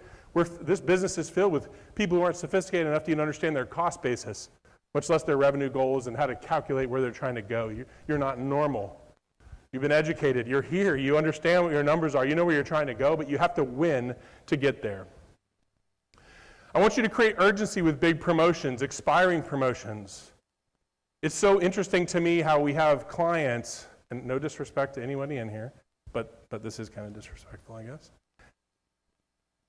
This business is filled with people who aren't sophisticated enough to even understand their cost basis, much less their revenue goals and how to calculate where they're trying to go. You're not normal. You've been educated. You're here. You understand what your numbers are. You know where you're trying to go, but you have to win to get there. I want you to create urgency with big promotions, expiring promotions. It's so interesting to me how we have clients, and no disrespect to anybody in here, but this is kind of disrespectful, I guess.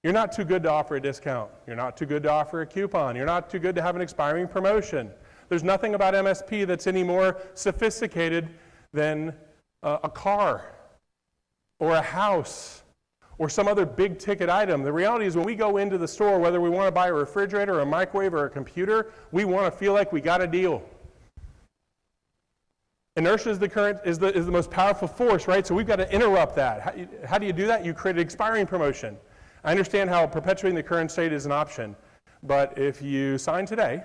You're not too good to offer a discount. You're not too good to offer a coupon. You're not too good to have an expiring promotion. There's nothing about MSP that's any more sophisticated than a car or a house or some other big ticket item. The reality is when we go into the store, whether we want to buy a refrigerator or a microwave or a computer, we want to feel like we got a deal. Inertia is the most powerful force, right? So we've got to interrupt that. How do you do that? You create an expiring promotion. I understand how perpetuating the current state is an option, but if you sign today,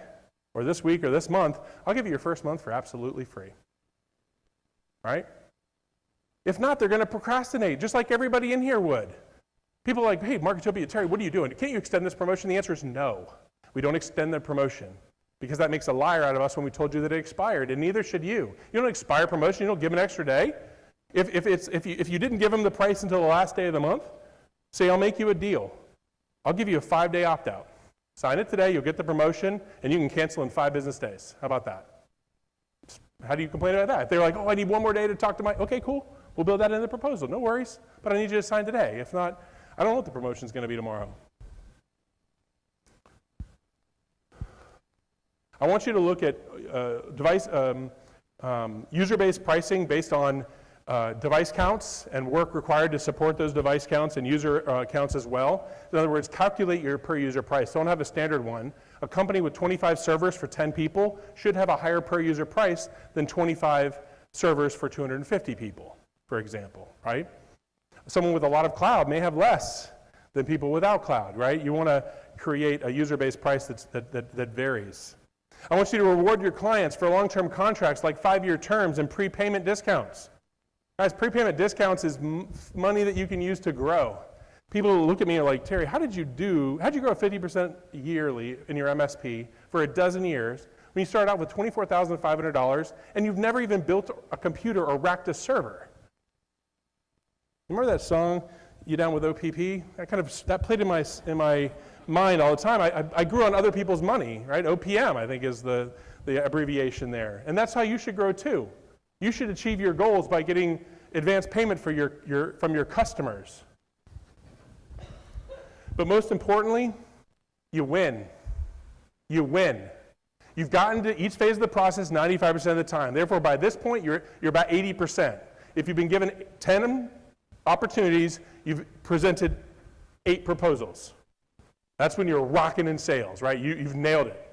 or this week, or this month, I'll give you your first month for absolutely free, right? If not, they're going to procrastinate, just like everybody in here would. People are like, hey, Marketopia, Terry, what are you doing? Can't you extend this promotion? The answer is no. We don't extend the promotion, because that makes a liar out of us when we told you that it expired, and neither should you. You don't expire promotion. You don't give an extra day. If you didn't give them the price until the last day of the month, say, I'll make you a deal. I'll give you a 5-day opt-out. Sign it today, you'll get the promotion, and you can cancel in 5 business days. How about that? How do you complain about that? If they're like, oh, I need 1 more day to talk to okay, cool. We'll build that in the proposal. No worries. But I need you to sign today. If not, I don't know what the promotion's going to be tomorrow. I want you to look at user-based pricing based on device counts and work required to support those device counts and user counts as well. In other words, calculate your per user price. Don't have a standard one. A company with 25 servers for 10 people should have a higher per user price than 25 servers for 250 people, for example, right? Someone with a lot of cloud may have less than people without cloud, right? You want to create a user-based price that varies. I want you to reward your clients for long-term contracts like 5-year terms and prepayment discounts. Guys, prepayment discounts is money that you can use to grow. People look at me and are like, Terry, how'd you grow 50% yearly in your MSP for a dozen years when you started out with $24,500 and you've never even built a computer or racked a server? Remember that song, You Down with OPP? That played in my mind all the time. I grew on other people's money, right? OPM, I think, is the abbreviation there. And that's how you should grow too. You should achieve your goals by getting advance payment from your customers. But most importantly, you win. You win. You've gotten to each phase of the process 95% of the time. Therefore, by this point, you're about 80%. If you've been given 10 opportunities, you've presented 8 proposals. That's when you're rocking in sales, right? You've nailed it.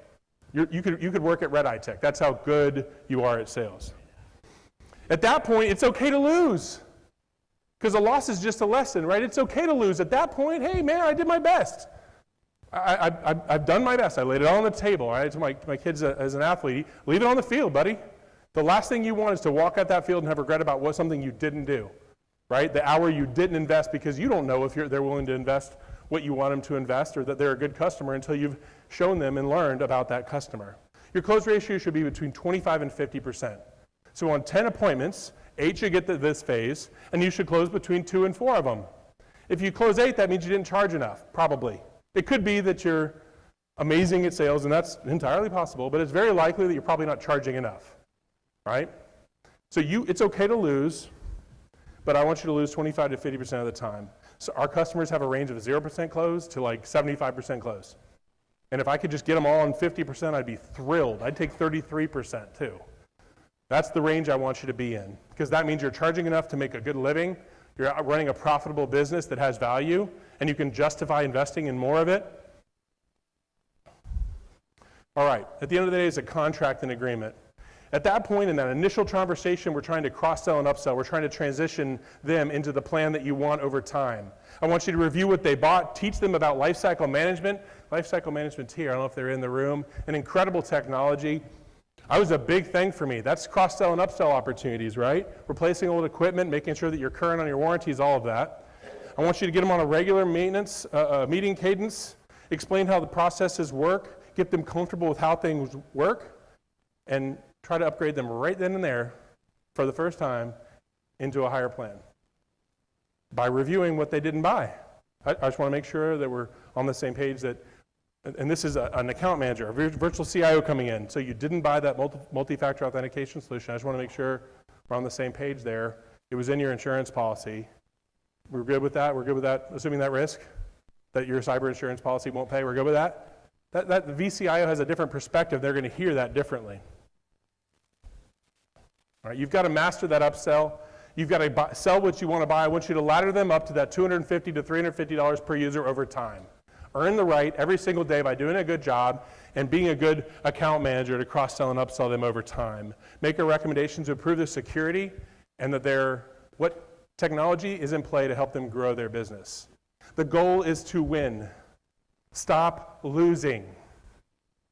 You could work at Red Eye Tech. That's how good you are at sales. At that point, it's okay to lose, because a loss is just a lesson, right? It's okay to lose. At that point, hey, man, I did my best. I've done my best. I laid it all on the table. I told my kids as an athlete, leave it on the field, buddy. The last thing you want is to walk out that field and have regret about something you didn't do, right? The hour you didn't invest because you don't know if they're willing to invest what you want them to invest or that they're a good customer until you've shown them and learned about that customer. Your close ratio should be between 25 and 50%. So on 10 appointments, 8 should get to this phase, and you should close between 2 and 4 of them. If you close 8, that means you didn't charge enough, probably. It could be that you're amazing at sales, and that's entirely possible, but it's very likely that you're probably not charging enough, right? So it's okay to lose, but I want you to lose 25 to 50% of the time. So our customers have a range of 0% close to like 75% close. And if I could just get them all on 50%, I'd be thrilled. I'd take 33% too. That's the range I want you to be in, because that means you're charging enough to make a good living, you're running a profitable business that has value, and you can justify investing in more of it. All right, at the end of the day, it's a contract and agreement. At that point in that initial conversation, we're trying to cross-sell and upsell. We're trying to transition them into the plan that you want over time. I want you to review what they bought, teach them about lifecycle management. Lifecycle management's here. I don't know if they're in the room. An incredible technology. That was a big thing for me. That's cross-sell and upsell opportunities, right? Replacing old equipment, making sure that you're current on your warranties, all of that. I want you to get them on a regular maintenance meeting cadence, explain how the processes work, get them comfortable with how things work, and try to upgrade them right then and there for the first time into a higher plan by reviewing what they didn't buy. I just want to make sure that we're on the same page that, and this is an account manager, a virtual CIO coming in, so you didn't buy that multi-factor authentication solution. I just want to make sure we're on the same page there. It was in your insurance policy. We're good with that? We're good with that, assuming that risk? that your cyber insurance policy won't pay? We're good with that? That the VCIO has a different perspective. They're going to hear that differently. All right, you've got to master that upsell. You've got to sell what you want to buy. I want you to ladder them up to that $250 to $350 per user over time. Earn the right every single day by doing a good job and being a good account manager to cross-sell and upsell them over time. Make a recommendation to improve their security and that what technology is in play to help them grow their business. The goal is to win. Stop losing.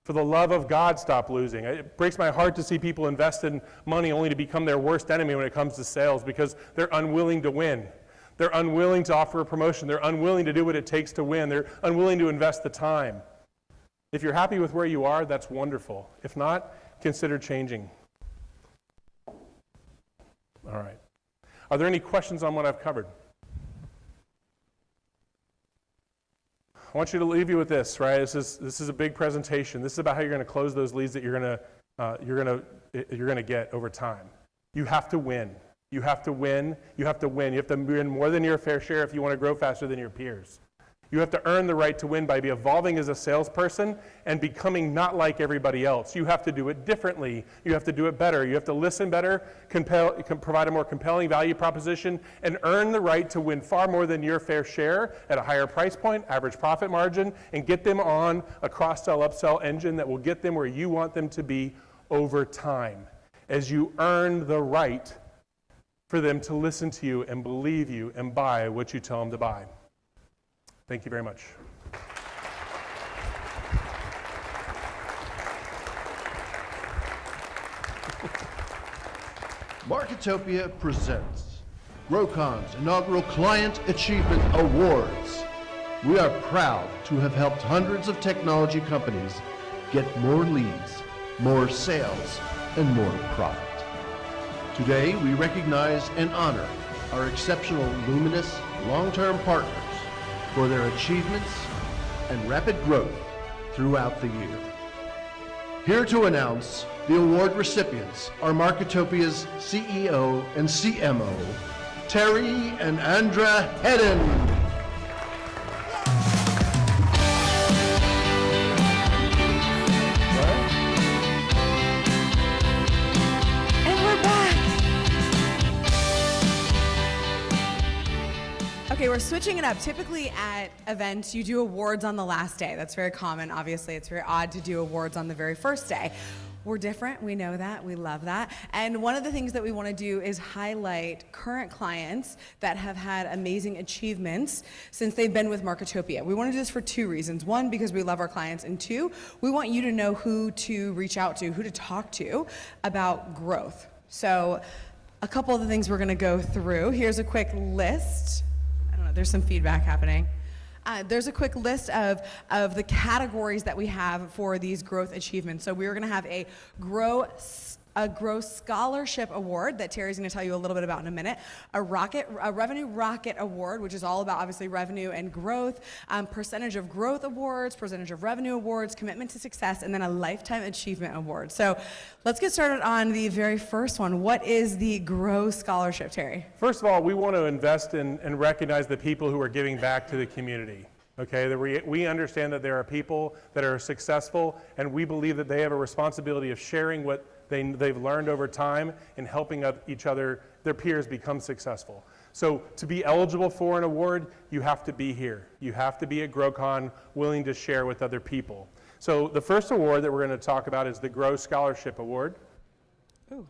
For the love of God, stop losing. It breaks my heart to see people invest in money only to become their worst enemy when it comes to sales because they're unwilling to win. They're unwilling to offer a promotion. They're unwilling to do what it takes to win. They're unwilling to invest the time. If you're happy with where you are, that's wonderful. If not, consider changing. All right. Are there any questions on what I've covered? I want you to leave you with this, right? This is a big presentation. This is about how you're going to close those leads that you're going to get over time. You have to win. You have to win. You have to win. You have to win more than your fair share if you want to grow faster than your peers. You have to earn the right to win by evolving as a salesperson and becoming not like everybody else. You have to do it differently. You have to do it better. You have to listen better, provide a more compelling value proposition, and earn the right to win far more than your fair share at a higher price point, average profit margin, and get them on a cross-sell, upsell engine that will get them where you want them to be over time. As you earn the right for them to listen to you and believe you and buy what you tell them to buy. Thank you very much. Marketopia presents GROWCON's inaugural Client Achievement Awards. We are proud to have helped hundreds of technology companies get more leads, more sales, and more profit. Today, we recognize and honor our exceptional Luminous long-term partners for their achievements and rapid growth throughout the year. Here to announce the award recipients are Marketopia's CEO and CMO, Terry and Andra Hedden. Okay, we're switching it up. Typically at events, you do awards on the last day. That's very common. Obviously, it's very odd to do awards on the very first day. We're different. We know that. We love that. And one of the things that we want to do is highlight current clients that have had amazing achievements since they've been with Marketopia. We want to do this for two reasons. One, because we love our clients. And two, we want you to know who to reach out to, who to talk to about growth. So a couple of the things we're going to go through. Here's a quick list. There's some feedback happening. There's a quick list of the categories that we have for these growth achievements. So we're gonna have a Grow Scholarship Award that Terry's gonna tell you a little bit about in a minute, a Revenue Rocket Award, which is all about obviously revenue and growth, Percentage of Growth Awards, Percentage of Revenue Awards, Commitment to Success, and then a Lifetime Achievement Award. So let's get started on the very first one. What is the Grow Scholarship, Terry? First of all, we want to invest in and recognize the people who are giving back to the community. Okay, we understand that there are people that are successful, and we believe that they have a responsibility of sharing what they've learned over time and helping each other, their peers, become successful. So to be eligible for an award, you have to be here. You have to be at GROWCON, willing to share with other people. So the first award that we're going to talk about is the Grow Scholarship Award. Ooh,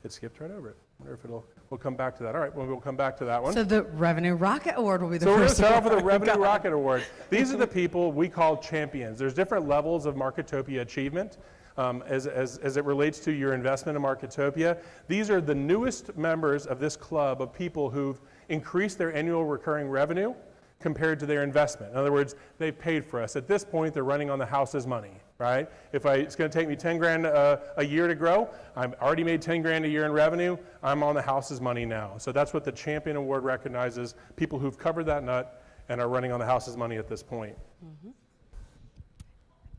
it skipped right over it. I wonder if we'll come back to that. All right, well, we'll come back to that one. So the Revenue Rocket Award will be the first. So we're going first to start off with the award. Revenue Rocket Award. These are the people we call champions. There's different levels of Marketopia achievement. As it relates to your investment in Marketopia. These are the newest members of this club of people who've increased their annual recurring revenue compared to their investment. In other words, they've paid for us. At this point, they're running on the house's money, right? It's going to take me 10 grand a year to grow. I've already made 10 grand a year in revenue. I'm on the house's money now. So that's what the Champion Award recognizes, people who've covered that nut and are running on the house's money at this point. Mm-hmm.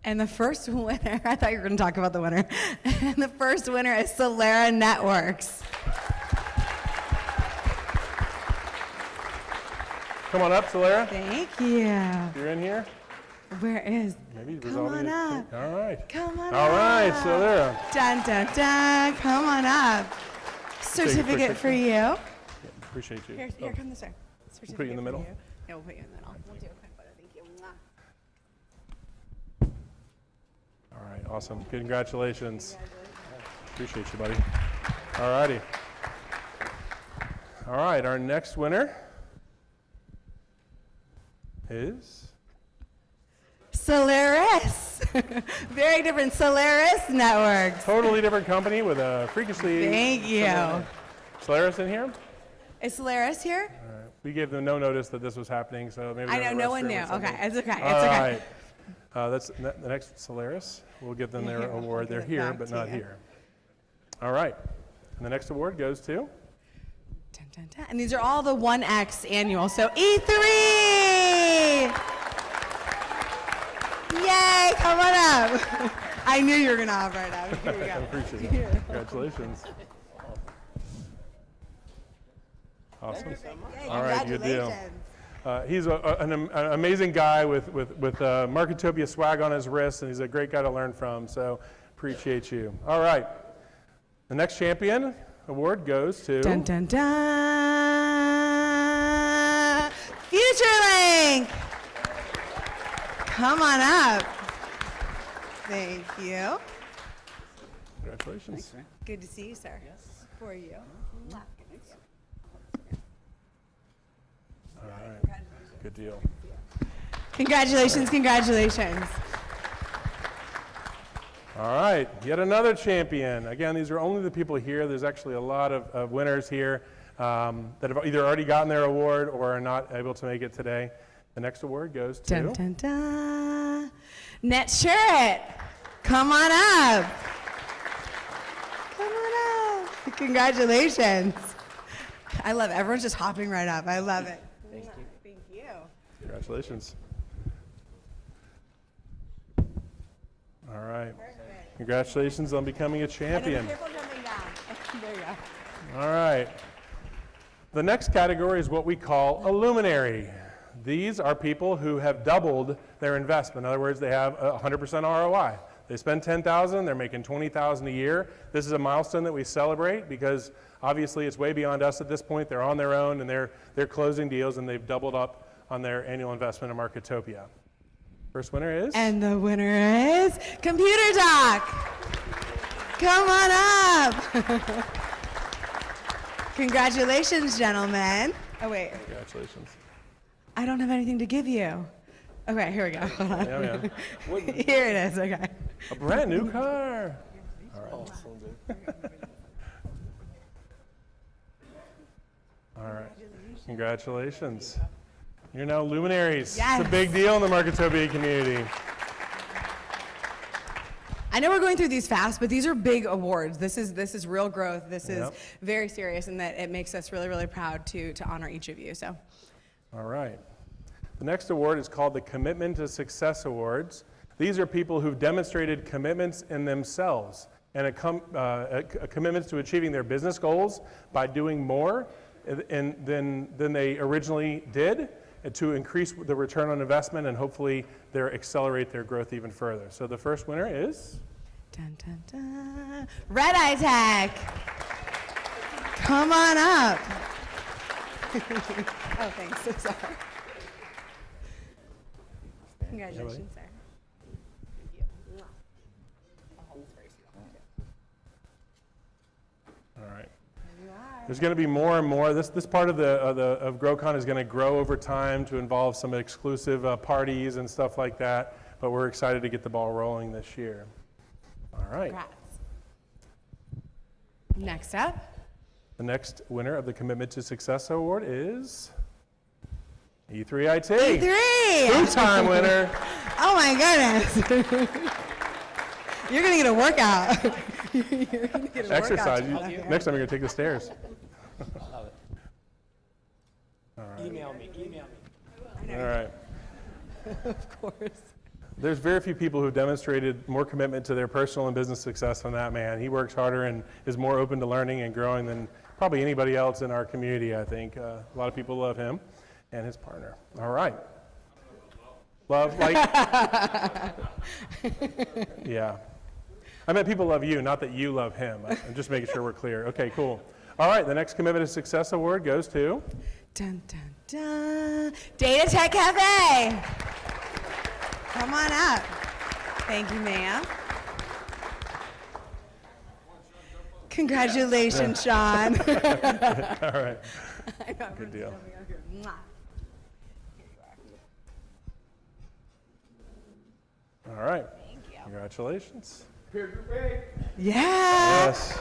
And the first winner, I thought you were going to talk about the winner. And the first winner is Solera Networks. Come on up, Solera. Thank you. You're in here? Where is? Maybe it was Come already- on up. All right. Come on All right, up. Solera. Dun, dun, dun. Come on up. Certificate for you. Appreciate you. Here, Oh, come this way. Certificate put you in the for middle? you. Yeah, we'll put you in the middle. We'll do a quick photo. Thank you. Mwah. All right, awesome. Congratulations. Appreciate you, buddy. All righty. All right, our next winner is Solaris. Very different Solaris networks. totally different company with a freakishly. Thank you. Solaris in here? Is Solaris here? We gave them no notice that this was happening, so maybe. I they're know, in the no one restroom knew. or something. Okay, it's okay. It's All okay. right. That's the next Solaris. We'll give them their Here, I'll award. give They're it here, back but to not you. here. All right. And the next award goes to. Dun, dun, dun. And these are all the 1X annual. So E3! Yay, come on up. I knew you were going to hop right up. Here we I go. appreciate it. Congratulations. Awesome. Yay, All right, good deal. congratulations. He's an amazing guy with Marketopia swag on his wrist, and he's a great guy to learn from, so appreciate you. All right. The next champion award goes to Dun, dun, dun. FutureLink. Come on up. Thank you. Congratulations. Good to see you, sir. Yes. For you. All right. Good deal. Congratulations, congratulations. All right, yet another champion. Again, these are only the people here. There's actually a lot of winners here that have either already gotten their award or are not able to make it today. The next award goes to. Dun, dun, dun. Net Shirt. Come on up. Come on up. Congratulations. I love it. Everyone's just hopping right up. I love it. Thank you. Thank you. Congratulations. All right. Congratulations on becoming a And champion. be careful jumping down. There you go. All right. The next category is what we call a luminary. These are people who have doubled their investment. In other words, they have a 100% ROI. They spend $10,000, they're making $20,000 a year. This is a milestone that we celebrate because obviously it's way beyond us at this point. They're on their own and they're closing deals and they've doubled up on their annual investment in Marketopia. First winner is? And the winner is Computer Doc. Come on up. Congratulations, gentlemen. Oh, wait. Congratulations. I don't have anything to give you. Okay, here we go. Hold on. Yeah, Here it is. Okay. A brand new car. All right. Congratulations. You're now luminaries. Yes. It's a big deal in the Marketopia community. I know we're going through these fast, but these are big awards. This is real growth. This is Yep. very serious, and that it makes us really, really proud to honor each of you. So, All right. The next award is called the Commitment to Success Awards. These are people who've demonstrated commitments in themselves and a commitments to achieving their business goals by doing more than they originally did to increase the return on investment and hopefully accelerate their growth even further. So the first winner is? dun, dun, dun. Red Eye Tech. Come on up. Oh, thanks. So sorry. Congratulations, sir. Thank you. I'll hold this for you. All right. There you are. There's going to be more and more. This part of GROWCON is going to grow over time to involve some exclusive parties and stuff like that. But we're excited to get the ball rolling this year. All right. Congrats. Next up. The next winner of the Commitment to Success Award is E3IT. E3. Two-time winner. Oh my goodness. You're gonna get a workout. You're gonna get a Exercise. workout. Next time you're going to take the stairs. Email me. All right. Of course. There's very few people who demonstrated more commitment to their personal and business success than that man. He works harder and is more open to learning and growing than probably anybody else in our community, I think. A lot of people love him. and his partner. All right. Love, like, yeah. I meant people love you, not that you love him. I'm just making sure we're clear. Okay, cool. All right, the next Commitment to Success Award goes to? Dun, dun, dun. Data Tech Cafe. Come on up. Thank you, ma'am. Congratulations, Sean. All right, I know, good deal. Mwah. All right, congratulations. Yeah. Yes.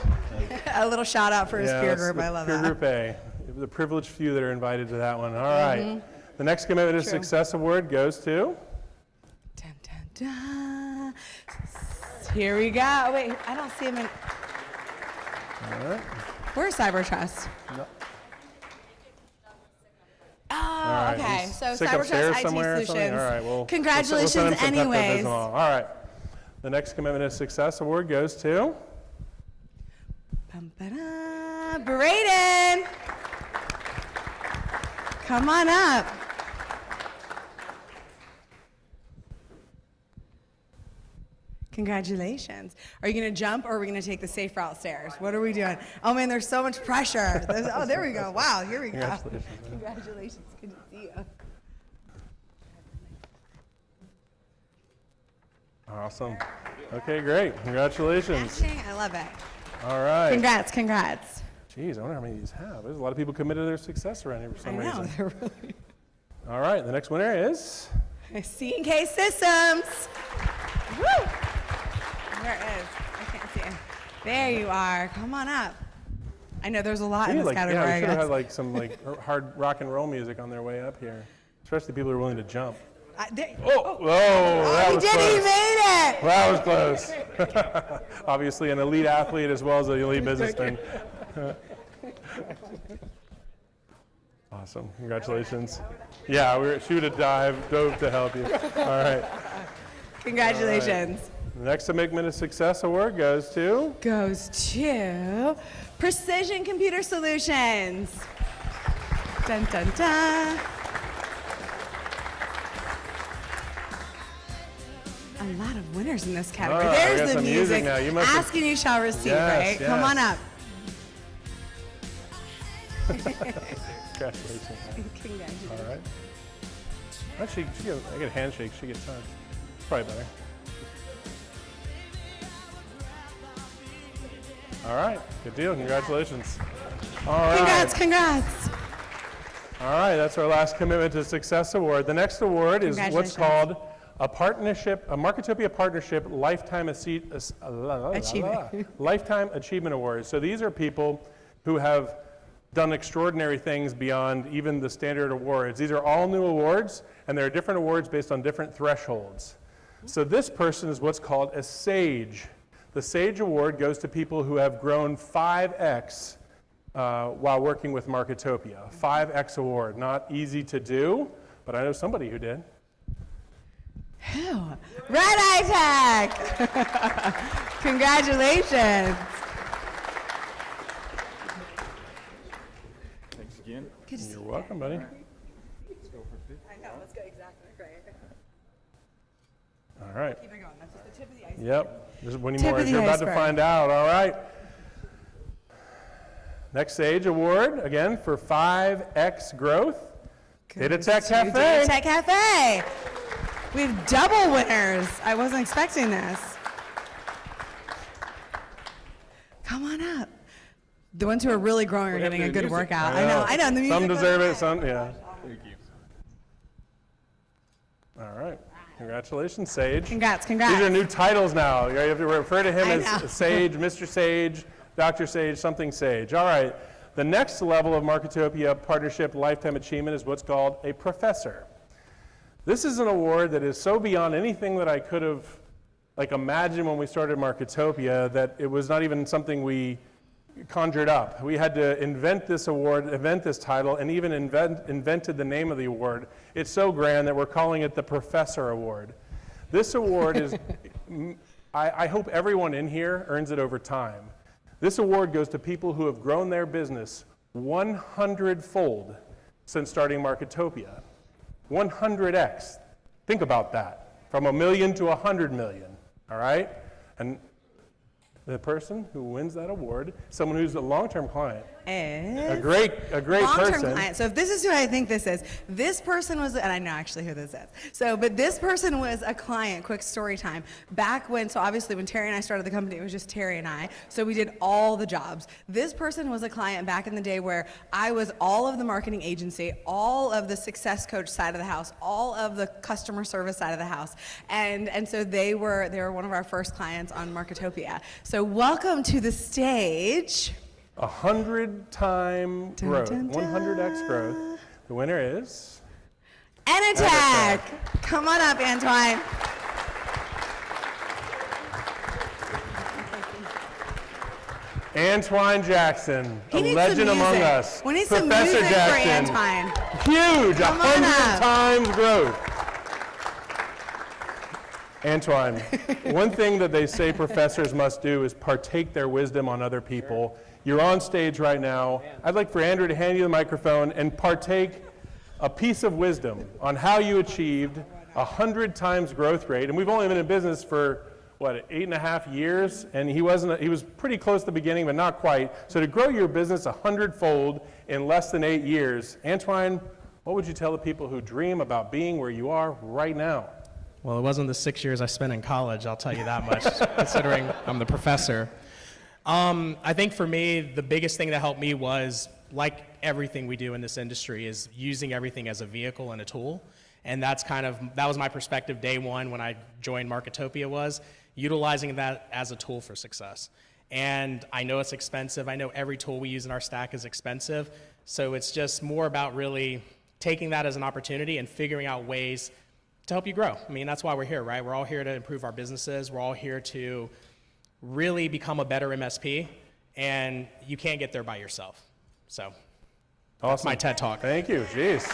A little shout out for his Yeah, peer that's group. the I love peer that. group A. The privileged few that are invited to that one. All right. The next Commitment to True. Success Award goes to? Dun, dun, dun. Here we go. Wait, I don't see him in. All right. Where's Cyber Trust? No. Oh, All right, okay. he's So sick Cyber upstairs Trust IT somewhere or Solutions. something? All right, well, Congratulations, we'll send him some Pepto-Bismol. anyways. All right. The next Commitment to Success Award goes to? Bum, ba-da. Braden. Come on up. Congratulations. Are you going to jump or are we going to take the safe route stairs? What are we doing? Oh man, there's so much pressure. Oh, there we go. Wow, here we go. Congratulations. Congratulations. Good to see you. Awesome. Okay, great. Congratulations. I love it. All right. Congrats, congrats. Geez, I wonder how many of these have. There's a lot of people committed to their success around here for I some know, reason. they're really. All right, the next winner is? C&K Systems. Woo! Where is? I can't see him. There you are. Come on up. I know there's a lot in this category. Yeah, we I should have guess. had like some like hard rock and roll music on their way up here, especially people who are willing to jump. Oh, that he was did. close. He made it. That was close. Obviously, an elite athlete as well as an elite businessman. Awesome. Congratulations. Yeah, she would have dove to help you. All right. Congratulations. The next Commitment to Success Award goes to? Goes to Precision Computer Solutions. Dun, dun, dun. A lot of winners in this category. Oh, I got There's the some music music. now. You must have- Ask and you shall receive, Yes, right? Come yes. on up. Congratulations. Congratulations. All right. Actually, I get a handshake. She gets hugged. It's probably better. All right. Good deal. Congratulations. All right. Congrats. All right. That's our last Commitment to Success Award. The next award is what's Congratulations. called a Marketopia Partnership Lifetime Lifetime Achievement Award. So these are people who have done extraordinary things beyond even the standard awards. These are all new awards, and there are different awards based on different thresholds. So this person is what's called a SAGE. The SAGE Award goes to people who have grown 5x while working with Marketopia. 5x award, not easy to do, but I know somebody who did. Who? Red Eye Tech. Congratulations. Thanks again. Good to see You're you. welcome, buddy. I know, let's go exactly right. All right. Keep it going. That's just the tip of the iceberg. Yep. There's one Tip more. of the You're about to iceberg. find out. All right. Next SAGE Award, again, for 5x growth. Data Tech Cafe. Data Tech Cafe. We have double winners. I wasn't expecting this. Come on up. The ones who are really growing are getting a good workout. I know. And the music. Some was deserve it, good. some, yeah. Thank you. All right. Congratulations, Sage. Congrats. These are new titles now. You have to refer to him I as know. Sage, Mr. Sage, Dr. Sage, something Sage. All right. The next level of Marketopia Partnership Lifetime Achievement is what's called a professor. This is an award that is so beyond anything that I could have imagined when we started Marketopia that it was not even something we conjured up. We had to invent this award, invent this title, and even invented the name of the award. It's so grand that we're calling it the Professor Award. This award is, I hope everyone in here earns it over time. This award goes to people who have grown their business 100-fold since starting Marketopia. 100x. Think about that. From $1 million to $100 million, all right? And the person who wins that award, someone who's a long-term client, a great long-term person. client. So if this is who I think this is, this person was, and I know actually who this is. So, but this person was a client, quick story time, back when, so obviously when Terry and I started the company, it was just Terry and I, so we did all the jobs. This person was a client back in the day where I was all of the marketing agency, all of the success coach side of the house, all of the customer service side of the house. And so they were one of our first clients on Marketopia. So welcome to the stage. 100-time growth, Dun, dun, 100x growth. The winner is Attack. Come on up, Antoine. Antoine Jackson, He a needs legend some among music. us. We need some Professor music Jackson, for Antoine. huge, Come on 100 up. times growth. Antoine, one thing that they say professors must do is partake their wisdom on other people. You're on stage right now. I'd like for Andrew to hand you the microphone and partake a piece of wisdom on how you achieved 100 times growth rate. And we've only been in business for, what, 8.5 years? And he was pretty close at the beginning, but not quite. So to grow your business 100-fold in less than 8 years, Antoine, what would you tell the people who dream about being where you are right now? Well, it wasn't the 6 years I spent in college, I'll tell you that much, considering I'm the professor. I think for me, the biggest thing that helped me was, like everything we do in this industry, is using everything as a vehicle and a tool. And that was my perspective day one when I joined Marketopia, was utilizing that as a tool for success. And I know it's expensive. I know every tool we use in our stack is expensive. So it's just more about really taking that as an opportunity and figuring out ways to help you grow. I mean, that's why we're here, right? We're all here to improve our businesses. We're all here to really become a better MSP, and you can't get there by yourself. So that's my TED Talk. Thank you, jeez.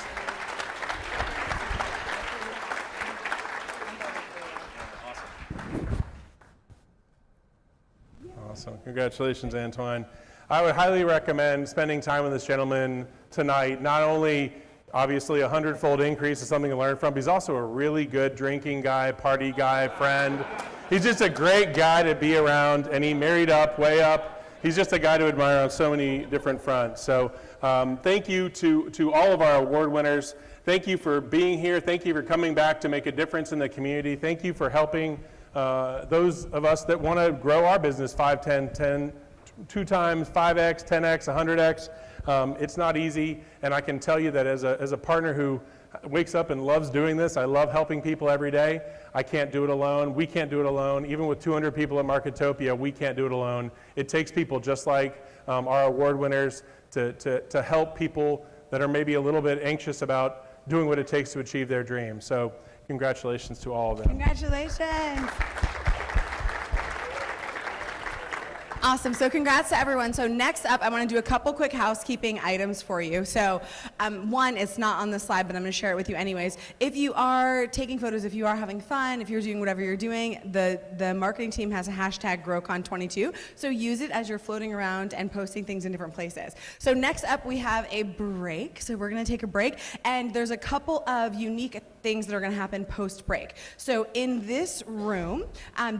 Awesome, congratulations, Antoine. I would highly recommend spending time with this gentleman tonight. Not only obviously a 100-fold increase is something to learn from, but he's also a really good drinking guy, party guy, friend. He's just a great guy to be around, and he married up, way up. He's just a guy to admire on so many different fronts. So thank you to all of our award winners. Thank you for being here. Thank you for coming back to make a difference in the community. Thank you for helping those of us that want to grow our business 5, 10, 2 times, 5x, 10x, 100x. It's not easy, and I can tell you that as a partner who wakes up and loves doing this, I love helping people every day. I can't do it alone. We can't do it alone. Even with 200 people at Marketopia, we can't do it alone. It takes people just like our award winners to help people that are maybe a little bit anxious about doing what it takes to achieve their dreams. So congratulations to all of them. Congratulations. Awesome, so congrats to everyone. So next up, I want to do a couple quick housekeeping items for you. So one, it's not on the slide, but I'm going to share it with you anyways. If you are taking photos, if you are having fun, if you're doing whatever you're doing, the marketing team has a hashtag GROWCON22, so use it as you're floating around and posting things in different places. So next up, we have a break. So we're going to take a break, and there's a couple of unique things that are going to happen post-break. So in this room,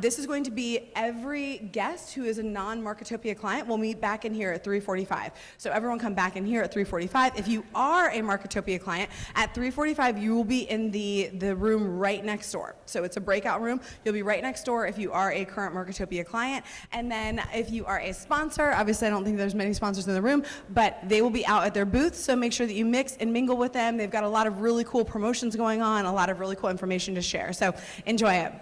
this is going to be every guest who is a non-Marketopia client will meet back in here at 3:45. So everyone come back in here at 3:45. If you are a Marketopia client, at 3:45 you will be in the room right next door. So it's a breakout room. You'll be right next door if you are a current Marketopia client. And then if you are a sponsor, obviously I don't think there's many sponsors in the room, but they will be out at their booths, so make sure that you mix and mingle with them. They've got a lot of really cool promotions going on, a lot of really cool information to share. So enjoy it.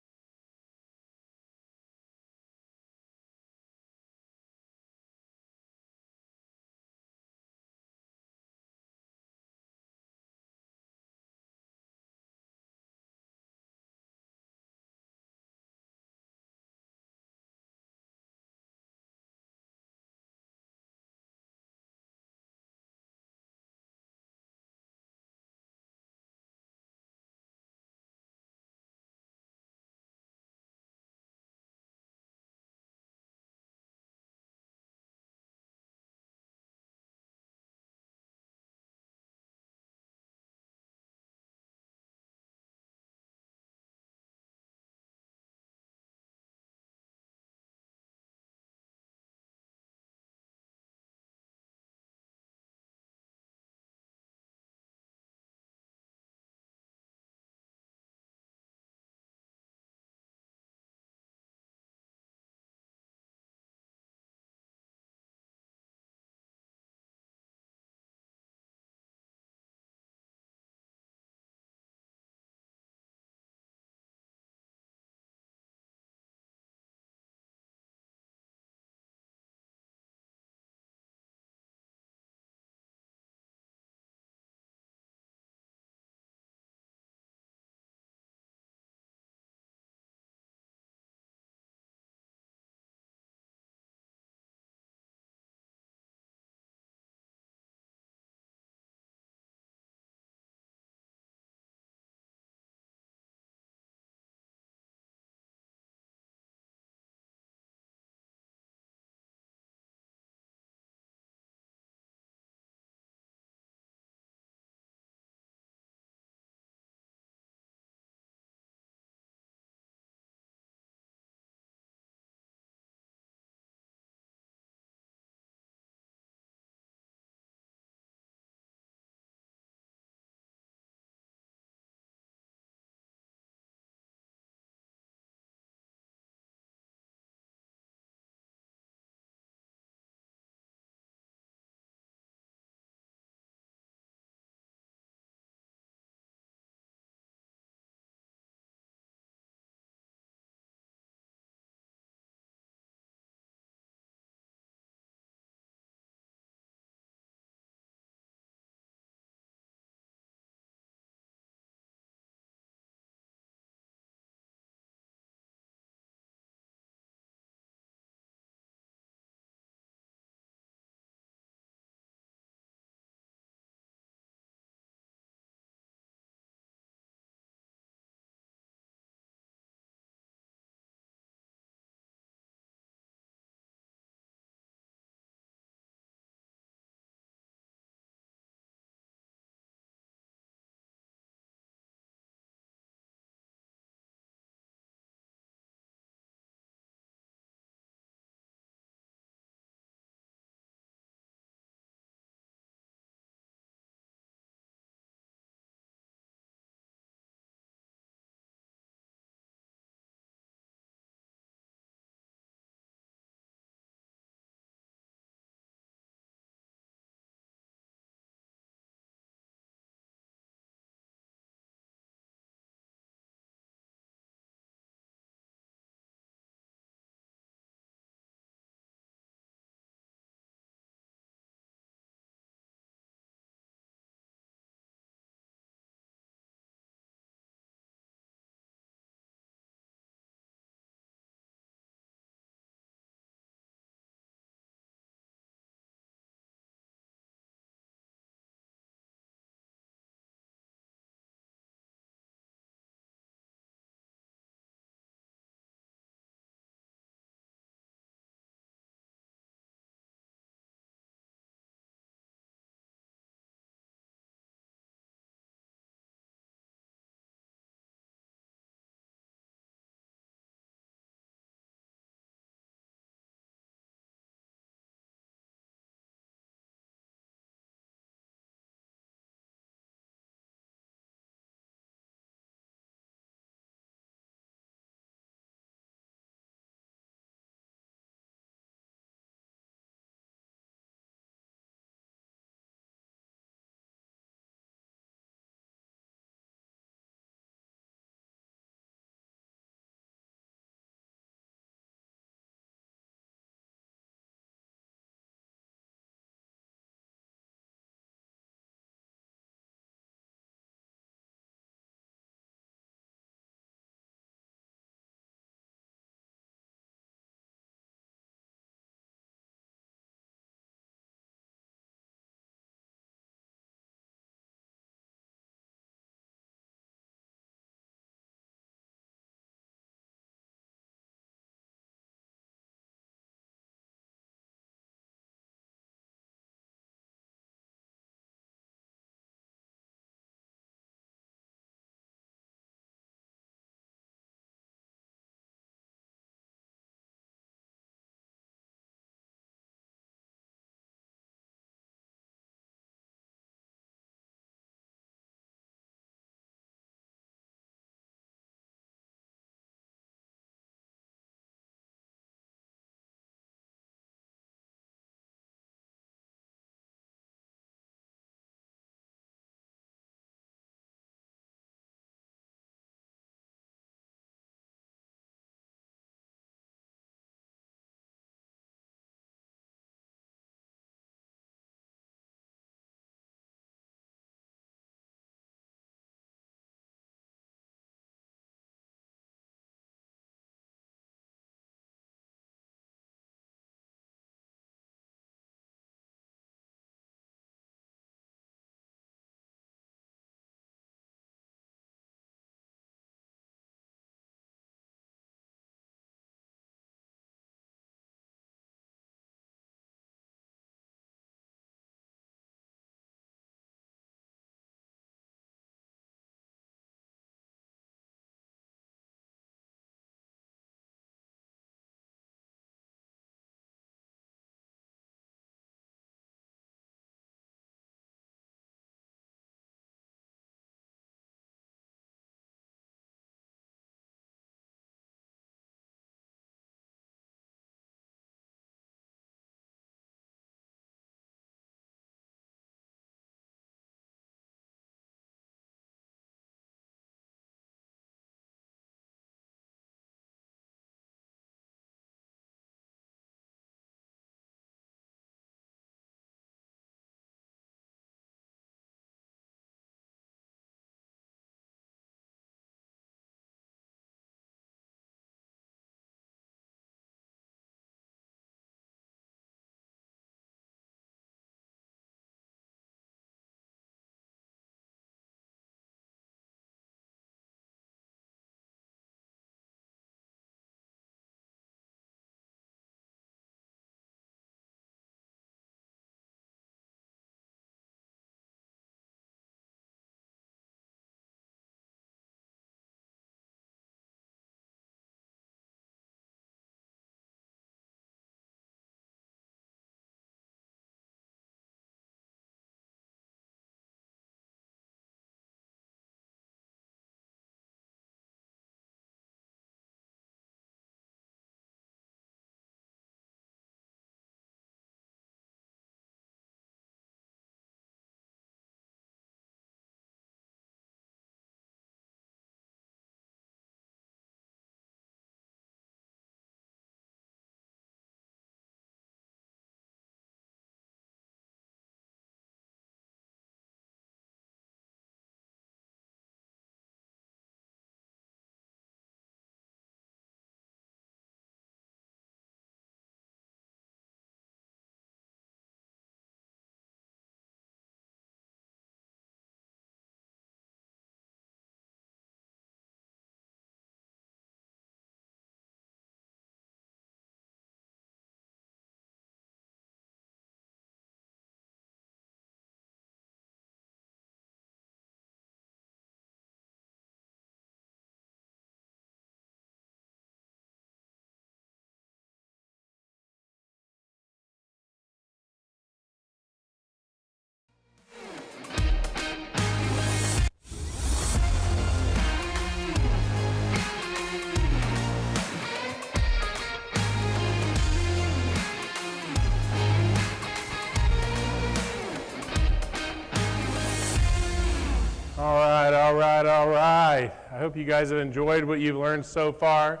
all right. I hope you guys have enjoyed what you've learned so far.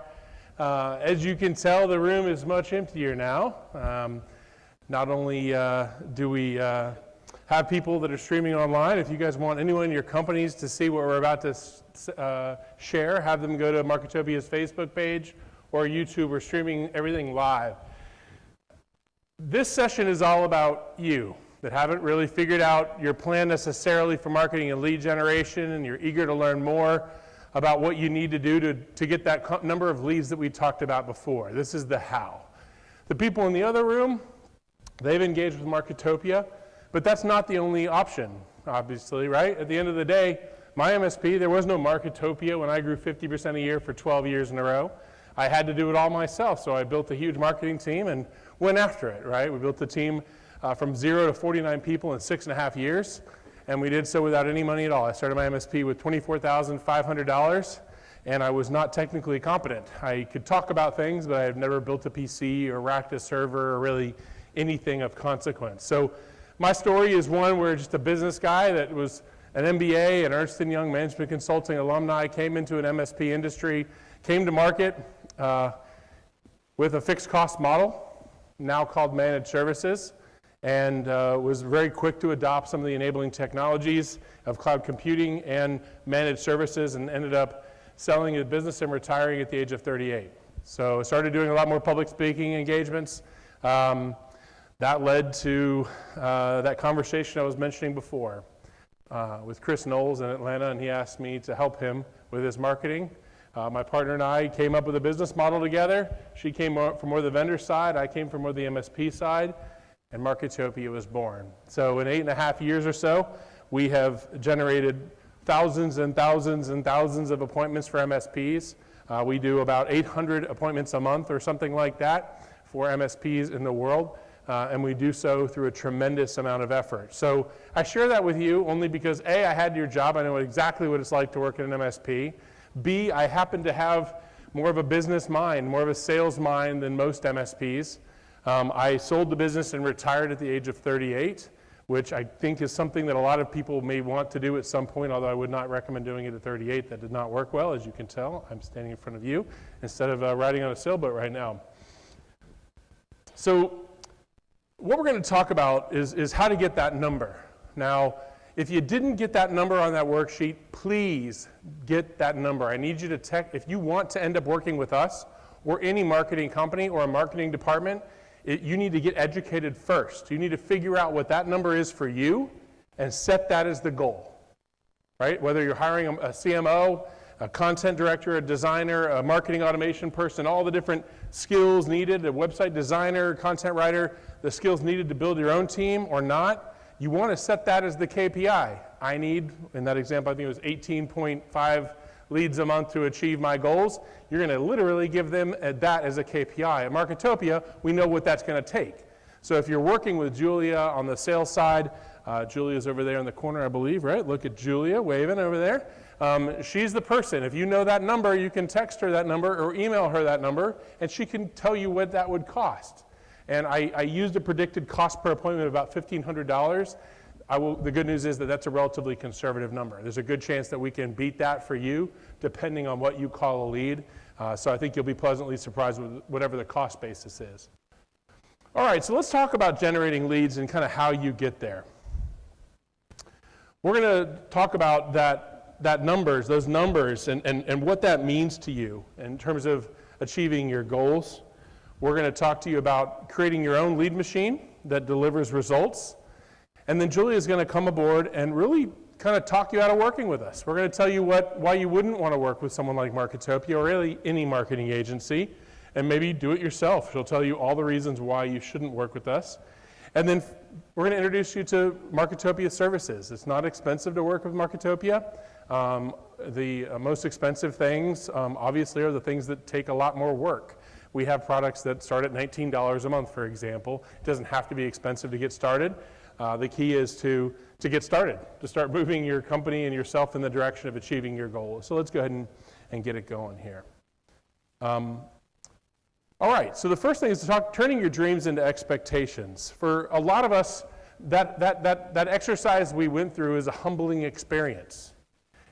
As you can tell, the room is much emptier now. Not only do we have people that are streaming online, if you guys want anyone in your companies to see what we're about to share, have them go to Marketopia's Facebook page or YouTube. We're streaming everything live. This session is all about you that haven't really figured out your plan necessarily for marketing and lead generation, and you're eager to learn more about what you need to do to get that number of leads that we talked about before. This is the how. The people in the other room, they've engaged with Marketopia, but that's not the only option, obviously, right? At the end of the day, my MSP, there was no Marketopia when I grew 50% a year for 12 years in a row. I had to do it all myself, so I built a huge marketing team and went after it, right? We built the team from 0 to 49 people in 6.5 years, and we did so without any money at all. I started my MSP with $24,500, and I was not technically competent. I could talk about things, but I had never built a PC or racked a server or really anything of consequence. So my story is one where just a business guy that was an MBA and Ernst & Young Management Consulting alumni came into an MSP industry, came to market with a fixed cost model, now called managed services, and was very quick to adopt some of the enabling technologies of cloud computing and managed services, and ended up selling his business and retiring at the age of 38. So I started doing a lot more public speaking engagements. That led to that conversation I was mentioning before with Chris Knowles in Atlanta, and he asked me to help him with his marketing. My partner and I came up with a business model together. She came from more the vendor side, I came from more the MSP side, and Marketopia was born. So in 8.5 years or so, we have generated thousands and thousands and thousands of appointments for MSPs. We do about 800 appointments a month or something like that for MSPs in the world, and we do so through a tremendous amount of effort. So I share that with you only because A, I had your job, I know exactly what it's like to work at an MSP. B, I happen to have more of a business mind, more of a sales mind than most MSPs. I sold the business and retired at the age of 38, which I think is something that a lot of people may want to do at some point, although I would not recommend doing it at 38. That did not work well, as you can tell. I'm standing in front of you instead of riding on a sailboat right now. So what we're going to talk about is how to get that number. Now, if you didn't get that number on that worksheet, please get that number. I need you to if you want to end up working with us or any marketing company or a marketing department, you need to get educated first. You need to figure out what that number is for you and set that as the goal, right? Whether you're hiring a CMO, a content director, a designer, a marketing automation person, all the different skills needed, a website designer, content writer, the skills needed to build your own team or not, you want to set that as the KPI. I need, in that example, I think it was 18.5 leads a month to achieve my goals. You're going to literally give them that as a KPI. At Marketopia, we know what that's going to take. So if you're working with Julia on the sales side, Julia's over there in the corner, I believe, right? Look at Julia waving over there. She's the person. If you know that number, you can text her that number or email her that number, and she can tell you what that would cost. And I used a predicted cost per appointment of about $1,500. The good news is that that's a relatively conservative number. There's a good chance that we can beat that for you, depending on what you call a lead. So I think you'll be pleasantly surprised with whatever the cost basis is. All right, so let's talk about generating leads and kind of how you get there. We're going to talk about those numbers, and what that means to you in terms of achieving your goals. We're going to talk to you about creating your own lead machine that delivers results. And then Julia is going to come aboard and really kind of talk you out of working with us. We're going to tell you why you wouldn't want to work with someone like Marketopia or really any marketing agency, and maybe do it yourself. She'll tell you all the reasons why you shouldn't work with us. And then we're going to introduce you to Marketopia services. It's not expensive to work with Marketopia. The most expensive things, obviously, are the things that take a lot more work. We have products that start at $19 a month, for example. It doesn't have to be expensive to get started. The key is to get started, to start moving your company and yourself in the direction of achieving your goals. So let's go ahead and get it going here. All right, so the first thing is to talk turning your dreams into expectations. For a lot of us, that exercise we went through is a humbling experience.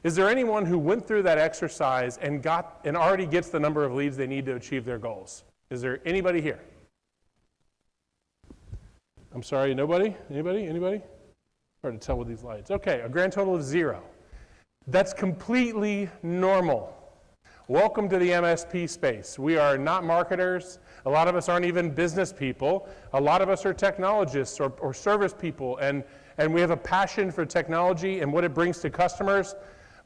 Is there anyone who went through that exercise and already gets the number of leads they need to achieve their goals? Is there anybody here? I'm sorry, nobody? Anybody? Hard to tell with these lights. Okay, a grand total of 0. That's completely normal. Welcome to the MSP space. We are not marketers. A lot of us aren't even business people. A lot of us are technologists or service people, and we have a passion for technology and what it brings to customers,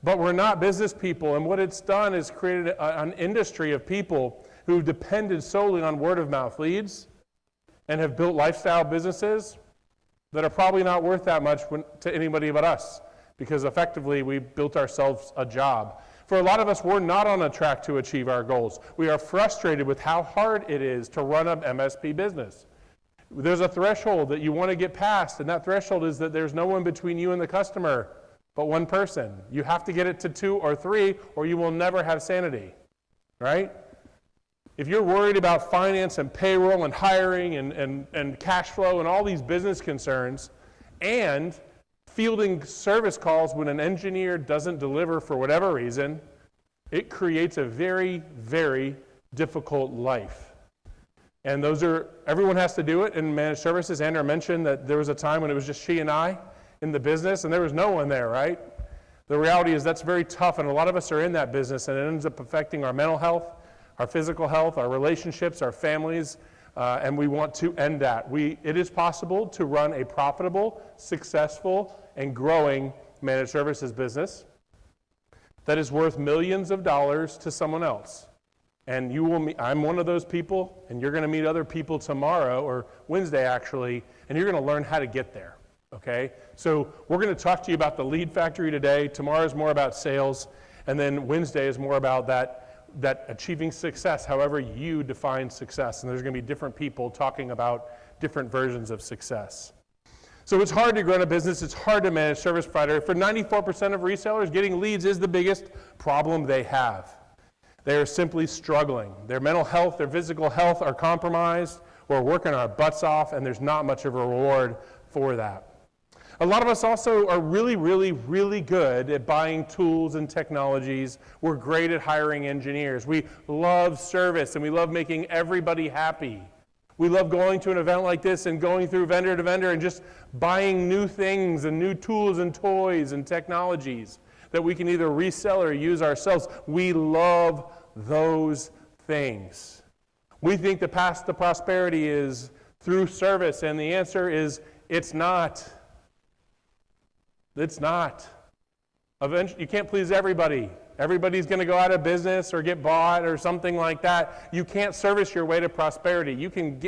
but we're not business people. And what it's done is created an industry of people who've depended solely on word of mouth leads and have built lifestyle businesses that are probably not worth that much to anybody but us, because effectively we built ourselves a job. For a lot of us, we're not on a track to achieve our goals. We are frustrated with how hard it is to run an MSP business. There's a threshold that you want to get past, and that threshold is that there's no one between you and the customer but one person. You have to get it to 2 or 3, or you will never have sanity, right? If you're worried about finance and payroll and hiring and cash flow and all these business concerns, and fielding service calls when an engineer doesn't deliver for whatever reason, it creates a very, very difficult life. And everyone has to do it in managed services. Andrew mentioned that there was a time when it was just she and I in the business, and there was no one there, right? The reality is that's very tough, and a lot of us are in that business, and it ends up affecting our mental health, our physical health, our relationships, our families, and we want to end that. It is possible to run a profitable, successful, and growing managed services business that is worth millions of dollars to someone else. And I'm one of those people, and you're going to meet other people tomorrow, or Wednesday actually, and you're going to learn how to get there, okay? So we're going to talk to you about the lead factory today. Tomorrow is more about sales, and then Wednesday is more about that achieving success, however you define success. And there's going to be different people talking about different versions of success. So it's hard to grow a business. It's hard to manage service provider. For 94% of resellers, getting leads is the biggest problem they have. They are simply struggling. Their mental health, their physical health are compromised. We're working our butts off, and there's not much of a reward for that. A lot of us also are really, really, really good at buying tools and technologies. We're great at hiring engineers. We love service, and we love making everybody happy. We love going to an event like this and going through vendor to vendor and just buying new things and new tools and toys and technologies that we can either resell or use ourselves. We love those things. We think the path to prosperity is through service, and the answer is it's not. It's not. Eventually, you can't please everybody. Everybody's going to go out of business or get bought or something like that. You can't service your way to prosperity. You can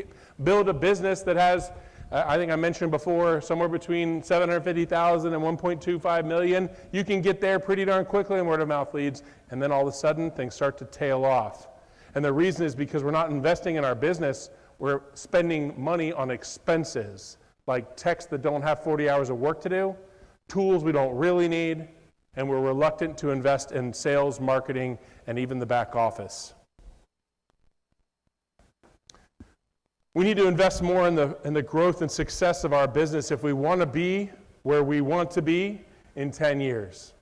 build a business that has, I think I mentioned before, somewhere between $750,000 and $1.25 million. You can get there pretty darn quickly in word of mouth leads, and then all of a sudden things start to tail off. And the reason is because we're not investing in our business. We're spending money on expenses, like techs that don't have 40 hours of work to do, tools we don't really need, and we're reluctant to invest in sales, marketing, and even the back office. We need to invest more in the growth and success of our business if we want to be where we want to be in 10 years.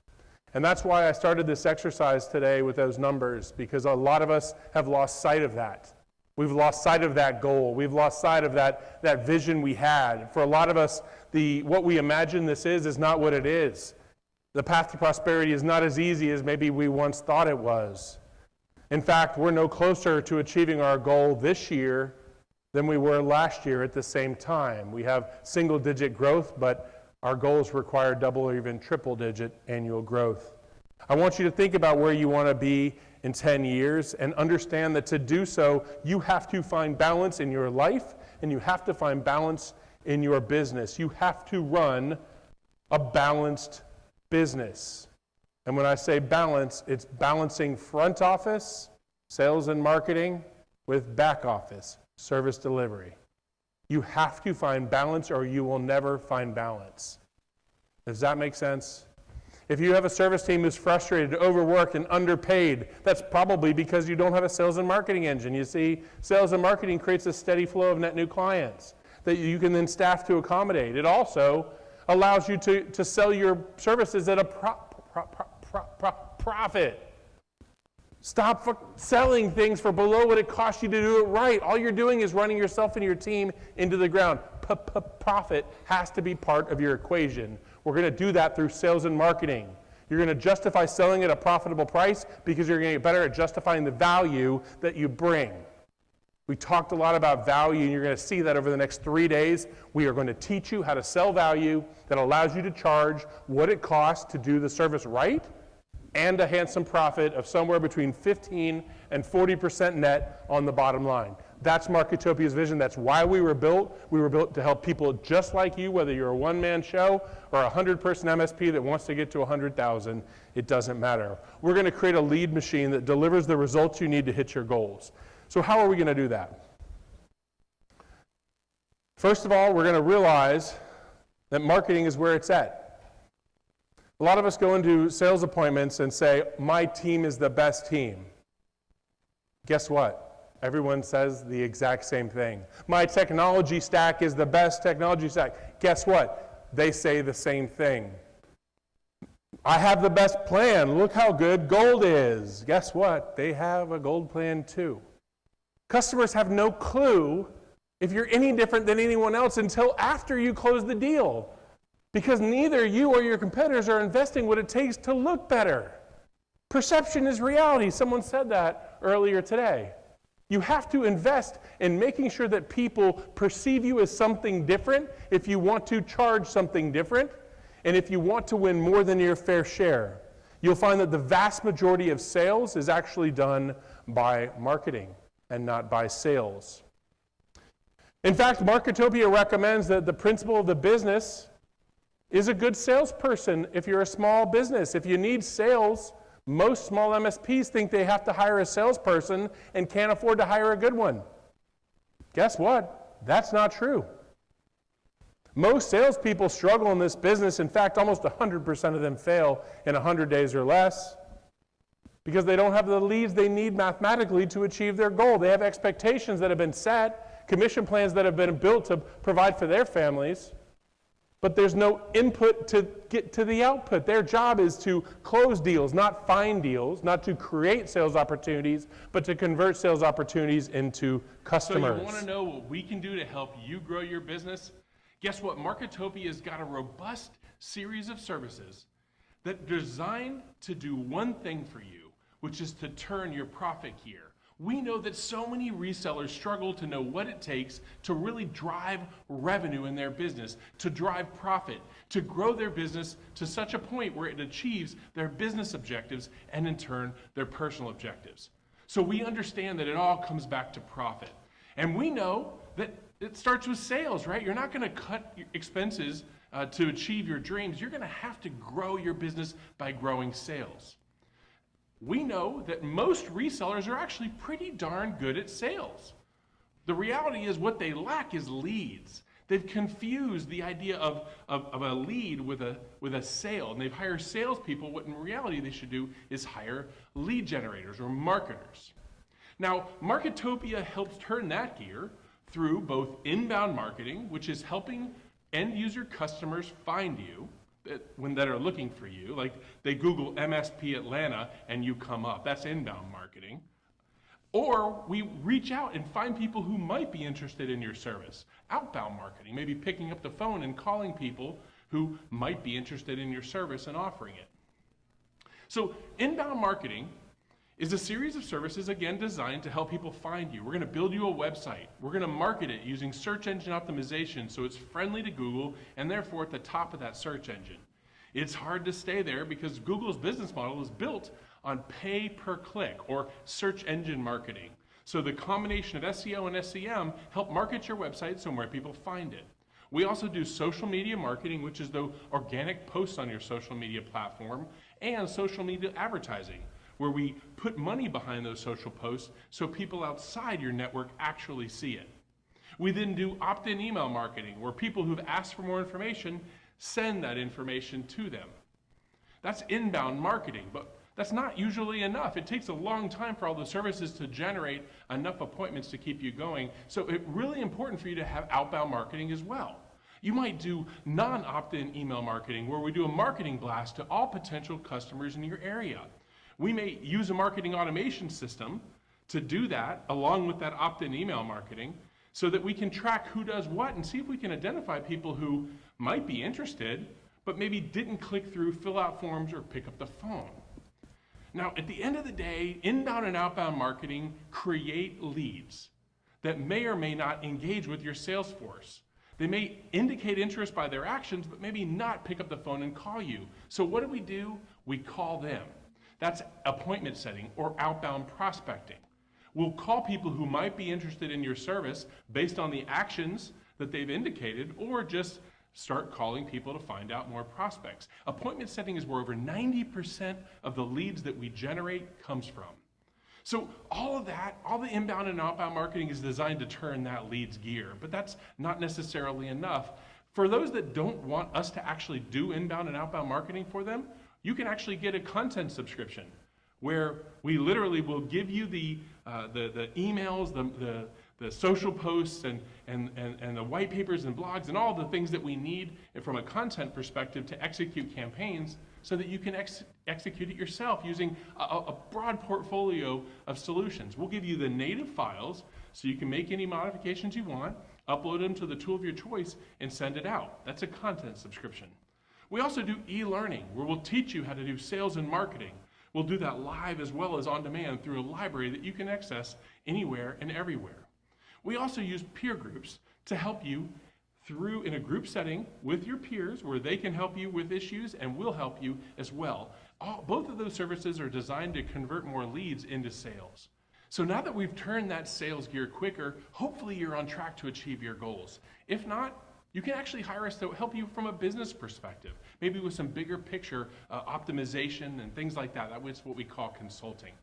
And that's why I started this exercise today with those numbers, because a lot of us have lost sight of that. We've lost sight of that goal. We've lost sight of that vision we had. For a lot of us, what we imagine this is not what it is. The path to prosperity is not as easy as maybe we once thought it was. In fact, we're no closer to achieving our goal this year than we were last year at the same time. We have single-digit growth, but our goals require double or even triple-digit annual growth. I want you to think about where you want to be in 10 years and understand that to do so, you have to find balance in your life and you have to find balance in your business. You have to run a balanced business. And when I say balance, it's balancing front office, sales and marketing, with back office, service delivery. You have to find balance or you will never find balance. Does that make sense? If you have a service team who's frustrated, overworked, and underpaid, that's probably because you don't have a sales and marketing engine. You see, sales and marketing creates a steady flow of net new clients that you can then staff to accommodate. It also allows you to sell your services at a profit. Stop selling things for below what it costs you to do it right. All you're doing is running yourself and your team into the ground. Profit has to be part of your equation. We're going to do that through sales and marketing. You're going to justify selling at a profitable price because you're going to get better at justifying the value that you bring. We talked a lot about value, and you're going to see that over the next 3 days. We are going to teach you how to sell value that allows you to charge what it costs to do the service right and a handsome profit of somewhere between 15 and 40% net on the bottom line. That's Marketopia's vision. That's why we were built. We were built to help people just like you, whether you're a one-man show or a 100-person MSP that wants to get to 100,000. It doesn't matter. We're going to create a lead machine that delivers the results you need to hit your goals. So how are we going to do that? First of all, we're going to realize that marketing is where it's at. A lot of us go into sales appointments and say, my team is the best team. Guess what? Everyone says the exact same thing. My technology stack is the best technology stack. Guess what? They say the same thing. I have the best plan. Look how good gold is. Guess what? They have a gold plan too. Customers have no clue if you're any different than anyone else until after you close the deal, because neither you or your competitors are investing what it takes to look better. Perception is reality. Someone said that earlier today. You have to invest in making sure that people perceive you as something different if you want to charge something different, and if you want to win more than your fair share. You'll find that the vast majority of sales is actually done by marketing and not by sales. In fact, Marketopia recommends that the principal of the business is a good salesperson if you're a small business. If you need sales, most small MSPs think they have to hire a salesperson and can't afford to hire a good one. Guess what? That's not true. Most salespeople struggle in this business. In fact, almost 100% of them fail in 100 days or less, because they don't have the leads they need mathematically to achieve their goal. They have expectations that have been set, commission plans that have been built to provide for their families, but there's no input to get to the output. Their job is to close deals, not find deals, not to create sales opportunities, but to convert sales opportunities into customers. So you want to know what we can do to help you grow your business? Guess what? Marketopia's got a robust series of services that are designed to do one thing for you, which is to turn your profit gear. We know that so many resellers struggle to know what it takes to really drive revenue in their business, to drive profit, to grow their business to such a point where it achieves their business objectives and in turn their personal objectives. So we understand that it all comes back to profit. And we know that it starts with sales, right? You're not going to cut your expenses to achieve your dreams. You're going to have to grow your business by growing sales. We know that most resellers are actually pretty darn good at sales. The reality is what they lack is leads. They've confused the idea of a lead with a sale, and they've hired salespeople. What in reality they should do is hire lead generators or marketers. Now, Marketopia helps turn that gear through both inbound marketing, which is helping end user customers find you that are looking for you, like they Google MSP Atlanta and you come up. That's inbound marketing. Or we reach out and find people who might be interested in your service. Outbound marketing, maybe picking up the phone and calling people who might be interested in your service and offering it. So inbound marketing is a series of services, again, designed to help people find you. We're going to build you a website. We're going to market it using search engine optimization so it's friendly to Google and therefore at the top of that search engine. It's hard to stay there because Google's business model is built on pay per click or search engine marketing. So the combination of SEO and SEM help market your website somewhere people find it. We also do social media marketing, which is the organic posts on your social media platform, and social media advertising, where we put money behind those social posts so people outside your network actually see it. We then do opt-in email marketing, where people who've asked for more information send that information to them. That's inbound marketing, but that's not usually enough. It takes a long time for all the services to generate enough appointments to keep you going, so it's really important for you to have outbound marketing as well. You might do non-opt-in email marketing, where we do a marketing blast to all potential customers in your area. We may use a marketing automation system to do that, along with that opt-in email marketing, so that we can track who does what and see if we can identify people who might be interested, but maybe didn't click through, fill out forms, or pick up the phone. Now, at the end of the day, inbound and outbound marketing create leads that may or may not engage with your sales force. They may indicate interest by their actions, but maybe not pick up the phone and call you. So what do? We call them. That's appointment setting or outbound prospecting. We'll call people who might be interested in your service based on the actions that they've indicated, or just start calling people to find out more prospects. Appointment setting is where over 90% of the leads that we generate comes from. So all of that, all the inbound and outbound marketing is designed to turn that lead's gear, but that's not necessarily enough. For those that don't want us to actually do inbound and outbound marketing for them, you can actually get a content subscription where we literally will give you the emails, the social posts, and the white papers and blogs and all the things that we need from a content perspective to execute campaigns, so that you can execute it yourself using a broad portfolio of solutions. We'll give you the native files so you can make any modifications you want, upload them to the tool of your choice, and send it out. That's a content subscription. We also do e-learning, where we'll teach you how to do sales and marketing. We'll do that live as well as on demand through a library that you can access anywhere and everywhere. We also use peer groups to help you through in a group setting with your peers, where they can help you with issues and we'll help you as well. Both of those services are designed to convert more leads into sales. So now that we've turned that sales gear quicker, hopefully you're on track to achieve your goals. If not, you can actually hire us to help you from a business perspective, maybe with some bigger picture optimization and things like that. That's what we call consulting.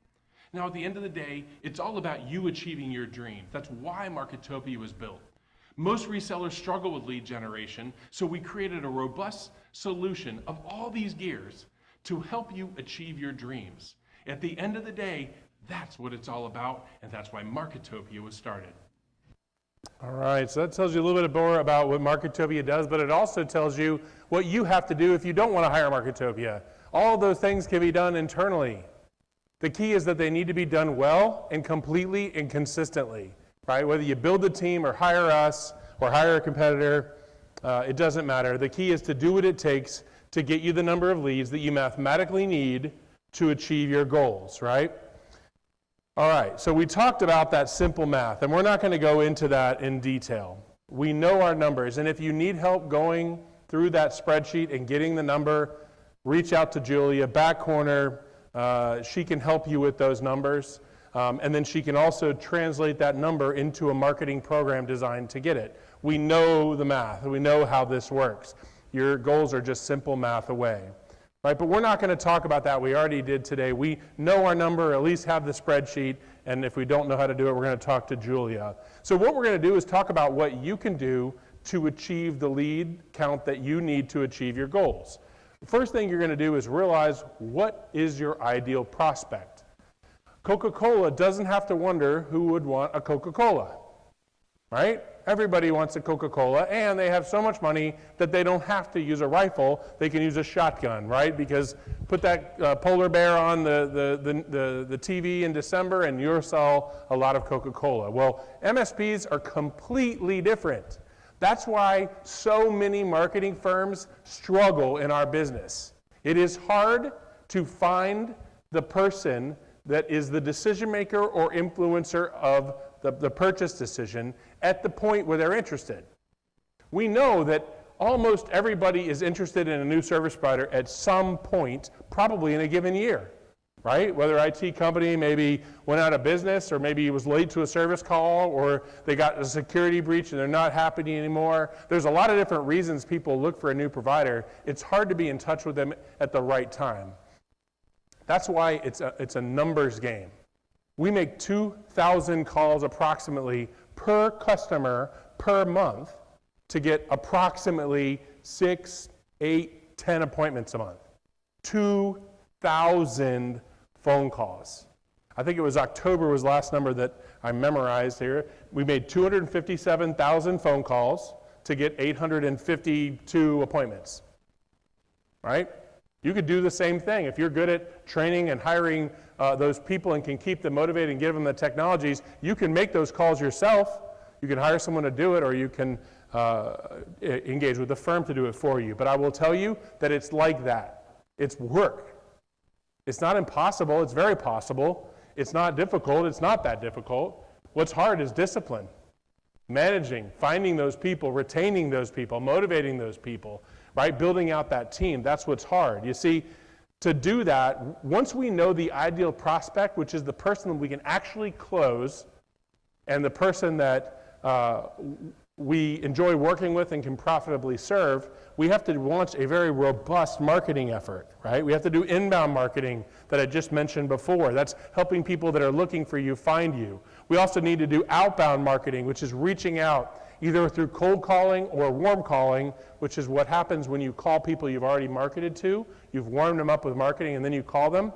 Now, at the end of the day, it's all about you achieving your dreams. That's why Marketopia was built. Most resellers struggle with lead generation, so we created a robust solution of all these gears to help you achieve your dreams. At the end of the day, that's what it's all about, and that's why Marketopia was started. All right, so that tells you a little bit more about what Marketopia does, but it also tells you what you have to do if you don't want to hire Marketopia. All of those things can be done internally. The key is that they need to be done well and completely and consistently, right? Whether you build a team or hire us or hire a competitor, it doesn't matter. The key is to do what it takes to get you the number of leads that you mathematically need to achieve your goals, right? All right, so we talked about that simple math, and we're not going to go into that in detail. We know our numbers, and if you need help going through that spreadsheet and getting the number, reach out to Julia, back corner. She can help you with those numbers, and then she can also translate that number into a marketing program designed to get it. We know the math. We know how this works. Your goals are just simple math away. Right, but we're not going to talk about that. We already did today. We know our number, at least have the spreadsheet, and if we don't know how to do it, we're going to talk to Julia. So what we're going to do is talk about what you can do to achieve the lead count that you need to achieve your goals. The first thing you're going to do is realize what is your ideal prospect. Coca-Cola doesn't have to wonder who would want a Coca-Cola, right? Everybody wants a Coca-Cola, and they have so much money that they don't have to use a rifle. They can use a shotgun, right? Because put that polar bear on the TV in December, and you'll sell a lot of Coca-Cola. Well, MSPs are completely different. That's why so many marketing firms struggle in our business. It is hard to find the person that is the decision maker or influencer of the purchase decision at the point where they're interested. We know that almost everybody is interested in a new service provider at some point, probably in a given year, right? Whether IT company maybe went out of business, or maybe it was late to a service call, or they got a security breach and they're not happy anymore. There's a lot of different reasons people look for a new provider. It's hard to be in touch with them at the right time. That's why it's a numbers game. We make 2,000 calls approximately per customer per month to get approximately 6, 8, 10 appointments a month. 2,000 phone calls. I think it was October was the last number that I memorized here. We made 257,000 phone calls to get 852 appointments, right? You could do the same thing. If you're good at training and hiring those people and can keep them motivated and give them the technologies, you can make those calls yourself. You can hire someone to do it, or you can engage with a firm to do it for you. But I will tell you that it's like that. It's work. It's not impossible. It's very possible. It's not difficult. It's not that difficult. What's hard is discipline. Managing, finding those people, retaining those people, motivating those people, right? Building out that team. That's what's hard. You see, to do that, once we know the ideal prospect, which is the person that we can actually close, and the person that we enjoy working with and can profitably serve, we have to launch a very robust marketing effort, right? We have to do inbound marketing that I just mentioned before. That's helping people that are looking for you find you. We also need to do outbound marketing, which is reaching out either through cold calling or warm calling, which is what happens when you call people you've already marketed to. You've warmed them up with marketing and then you call them.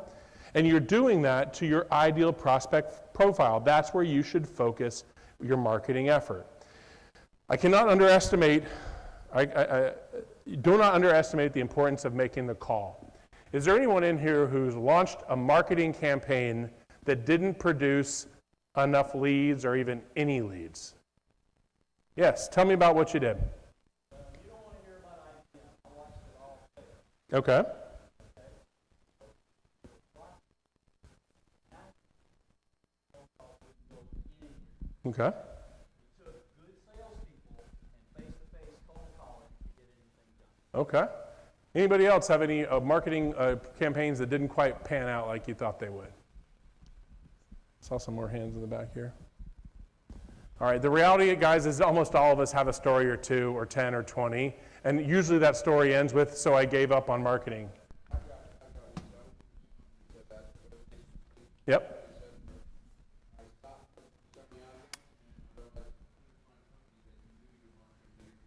And you're doing that to your ideal prospect profile. That's where you should focus your marketing effort. I cannot underestimate, do not underestimate the importance of making the call. Is there anyone in here who's launched a marketing campaign that didn't produce enough leads or even any leads? Yes, tell me about what you did. You don't want to hear about ideas. I watched it all. Okay. Okay. Okay. Anybody else have any marketing campaigns that didn't quite pan out like you thought they would? Saw some more hands in the back here. All right, the reality, guys, is almost all of us have a story or two or 10 or 20, and usually that story ends with, so I gave up on marketing. Yep.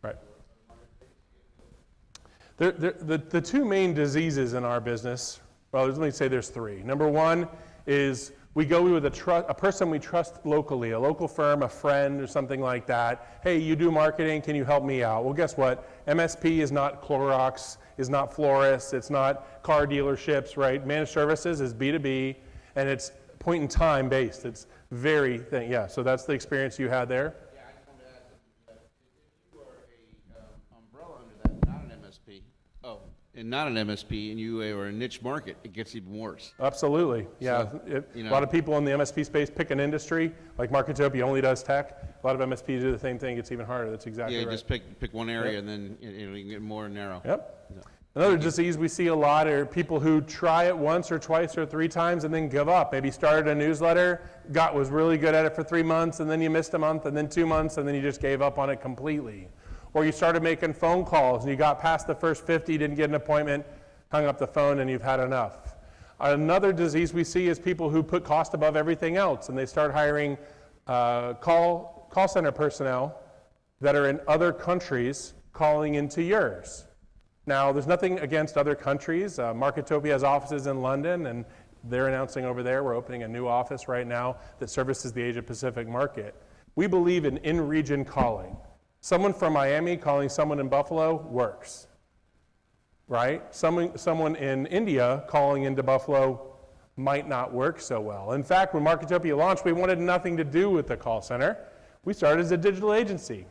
Right. The two main diseases in our business, well, let me say there's three. Number one is we go with a person we trust locally, a local firm, a friend, or something like that. Hey, you do marketing, can you help me out? Well, guess what? MSP is not Clorox, is not florists, it's not car dealerships, right? Managed services is B2B, and it's point in time based. It's very, yeah, so that's the experience you had there. Yeah, I just wanted to add something. If you are a umbrella under that, not an MSP, and not an MSP, and you are a niche market, it gets even worse. Absolutely, yeah. So, A lot of people in the MSP space pick an industry, like Marketopia only does tech. A lot of MSPs do the same thing, it's even harder, that's exactly right. Yeah, just pick one area, and then you can get more narrow. Yep. Another disease we see a lot are people who try it once or twice or three times and then give up. Maybe started a newsletter, was really good at it for 3 months, and then you missed a month, and then 2 months, and then you just gave up on it completely. Or you started making phone calls, and you got past the first 50, didn't get an appointment, hung up the phone, and you've had enough. Another disease we see is people who put cost above everything else, and they start hiring call center personnel that are in other countries calling into yours. Now, there's nothing against other countries. Marketopia has offices in London, and they're announcing over there we're opening a new office right now that services the Asia-Pacific market. We believe in in-region calling. Someone from Miami calling someone in Buffalo works, right? Someone in India calling into Buffalo might not work so well. In fact, when Marketopia launched, we wanted nothing to do with the call center. We started as a digital agency.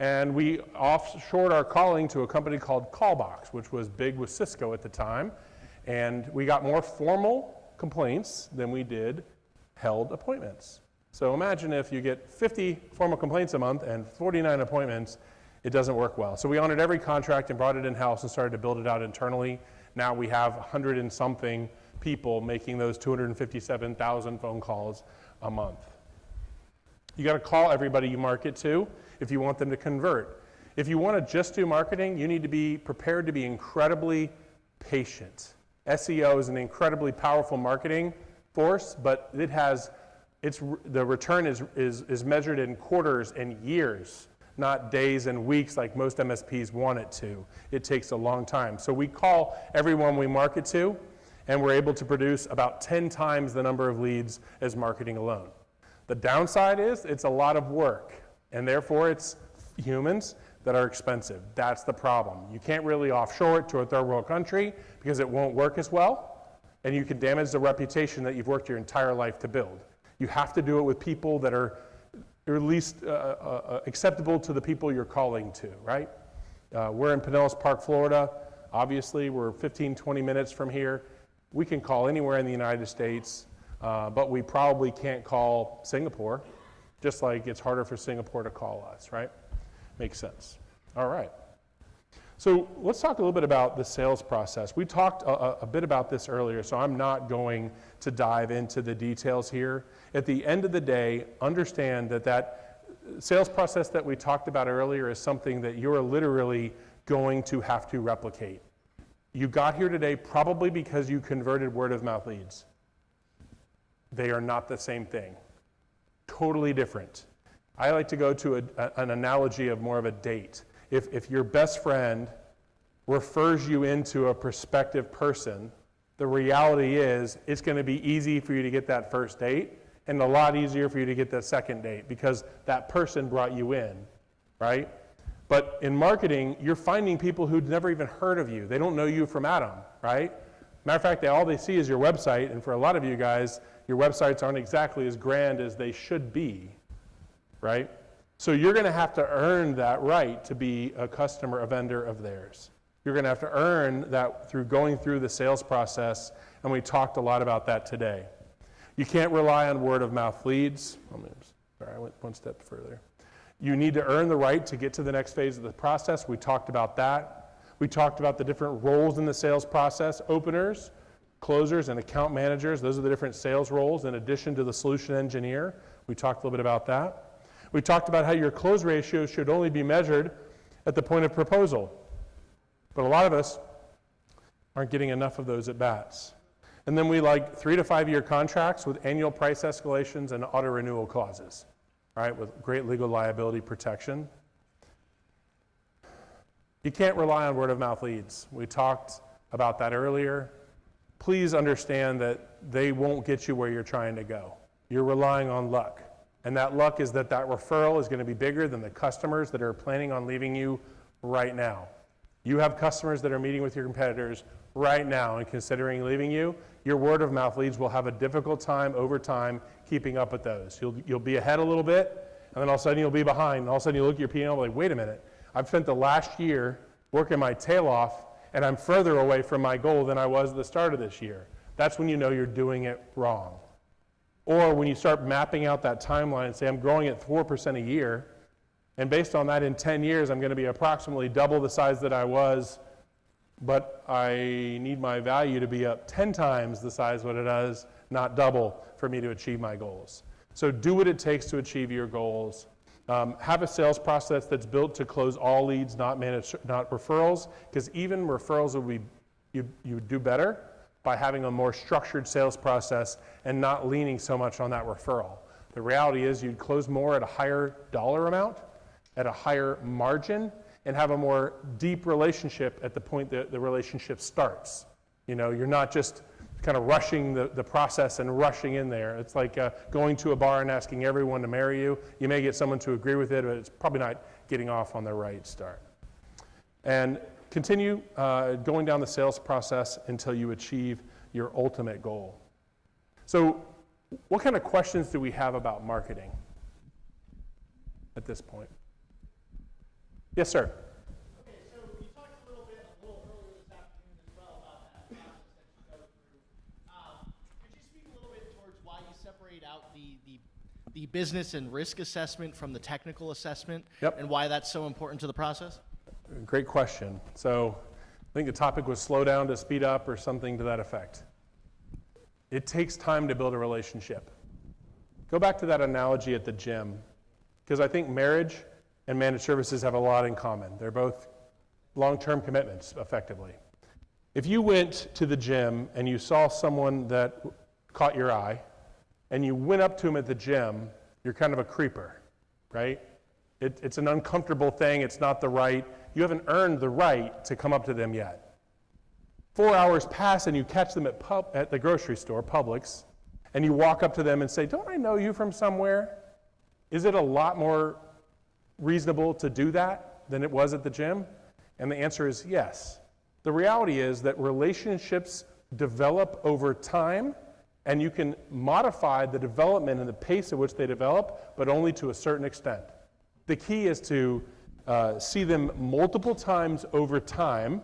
And we offshored our calling to a company called Callbox, which was big with Cisco at the time. And we got more formal complaints than we did held appointments. So imagine if you get 50 formal complaints a month and 49 appointments, it doesn't work well. So we honored every contract and brought it in-house and started to build it out internally. Now we have 100 and something people making those 257,000 phone calls a month. You got to call everybody you market to if you want them to convert. If you want to just do marketing, you need to be prepared to be incredibly patient. SEO is an incredibly powerful marketing force, but the return is measured in quarters and years, not days and weeks like most MSPs want it to. It takes a long time. So we call everyone we market to, and we're able to produce about 10 times the number of leads as marketing alone. The downside is it's a lot of work, and therefore it's humans that are expensive. That's the problem. You can't really offshore it to a third world country because it won't work as well, and you can damage the reputation that you've worked your entire life to build. You have to do it with people that are at least acceptable to the people you're calling to, right? We're in Pinellas Park, Florida. Obviously, we're 15, 20 minutes from here. We can call anywhere in the United States, but we probably can't call Singapore, just like it's harder for Singapore to call us, right? Makes sense. All right. So let's talk a little bit about the sales process. We talked a bit about this earlier, so I'm not going to dive into the details here. At the end of the day, understand that that sales process that we talked about earlier is something that you're literally going to have to replicate. You got here today probably because you converted word of mouth leads. They are not the same thing. Totally different. I like to go to an analogy of more of a date. If your best friend refers you into a prospective person, the reality is it's going to be easy for you to get that first date and a lot easier for you to get that second date because that person brought you in, right? But in marketing, you're finding people who'd never even heard of you. They don't know you from Adam, right? Matter of fact, all they see is your website, and for a lot of you guys, your websites aren't exactly as grand as they should be, right? So you're going to have to earn that right to be a customer, a vendor of theirs. You're going to have to earn that through going through the sales process, and we talked a lot about that today. You can't rely on word of mouth leads. Sorry, I went one step further. You need to earn the right to get to the next phase of the process. We talked about that. We talked about the different roles in the sales process: openers, closers, and account managers. Those are the different sales roles in addition to the solution engineer. We talked a little bit about that. We talked about how your close ratio should only be measured at the point of proposal. But a lot of us aren't getting enough of those at bats. And then we like 3 to 5 year contracts with annual price escalations and auto renewal clauses, right, with great legal liability protection. You can't rely on word of mouth leads. We talked about that earlier. Please understand that they won't get you where you're trying to go. You're relying on luck. And that luck is that referral is going to be bigger than the customers that are planning on leaving you right now. You have customers that are meeting with your competitors right now and considering leaving you. Your word of mouth leads will have a difficult time over time keeping up with those. You'll be ahead a little bit, and then all of a sudden you'll be behind. And all of a sudden you look at your P&L like, wait a minute, I've spent the last year working my tail off, and I'm further away from my goal than I was at the start of this year. That's when you know you're doing it wrong. Or when you start mapping out that timeline and say, I'm growing at 4% a year, and based on that, in 10 years, I'm going to be approximately double the size that I was, but I need my value to be up 10 times the size what it is, not double, for me to achieve my goals. So do what it takes to achieve your goals. Have a sales process that's built to close all leads, not referrals, because even referrals you would do better by having a more structured sales process and not leaning so much on that referral. The reality is you'd close more at a higher dollar amount, at a higher margin, and have a more deep relationship at the point that the relationship starts. You know, you're not just kind of rushing the process and rushing in there. It's like going to a bar and asking everyone to marry you. You may get someone to agree with it, but it's probably not getting off on the right start. And continue going down the sales process until you achieve your ultimate goal. So what kind of questions do we have about marketing at this point? Yes, sir. Okay, so you talked a little earlier this afternoon as well about that process that you go through. Could you speak a little bit towards why you separate out the business and risk assessment from the technical assessment? Yep. And why that's so important to the process? Great question. So I think the topic was slow down to speed up or something to that effect. It takes time to build a relationship. Go back to that analogy at the gym, because I think marriage and managed services have a lot in common. They're both long-term commitments, effectively. If you went to the gym and you saw someone that caught your eye, and you went up to him at the gym, you're kind of a creeper, right? It's an uncomfortable thing. It's not the right. You haven't earned the right to come up to them yet. 4 hours pass and you catch them at the grocery store, Publix, and you walk up to them and say, don't I know you from somewhere? Is it a lot more reasonable to do that than it was at the gym? And the answer is yes. The reality is that relationships develop over time, and you can modify the development and the pace at which they develop, but only to a certain extent. The key is to see them multiple times over time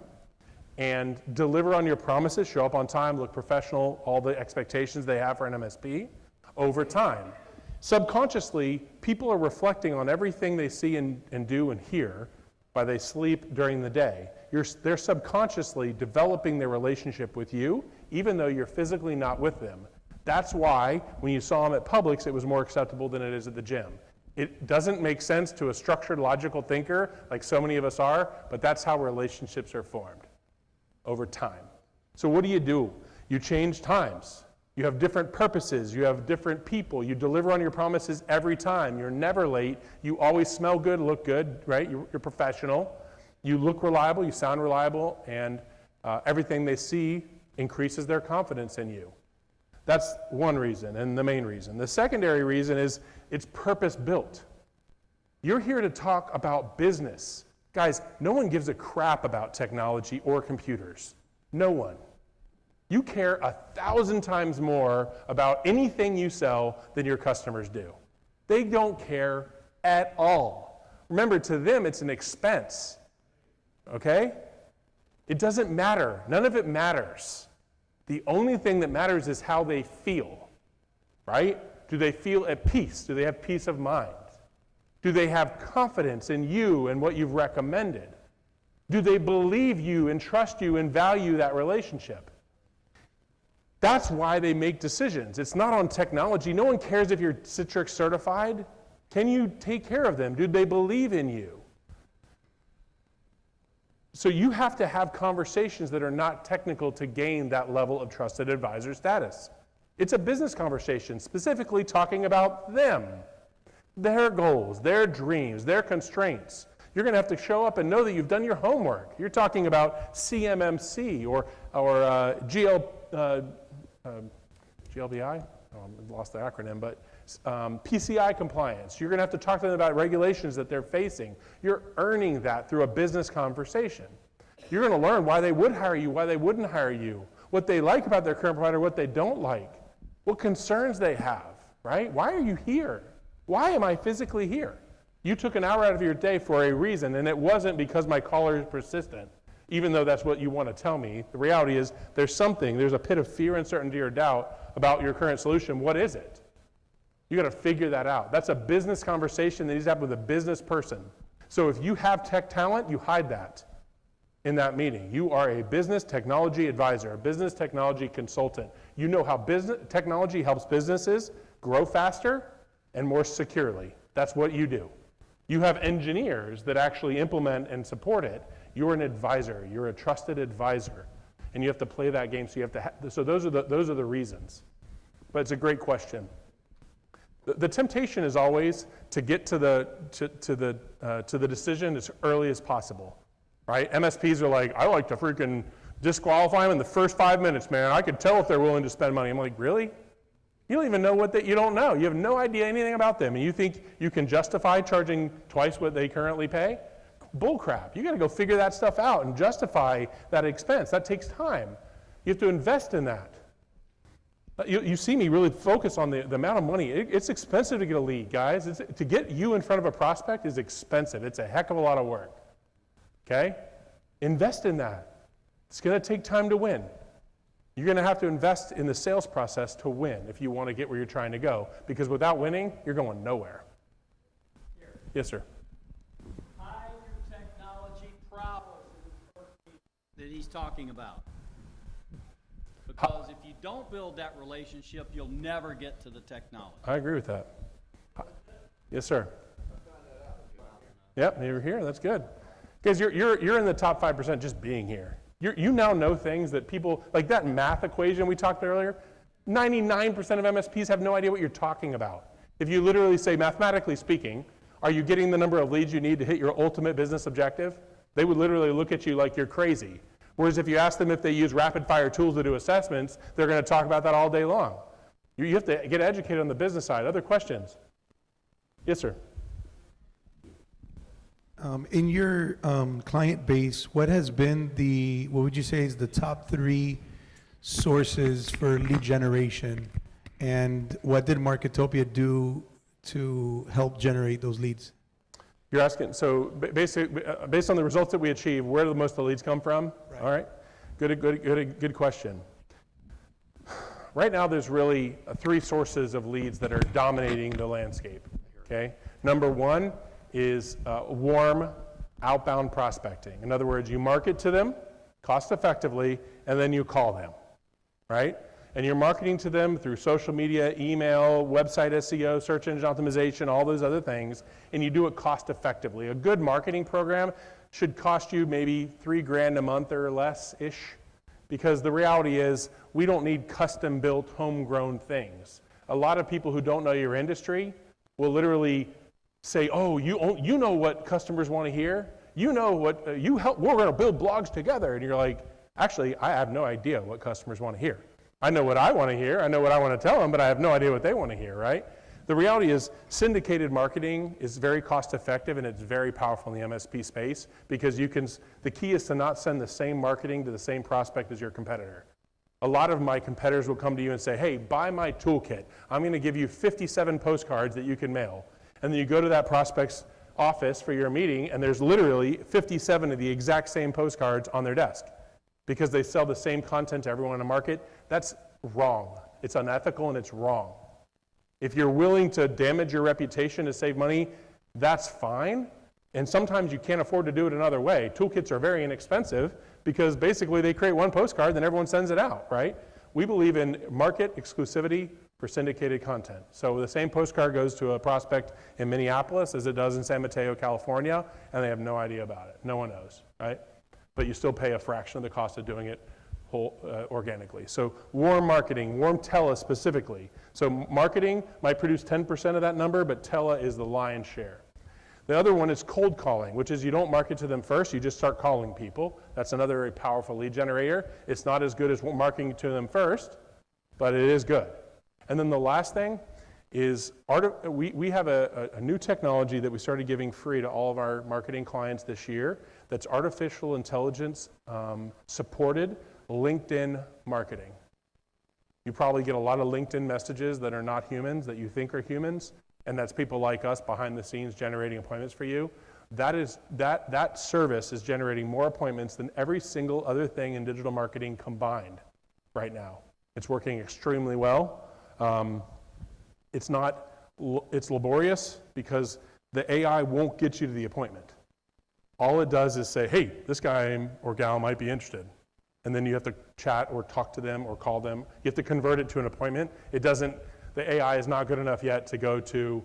and deliver on your promises, show up on time, look professional, all the expectations they have for an MSP over time. Subconsciously, people are reflecting on everything they see and do and hear while they sleep during the day. They're subconsciously developing their relationship with you, even though you're physically not with them. That's why when you saw them at Publix, it was more acceptable than it is at the gym. It doesn't make sense to a structured, logical thinker, like so many of us are, but that's how relationships are formed over time. So what do? You change times. You have different purposes. You have different people. You deliver on your promises every time. You're never late. You always smell good, look good, right? You're professional. You look reliable, you sound reliable, and everything they see increases their confidence in you. That's one reason, and the main reason. The secondary reason is it's purpose-built. You're here to talk about business. Guys, no one gives a crap about technology or computers. No one. You care 1,000 times more about anything you sell than your customers do. They don't care at all. Remember, to them, it's an expense. Okay? It doesn't matter. None of it matters. The only thing that matters is how they feel, right? Do they feel at peace? Do they have peace of mind? Do they have confidence in you and what you've recommended? Do they believe you and trust you and value that relationship? That's why they make decisions. It's not on technology. No one cares if you're Citrix certified. Can you take care of them? Do they believe in you? So you have to have conversations that are not technical to gain that level of trusted advisor status. It's a business conversation, specifically talking about them, their goals, their dreams, their constraints. You're going to have to show up and know that you've done your homework. You're talking about CMMC or GLBI? Oh, I've lost the acronym, but PCI compliance. You're going to have to talk to them about regulations that they're facing. You're earning that through a business conversation. You're going to learn why they would hire you, why they wouldn't hire you, what they like about their current provider, what they don't like, what concerns they have, right? Why are you here? Why am I physically here? You took an hour out of your day for a reason, and it wasn't because my caller is persistent, even though that's what you want to tell me. The reality is there's a pit of fear, uncertainty, or doubt about your current solution. What is it? You got to figure that out. That's a business conversation that needs to happen with a business person. So if you have tech talent, you hide that in that meeting. You are a business technology advisor, a business technology consultant. You know how business technology helps businesses grow faster and more securely. That's what you do. You have engineers that actually implement and support it. You're an advisor. You're a trusted advisor, and you have to play that game. So you have to. So those are the reasons. But it's a great question. The temptation is always to get to the decision as early as possible, right? MSPs are like, I like to freaking disqualify them in the first 5 minutes, man. I could tell if they're willing to spend money. I'm like, really? You don't even know you don't know. You have no idea anything about them, and you think you can justify charging twice what they currently pay? Bull crap. You got to go figure that stuff out and justify that expense. That takes time. You have to invest in that. You see me really focus on the amount of money. It's expensive to get a lead, guys. To get you in front of a prospect is expensive. It's a heck of a lot of work. Okay? Invest in that. It's going to take time to win. You're going to have to invest in the sales process to win if you want to get where you're trying to go. Because without winning, you're going nowhere. Here. Yes, sir. Hide your technology prowess that he's talking about. Because if you don't build that relationship, you'll never get to the technology. I agree with that. Yes, sir. Yep, you're here. That's good. Because you're in the top 5% just being here. You now know things that people, like that math equation we talked earlier, 99% of MSPs have no idea what you're talking about. If you literally say, mathematically speaking, are you getting the number of leads you need to hit your ultimate business objective? They would literally look at you like you're crazy. Whereas if you ask them if they use rapid fire tools to do assessments, they're going to talk about that all day long. You have to get educated on the business side. Other questions? Yes, sir. In your client base, what has been what would you say is the top 3 sources for lead generation? And what did Marketopia do to help generate those leads? You're asking, so basically, based on the results that we achieve, where do most of the leads come from? Right. All right, good question. Right now, there's really 3 sources of leads that are dominating the landscape, okay? Number 1 is warm outbound prospecting. In other words, you market to them cost effectively, and then you call them, right? And you're marketing to them through social media, email, website SEO, search engine optimization, all those other things, and you do it cost effectively. A good marketing program should cost you maybe $3,000 a month or less-ish, because the reality is we don't need custom-built, homegrown things. A lot of people who don't know your industry will literally say, oh, you know what customers want to hear? You know what, we're going to build blogs together. And you're like, actually, I have no idea what customers want to hear. I know what I want to hear, I know what I want to tell them, but I have no idea what they want to hear, right? The reality is syndicated marketing is very cost effective and it's very powerful in the MSP space because the key is to not send the same marketing to the same prospect as your competitor. A lot of my competitors will come to you and say, hey, buy my toolkit. I'm going to give you 57 postcards that you can mail. And then you go to that prospect's office for your meeting and there's literally 57 of the exact same postcards on their desk because they sell the same content to everyone in the market. That's wrong. It's unethical and it's wrong. If you're willing to damage your reputation to save money, that's fine. And sometimes you can't afford to do it another way. Toolkits are very inexpensive because basically they create one postcard, then everyone sends it out, right? We believe in market exclusivity for syndicated content. So the same postcard goes to a prospect in Minneapolis as it does in San Mateo, California, and they have no idea about it. No one knows, right? But you still pay a fraction of the cost of doing it organically. So warm marketing, warm tele specifically. So marketing might produce 10% of that number, but tele is the lion's share. The other one is cold calling, which is you don't market to them first, you just start calling people. That's another very powerful lead generator. It's not as good as marketing to them first, but it is good. And then the last thing is we have a new technology that we started giving free to all of our marketing clients this year that's artificial intelligence supported LinkedIn marketing. You probably get a lot of LinkedIn messages that are not humans, that you think are humans, and that's people like us behind the scenes generating appointments for you. That service is generating more appointments than every single other thing in digital marketing combined right now. It's working extremely well. It's laborious because the AI won't get you to the appointment. All it does is say, hey, this guy or gal might be interested. And then you have to chat or talk to them or call them. You have to convert it to an appointment. The AI is not good enough yet to go to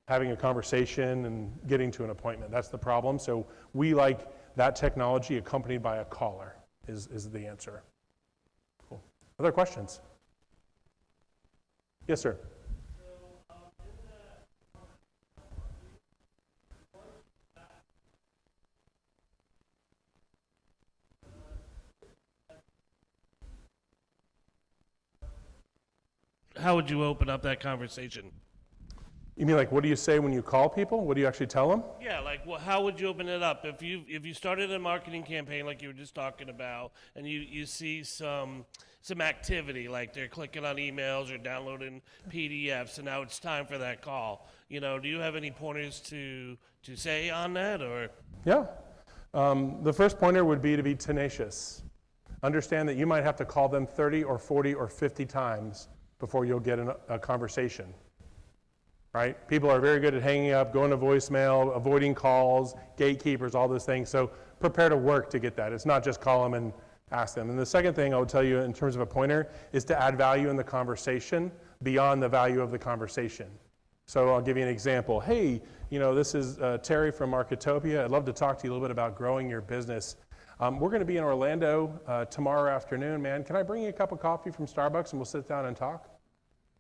having a conversation and getting to an appointment. That's the problem. So we like that technology accompanied by a caller is the answer. Cool. Other questions? Yes, sir. How would you open up that conversation? You mean like what do you say when you call people? What do you actually tell them? Yeah, like how would you open it up? If you started a marketing campaign like you were just talking about, and you see some activity, like they're clicking on emails or downloading PDFs, and now it's time for that call. Do you have any pointers to say on that, or? Yeah. The first pointer would be to be tenacious. Understand that you might have to call them 30 or 40 or 50 times before you'll get a conversation, right? People are very good at hanging up, going to voicemail, avoiding calls, gatekeepers, all those things. So prepare to work to get that. It's not just call them and ask them. And the second thing I would tell you in terms of a pointer is to add value in the conversation beyond the value of the conversation. So I'll give you an example. Hey, this is Terry from Marketopia. I'd love to talk to you a little bit about growing your business. We're going to be in Orlando tomorrow afternoon, man. Can I bring you a cup of coffee from Starbucks and we'll sit down and talk?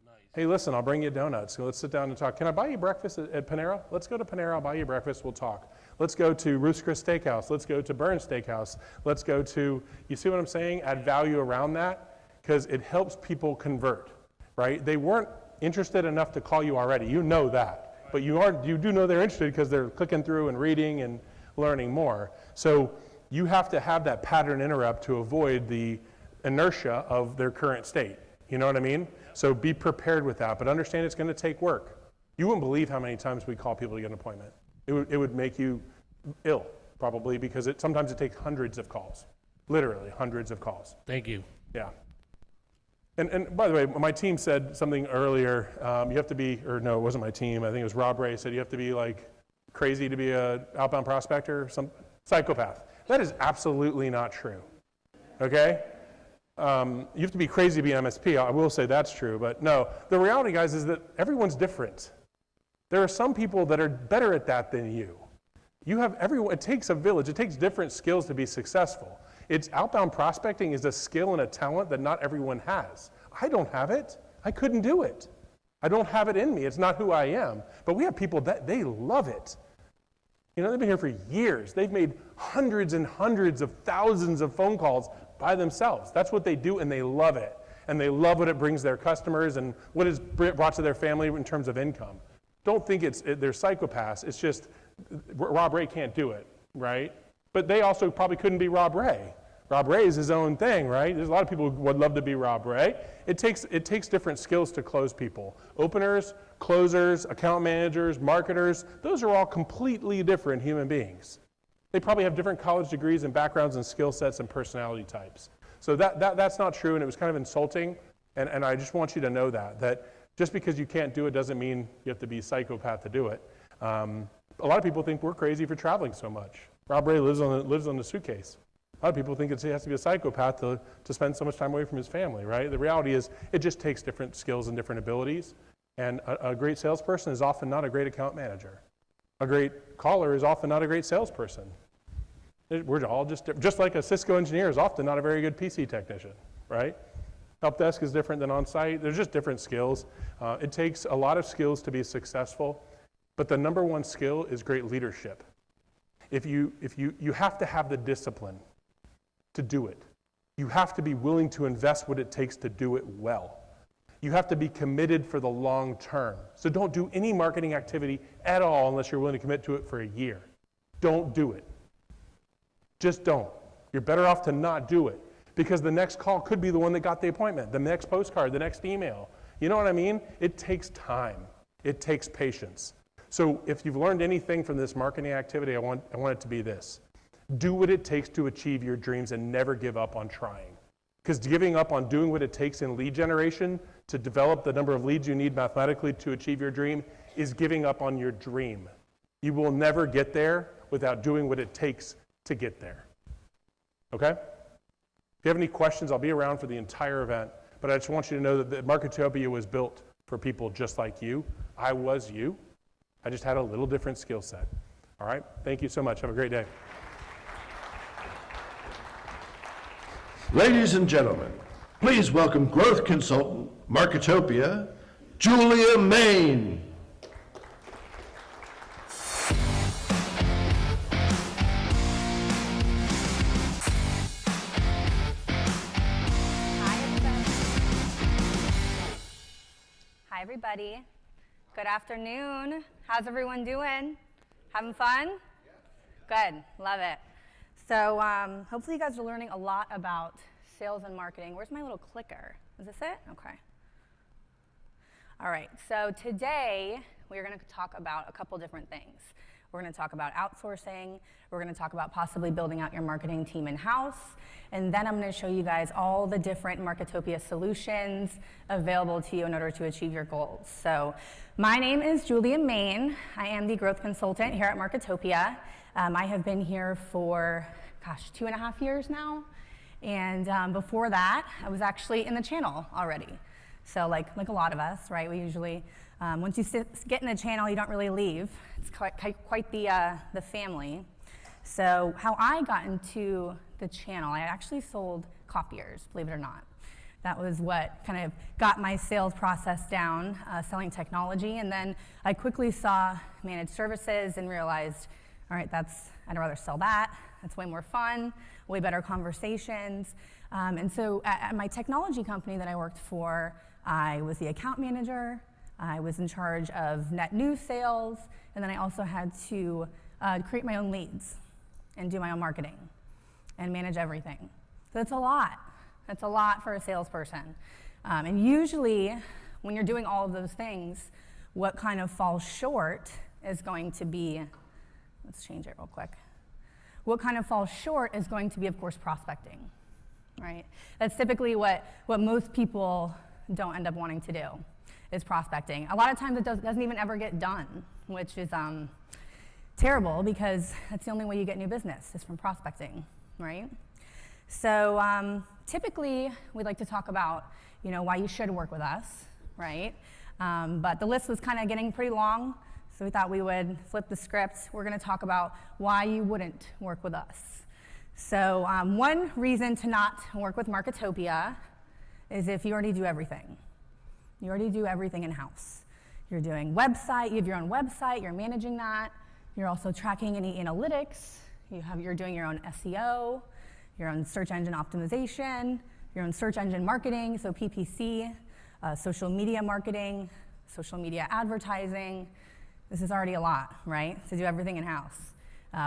Nice. Hey, listen, I'll bring you donuts. So let's sit down and talk. Can I buy you breakfast at Panera? Let's go to Panera. I'll buy you breakfast. We'll talk. Let's go to Ruth's Chris Steakhouse. Let's go to Burns Steakhouse. Let's go to, you see what I'm saying? Add value around that because it helps people convert, right? They weren't interested enough to call you already. You know that. But you do know they're interested because they're clicking through and reading and learning more. So you have to have that pattern interrupt to avoid the inertia of their current state. You know what I mean? So be prepared with that, but understand it's going to take work. You wouldn't believe how many times we call people to get an appointment. It would make you ill, probably, because sometimes it takes hundreds of calls, literally hundreds of calls. Thank you. Yeah. And by the way, my team said something earlier. You have to be, or no, it wasn't my team. I think it was Rob Ray said you have to be like crazy to be a outbound prospector, some psychopath. That is absolutely not true. Okay? You have to be crazy to be an MSP. I will say that's true, but no. The reality, guys, is that everyone's different. There are some people that are better at that than you. It takes a village. It takes different skills to be successful. Outbound prospecting is a skill and a talent that not everyone has. I don't have it. I couldn't do it. I don't have it in me. It's not who I am. But we have people that they love it. You know, they've been here for years. They've made hundreds and hundreds of thousands of phone calls by themselves. That's what they do, and they love it. And they love what it brings their customers and what it's brought to their family in terms of income. Don't think they're psychopaths. It's just Rob Ray can't do it, right? But they also probably couldn't be Rob Ray. Rob Ray is his own thing, right? There's a lot of people who would love to be Rob Ray. It takes different skills to close people. Openers, closers, account managers, marketers, those are all completely different human beings. They probably have different college degrees and backgrounds and skill sets and personality types. So that's not true, and it was kind of insulting, and I just want you to know that just because you can't do it doesn't mean you have to be a psychopath to do it. A lot of people think we're crazy for traveling so much. Rob Ray lives on the suitcase. A lot of people think he has to be a psychopath to spend so much time away from his family, right? The reality is it just takes different skills and different abilities, and a great salesperson is often not a great account manager. A great caller is often not a great salesperson. We're all just like a Cisco engineer is often not a very good PC technician, right? Help desk is different than on-site. There's just different skills. It takes a lot of skills to be successful, but the number one skill is great leadership. You have to have the discipline to do it. You have to be willing to invest what it takes to do it well. You have to be committed for the long term. So don't do any marketing activity at all unless you're willing to commit to it for a year. Don't do it. Just don't. You're better off to not do it, because the next call could be the one that got the appointment, the next postcard, the next email. You know what I mean? It takes time. It takes patience. So if you've learned anything from this marketing activity, I want it to be this. Do what it takes to achieve your dreams and never give up on trying. Because giving up on doing what it takes in lead generation to develop the number of leads you need mathematically to achieve your dream is giving up on your dream. You will never get there without doing what it takes to get there. Okay? If you have any questions, I'll be around for the entire event, but I just want you to know that Marketopia was built for people just like you. I was you. I just had a little different skill set. All right? Thank you so much. Have a great day. Ladies and gentlemen, please welcome growth consultant, Marketopia, Julia Main. Hi, everybody. Good afternoon. How's everyone doing? Having fun? Good. Love it. So hopefully you guys are learning a lot about sales and marketing. Where's my little clicker? Is this it? Okay. All right. So today we're going to talk about a couple different things. We're going to talk about outsourcing. We're going to talk about possibly building out your marketing team in-house. And then I'm going to show you guys all the different Marketopia solutions available to you in order to achieve your goals. So my name is Julia Main. I am the growth consultant here at Marketopia. I have been here for, 2.5 years now. And before that, I was actually in the channel already. So like a lot of us, right? We usually, once you get in the channel, you don't really leave. It's quite the family. So how I got into the channel, I actually sold copiers, believe it or not. That was what kind of got my sales process down, selling technology. And then I quickly saw managed services and realized, all right, I'd rather sell that. That's way more fun, way better conversations. And so at my technology company that I worked for, I was the account manager. I was in charge of net new sales. And then I also had to create my own leads. and do my own marketing and manage everything. So that's a lot. That's a lot for a salesperson. And usually, when you're doing all of those things, what kind of falls short is going to be, let's change it real quick. What kind of falls short is going to be, of course, prospecting, right? That's typically what most people don't end up wanting to do, is prospecting. A lot of times it doesn't even ever get done, which is terrible because that's the only way you get new business is from prospecting, right? So typically we like to talk about, why you should work with us, right? But the list was kind of getting pretty long, so we thought we would flip the script. We're going to talk about why you wouldn't work with us. So one reason to not work with Marketopia is if you already do everything. You already do everything in-house. You're doing website, you have your own website, you're managing that. You're also tracking any analytics. You're doing your own SEO, your own search engine optimization, your own search engine marketing, so PPC, social media marketing, social media advertising. This is already a lot, right? To do everything in-house.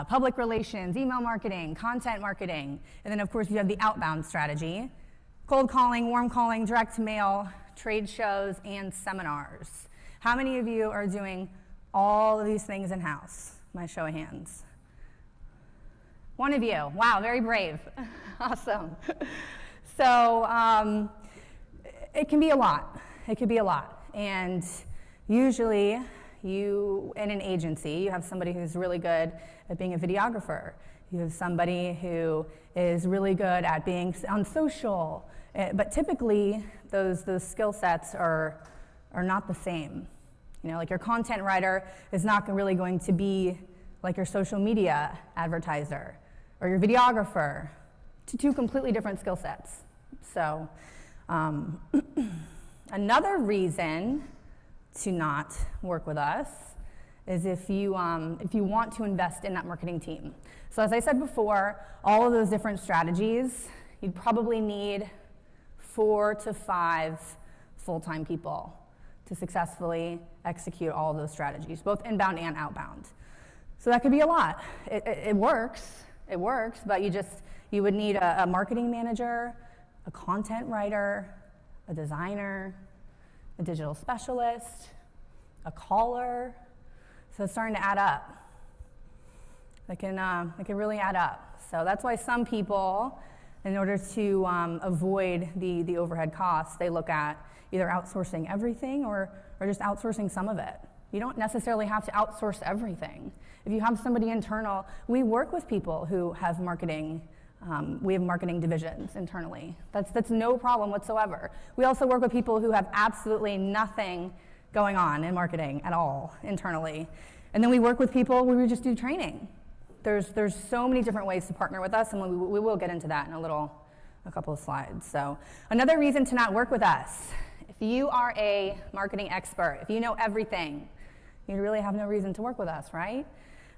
Public relations, email marketing, content marketing, and then of course you have the outbound strategy. Cold calling, warm calling, direct mail, trade shows, and seminars. How many of you are doing all of these things in-house? My show of hands. One of you. Wow, very brave. Awesome. So it can be a lot. It could be a lot. And usually you, in an agency, you have somebody who's really good at being a videographer. You have somebody who is really good at being on social. But typically, those skill sets are not the same. Like your content writer is not really going to be like your social media advertiser or your videographer. Two completely different skill sets. So another reason to not work with us is if you want to invest in that marketing team. So as I said before, all of those different strategies, you'd probably need 4 to 5 full-time people to successfully execute all of those strategies, both inbound and outbound. So that could be a lot. It works, but you would need a marketing manager, a content writer, a designer, a digital specialist, a caller. So it's starting to add up. It can really add up. So that's why some people, in order to avoid the overhead costs, they look at either outsourcing everything or just outsourcing some of it. You don't necessarily have to outsource everything. If you have somebody internal, we work with people who have marketing. We have marketing divisions internally. That's no problem whatsoever. We also work with people who have absolutely nothing going on in marketing at all internally. And then we work with people where we just do training. There's so many different ways to partner with us, and we will get into that in a couple of slides. So another reason to not work with us, if you are a marketing expert, if you know everything, you really have no reason to work with us, right?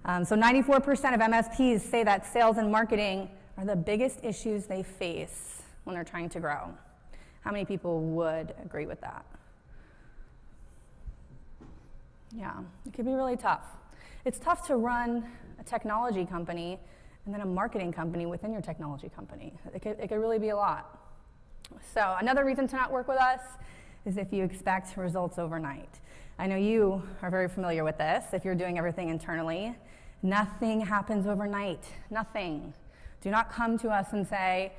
So 94% of MSPs say that sales and marketing are the biggest issues they face when they're trying to grow. How many people would agree with that? Yeah, it could be really tough. It's tough to run a technology company and then a marketing company within your technology company. It could really be a lot. So another reason to not work with us is if you expect results overnight. I know you are very familiar with this. If you're doing everything internally, nothing happens overnight, nothing. Do not come to us and say,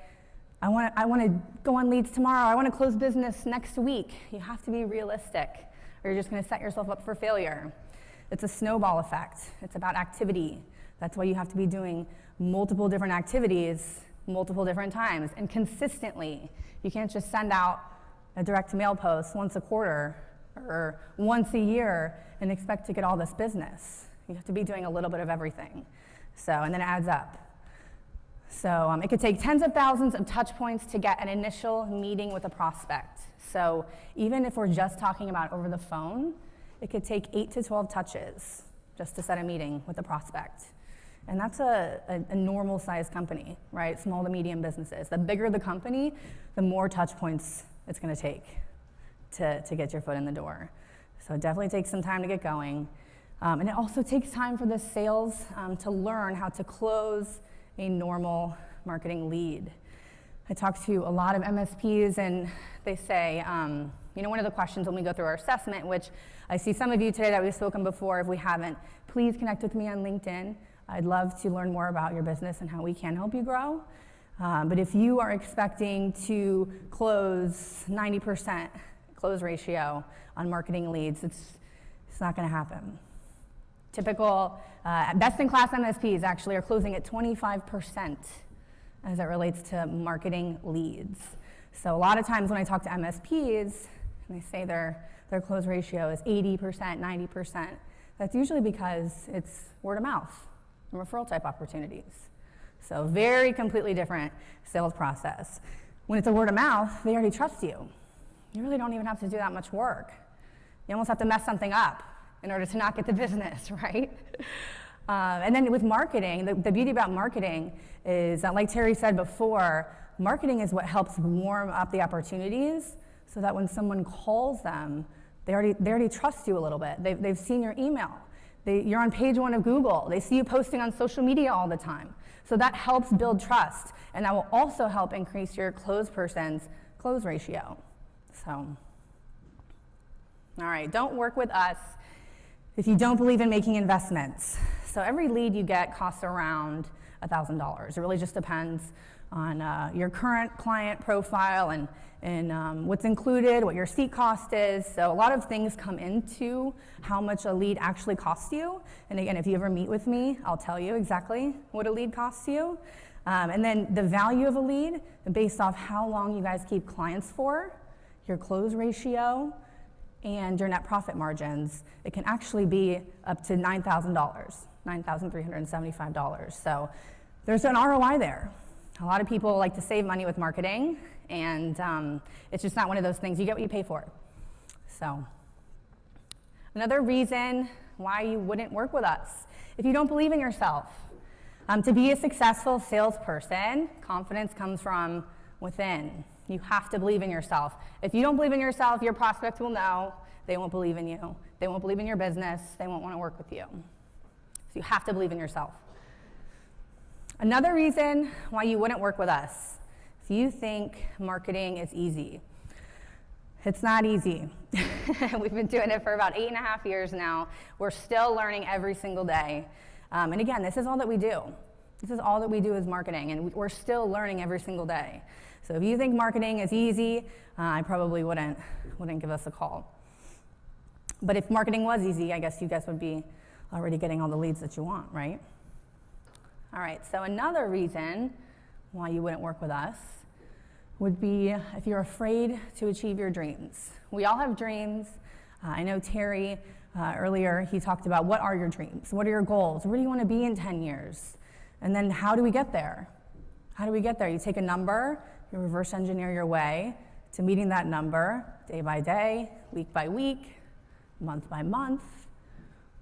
I want to go on leads tomorrow, I want to close business next week. You have to be realistic, or you're just going to set yourself up for failure. It's a snowball effect. It's about activity. That's why you have to be doing multiple different activities multiple different times and consistently. You can't just send out a direct mail post once a quarter or once a year and expect to get all this business. You have to be doing a little bit of everything. So, and then it adds up. So it could take tens of thousands of touch points to get an initial meeting with a prospect. So even if we're just talking about over the phone, it could take 8 to 12 touches just to set a meeting with a prospect. And that's a normal sized company, right? Small to medium businesses. The bigger the company, the more touch points it's gonna take to get your foot in the door. So it definitely takes some time to get going. And it also takes time for the sales to learn how to close a normal marketing lead. I talk to a lot of MSPs and they say, one of the questions when we go through our assessment, which I see some of you today that we've spoken before, if we haven't, please connect with me on LinkedIn. I'd love to learn more about your business and how we can help you grow. But if you are expecting to close 90% close ratio on marketing leads, it's not gonna happen. Typical best-in-class MSPs actually are closing at 25% as it relates to marketing leads. So a lot of times when I talk to MSPs, and they say their close ratio is 80%, 90%, that's usually because it's word of mouth and referral type opportunities. So very completely different sales process. When it's a word of mouth, they already trust you. You really don't even have to do that much work. You almost have to mess something up in order to not get the business, right? And then with marketing, the beauty about marketing is that, like Terry said before, marketing is what helps warm up the opportunities so that when someone calls them, they already trust you a little bit. They've seen your email. You're on page 1 of Google. They see you posting on social media all the time. So that helps build trust, and that will also help increase your close person's close ratio. So, all right, don't work with us if you don't believe in making investments. So every lead you get costs around $1,000. It really just depends on your current client profile and what's included, what your seat cost is. So a lot of things come into how much a lead actually costs you. And again, if you ever meet with me, I'll tell you exactly what a lead costs you. And then the value of a lead, based off how long you guys keep clients for, your close ratio, and your net profit margins, it can actually be up to $9,000, $9,375. So there's an ROI there. A lot of people like to save money with marketing, and it's just not one of those things. You get what you pay for. So another reason why you wouldn't work with us, if you don't believe in yourself. To be a successful salesperson, confidence comes from within. You have to believe in yourself. If you don't believe in yourself, your prospect will know. They won't believe in you. They won't believe in your business. They won't want to work with you. So you have to believe in yourself. Another reason why you wouldn't work with us, if you think marketing is easy. It's not easy. We've been doing it for about 8.5 years now. We're still learning every single day. And again, this is all that we do. This is all that we do is marketing, and we're still learning every single day. So if you think marketing is easy, I probably wouldn't give us a call. But if marketing was easy, I guess you guys would be already getting all the leads that you want, right? All right, so another reason why you wouldn't work with us would be if you're afraid to achieve your dreams. We all have dreams. I know Terry, earlier, he talked about what are your dreams? What are your goals? Where do you want to be in 10 years? And then how do we get there? How do we get there? You take a number, you reverse engineer your way to meeting that number day by day, week by week, month by month.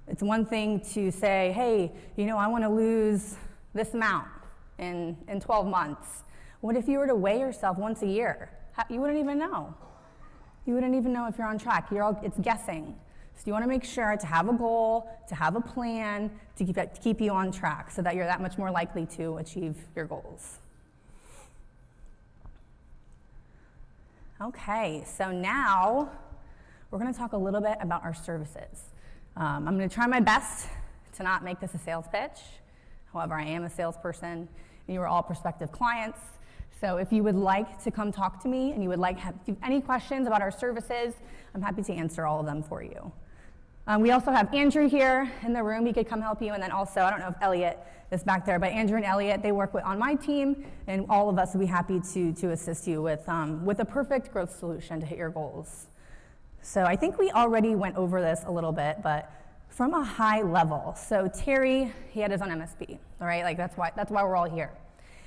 It's one thing to say, hey, I want to lose this amount in 12 months. What if you were to weigh yourself once a year? You wouldn't even know. You wouldn't even know if you're on track. It's guessing. So you want to make sure to have a goal, to have a plan, to keep you on track so that you're that much more likely to achieve your goals. Okay, so now we're going to talk a little bit about our services. I'm going to try my best to not make this a sales pitch. However, I am a salesperson, and you are all prospective clients. So if you would like to come talk to me and you would like have any questions about our services, I'm happy to answer all of them for you. We also have Andrew here in the room. He could come help you. And then also, I don't know if Elliot is back there, but Andrew and Elliot, they work on my team, and all of us would be happy to assist you with a perfect growth solution to hit your goals. So I think we already went over this a little bit, but from a high level. So Terry, he had his own MSP, all right? Like that's why we're all here.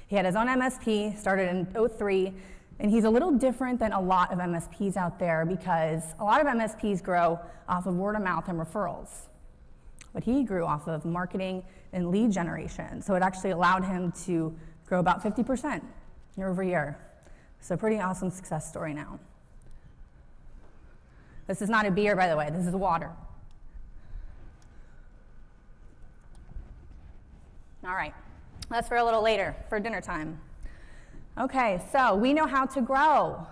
He had his own MSP, started in 2003, and he's a little different than a lot of MSPs out there because a lot of MSPs grow off of word of mouth and referrals. But he grew off of marketing and lead generation. So it actually allowed him to grow about 50% year over year. So pretty awesome success story now. This is not a beer, by the way, this is water. All right, that's for a little later, for dinner time. Okay, so we know how to grow.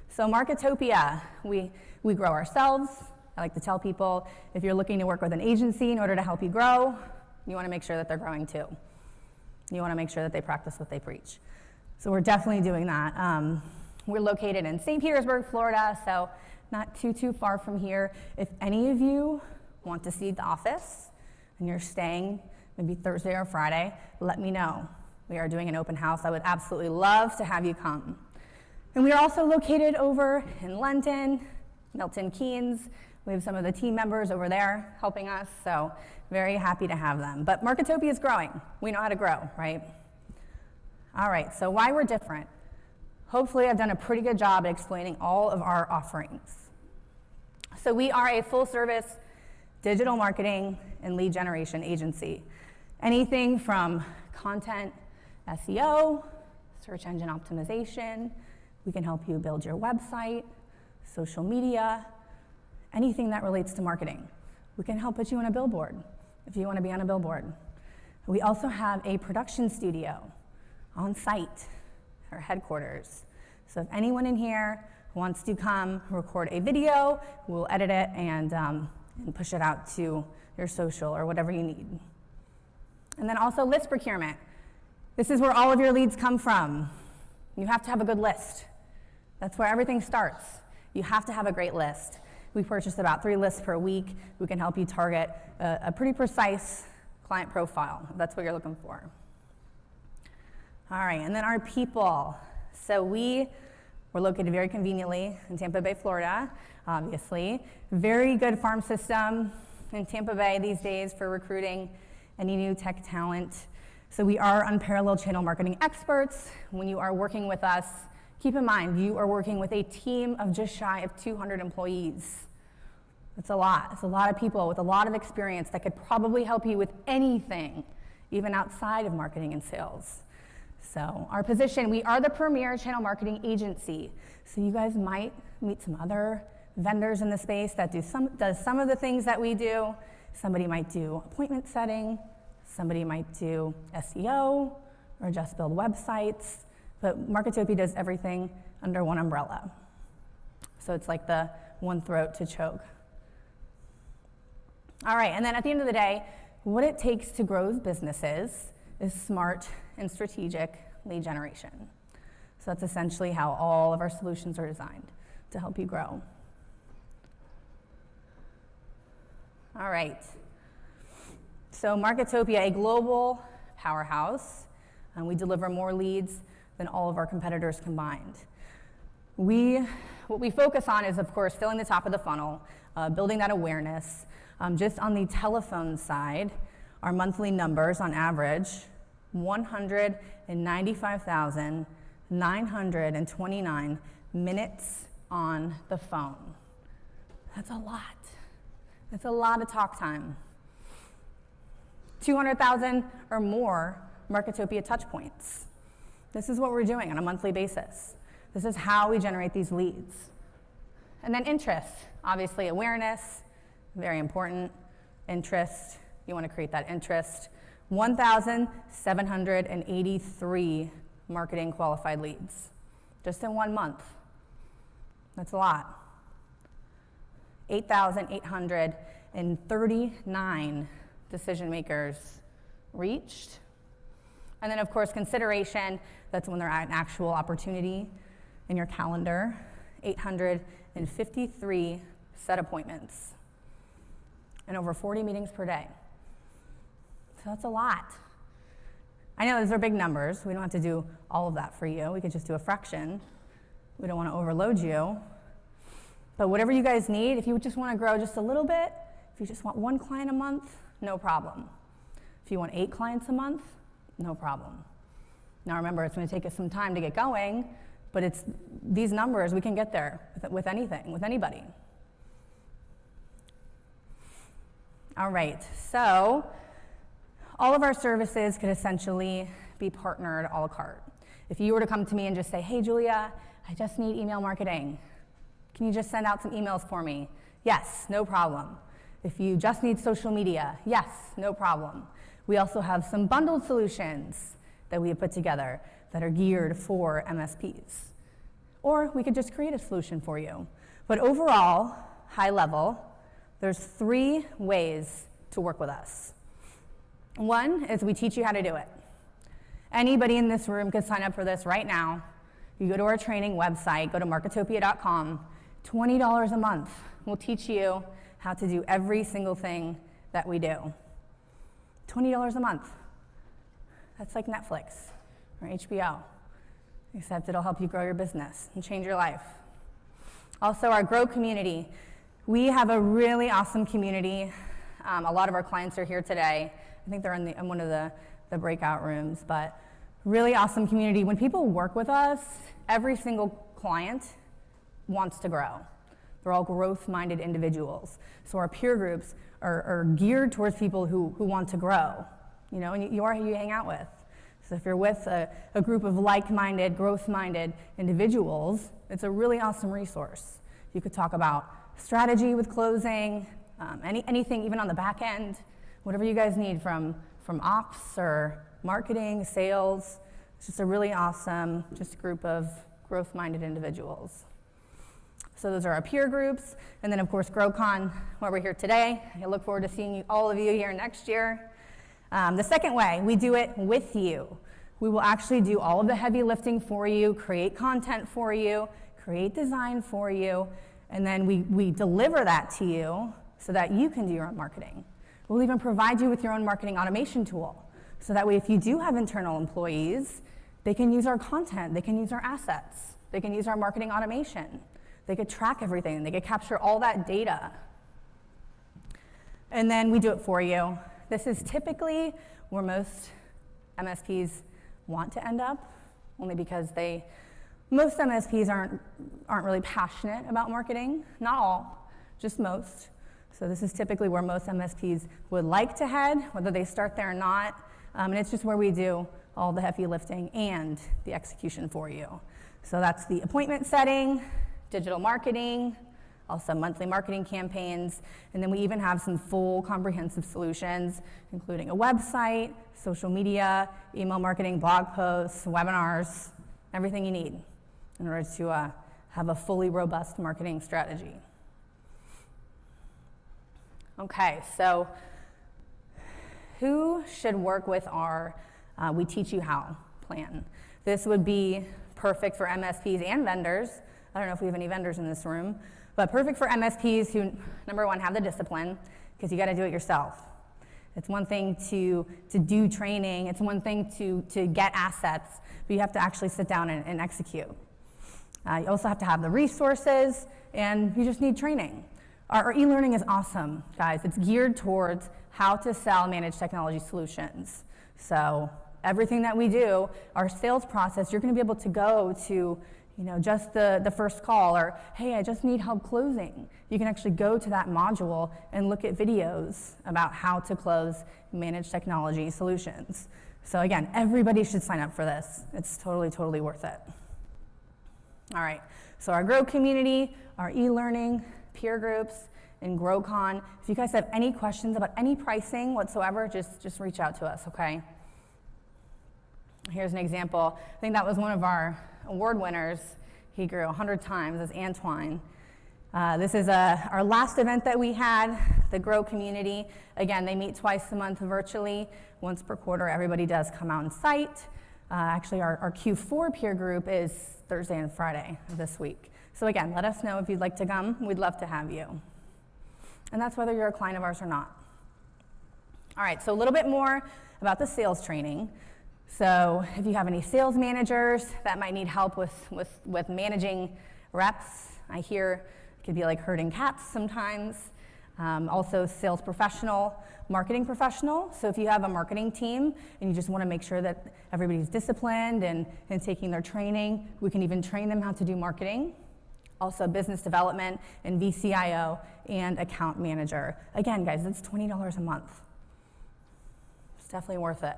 So Marketopia, we grow ourselves. I like to tell people, if you're looking to work with an agency in order to help you grow, you want to make sure that they're growing too. You want to make sure that they practice what they preach. So we're definitely doing that. We're located in St. Petersburg, Florida, so not too far from here. If any of you want to see the office and you're staying maybe Thursday or Friday, let me know. We are doing an open house. I would absolutely love to have you come. And we are also located over in London, Milton Keynes. We have some of the team members over there helping us, so very happy to have them. But Marketopia is growing. We know how to grow, right? All right, so why we're different. Hopefully I've done a pretty good job at explaining all of our offerings. So we are a full-service digital marketing and lead generation agency. Anything from content, SEO, search engine optimization. We can help you build your website, social media, anything that relates to marketing. We can help put you on a billboard if you want to be on a billboard. We also have a production studio on site, our headquarters. So if anyone in here wants to come record a video, we'll edit it and push it out to your social or whatever you need. And then also list procurement. This is where all of your leads come from. You have to have a good list. That's where everything starts. You have to have a great list. We purchase about 3 lists per week. We can help you target a pretty precise client profile, if that's what you're looking for. All right, and then our people. So we're located very conveniently in Tampa Bay, Florida, obviously. Very good farm system in Tampa Bay these days for recruiting any new tech talent. So we are unparalleled channel marketing experts. When you are working with us, keep in mind, you are working with a team of just shy of 200 employees. It's a lot. It's a lot of people with a lot of experience that could probably help you with anything, even outside of marketing and sales. So our position, we are the premier channel marketing agency. So you guys might meet some other vendors in the space that does some of the things that we do. Somebody might do appointment setting. Somebody might do SEO or just build websites. But Marketopia does everything under one umbrella. So it's like the one throat to choke. All right, and then at the end of the day, what it takes to grow businesses is smart and strategic lead generation. So that's essentially how all of our solutions are designed to help you grow. All right. So Marketopia, a global powerhouse, and we deliver more leads than all of our competitors combined. What we focus on is, of course, filling the top of the funnel, building that awareness. Just on the telephone side, our monthly numbers on average, 195,929 minutes on the phone. That's a lot. That's a lot of talk time. 200,000 or more Marketopia touch points. This is what we're doing on a monthly basis. This is how we generate these leads. And then interest, obviously awareness, very important. Interest, you want to create that interest. 1,783 marketing qualified leads, just in 1 month. That's a lot. 8,839 decision makers reached. And then, of course, consideration, that's when they're at an actual opportunity in your calendar. 853 set appointments and over 40 meetings per day. So that's a lot. I know those are big numbers. We don't have to do all of that for you. We could just do a fraction. We don't want to overload you. But whatever you guys need, if you just want to grow just a little bit, if you just want 1 client a month, no problem. If you want 8 clients a month, no problem. Now remember, it's going to take us some time to get going, but it's these numbers, we can get there with anything, with anybody. All right, so all of our services could essentially be partnered a la carte. If you were to come to me and just say, hey, Julia, I just need email marketing. Can you just send out some emails for me? Yes, no problem. If you just need social media, yes, no problem. We also have some bundled solutions that we have put together that are geared for MSPs. Or we could just create a solution for you. But overall, high level, there's 3 ways to work with us. One is we teach you how to do it. Anybody in this room can sign up for this right now. You go to our training website, go to marketopia.com, $20 a month. We'll teach you how to do every single thing that we do. $20 a month. That's like Netflix or HBO, except it'll help you grow your business and change your life. Also, our Grow community. We have a really awesome community. A lot of our clients are here today. I think they're in one of the breakout rooms, but really awesome community. When people work with us, every single client wants to grow. They're all growth-minded individuals. So our peer groups are geared towards people who want to grow, you know, and you are who you hang out with. So if you're with a group of like-minded, growth-minded individuals, it's a really awesome resource. You could talk about strategy with closing, anything even on the back end, whatever you guys need from ops or marketing, sales. It's just a really awesome group of growth-minded individuals. So those are our peer groups. And then of course, GROWCON, where we're here today. I look forward to seeing all of you here next year. The second way, we do it with you. We will actually do all of the heavy lifting for you, create content for you, create design for you, and then we deliver that to you so that you can do your own marketing. We'll even provide you with your own marketing automation tool. So that way, if you do have internal employees, they can use our content, they can use our assets, they can use our marketing automation. They could track everything, they could capture all that data. And then we do it for you. This is typically where most MSPs want to end up, only because most MSPs aren't really passionate about marketing. Not all, just most. So this is typically where most MSPs would like to head, whether they start there or not. And it's just where we do all the heavy lifting and the execution for you. So that's the appointment setting, digital marketing, also monthly marketing campaigns, and then we even have some full comprehensive solutions, including a website, social media, email marketing, blog posts, webinars, everything you need in order to have a fully robust marketing strategy. Okay, so who should work with our We Teach You How plan? This would be perfect for MSPs and vendors. I don't know if we have any vendors in this room, but perfect for MSPs who, number one, have the discipline, because you got to do it yourself. It's one thing to do training, it's one thing to get assets, but you have to actually sit down and execute. You also have to have the resources, and you just need training. Our e-learning is awesome, guys. It's geared towards how to sell managed technology solutions. So everything that we do, our sales process, you're going to be able to go to just the first call, or, hey, I just need help closing. You can actually go to that module and look at videos about how to close managed technology solutions. So again, everybody should sign up for this. It's totally, totally worth it. All right, so our Grow community, our e-learning, peer groups, and GROWCON. If you guys have any questions about any pricing whatsoever, just reach out to us, okay? Here's an example. I think that was one of our award winners. He grew 100 times, as Antoine. This is our last event that we had, the Grow community. Again, they meet twice a month virtually. Once per quarter, everybody does come out on site. Actually, our Q4 peer group is Thursday and Friday of this week. So again, let us know if you'd like to come. We'd love to have you. And that's whether you're a client of ours or not. All right, so a little bit more about the sales training. So if you have any sales managers that might need help with managing reps, I hear it could be like herding cats sometimes. Also sales professional, marketing professional. So if you have a marketing team and you just want to make sure that everybody's disciplined and taking their training, we can even train them how to do marketing. Also business development and VCIO and account manager. Again, guys, it's $20 a month. It's definitely worth it.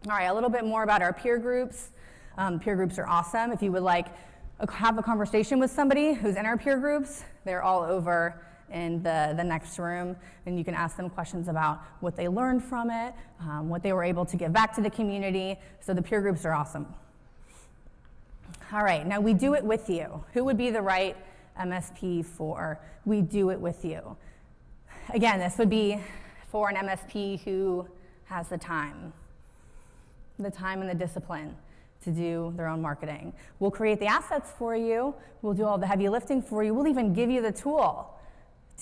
All right, a little bit more about our peer groups. Peer groups are awesome. If you would like have a conversation with somebody who's in our peer groups, they're all over in the next room, and you can ask them questions about what they learned from it, what they were able to give back to the community. So the peer groups are awesome. All right, now we do it with you. Who would be the right MSP for we do it with you? Again, this would be for an MSP who has the time and the discipline to do their own marketing. We'll create the assets for you. We'll do all the heavy lifting for you. We'll even give you the tool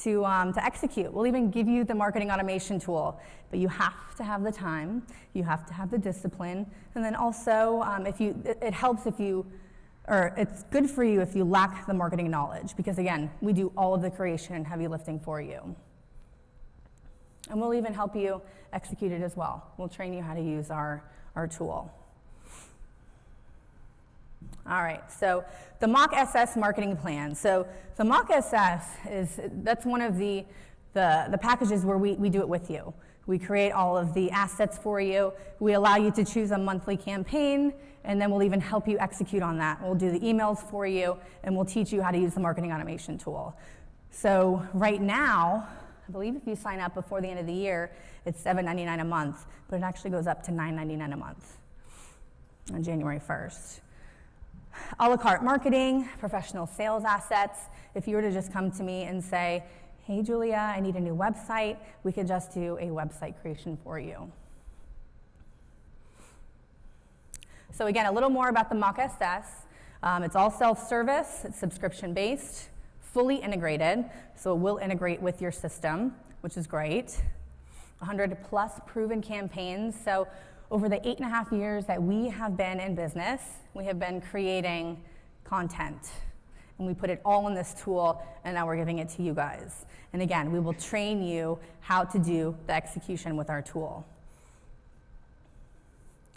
to execute. We'll even give you the marketing automation tool. But you have to have the time. You have to have the discipline. And then also, it helps if you, or it's good for you if you lack the marketing knowledge, because again, we do all of the creation and heavy lifting for you. And we'll even help you execute it as well. We'll train you how to use our tool. All right, so the Mock SS marketing plan. So the Mock SS that's one of the packages where we do it with you. We create all of the assets for you. We allow you to choose a monthly campaign, and then we'll even help you execute on that. We'll do the emails for you, and we'll teach you how to use the marketing automation tool. So right now, I believe if you sign up before the end of the year, it's $7.99 a month, but it actually goes up to $9.99 a month on January 1st. A la carte marketing, professional sales assets. If you were to just come to me and say, hey Julia, I need a new website, we could just do a website creation for you. So again, a little more about the Mock SS. It's all self-service, it's subscription-based, fully integrated, so it will integrate with your system, which is great. 100 plus proven campaigns. So over the 8.5 years that we have been in business, we have been creating content. And we put it all in this tool, and now we're giving it to you guys. And again, we will train you how to do the execution with our tool.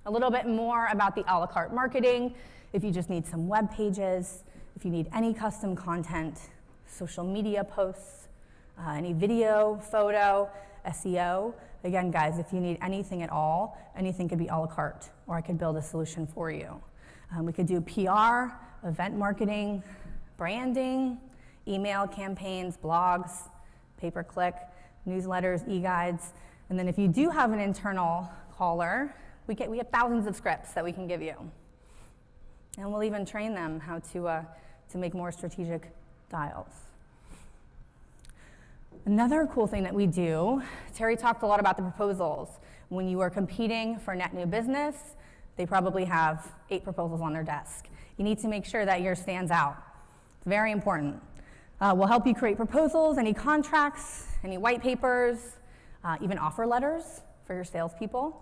A little bit more about the a la carte marketing. If you just need some web pages, if you need any custom content, social media posts, any video, photo, SEO. Again, guys, if you need anything at all, anything could be a la carte, or I could build a solution for you. We could do PR, event marketing, branding, email campaigns, blogs, pay-per-click, newsletters, e-guides. And then if you do have an internal caller, we have thousands of scripts that we can give you. And we'll even train them how to make more strategic dials. Another cool thing that we do, Terry talked a lot about the proposals. When you are competing for net new business, they probably have 8 proposals on their desk. You need to make sure that yours stands out. It's very important. We'll help you create proposals, any contracts, any white papers, even offer letters for your salespeople.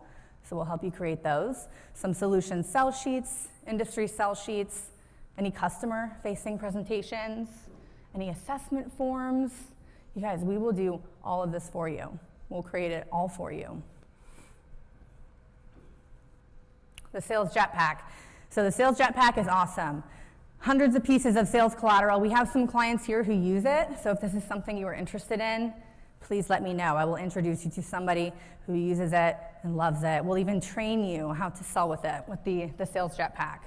So we'll help you create those. Some solution sell sheets, industry sell sheets, any customer-facing presentations, any assessment forms. You guys, we will do all of this for you. We'll create it all for you. The sales jetpack. So the sales jetpack is awesome. Hundreds of pieces of sales collateral. We have some clients here who use it, so if this is something you are interested in, please let me know. I will introduce you to somebody who uses it and loves it. We'll even train you how to sell with it, with the sales jetpack.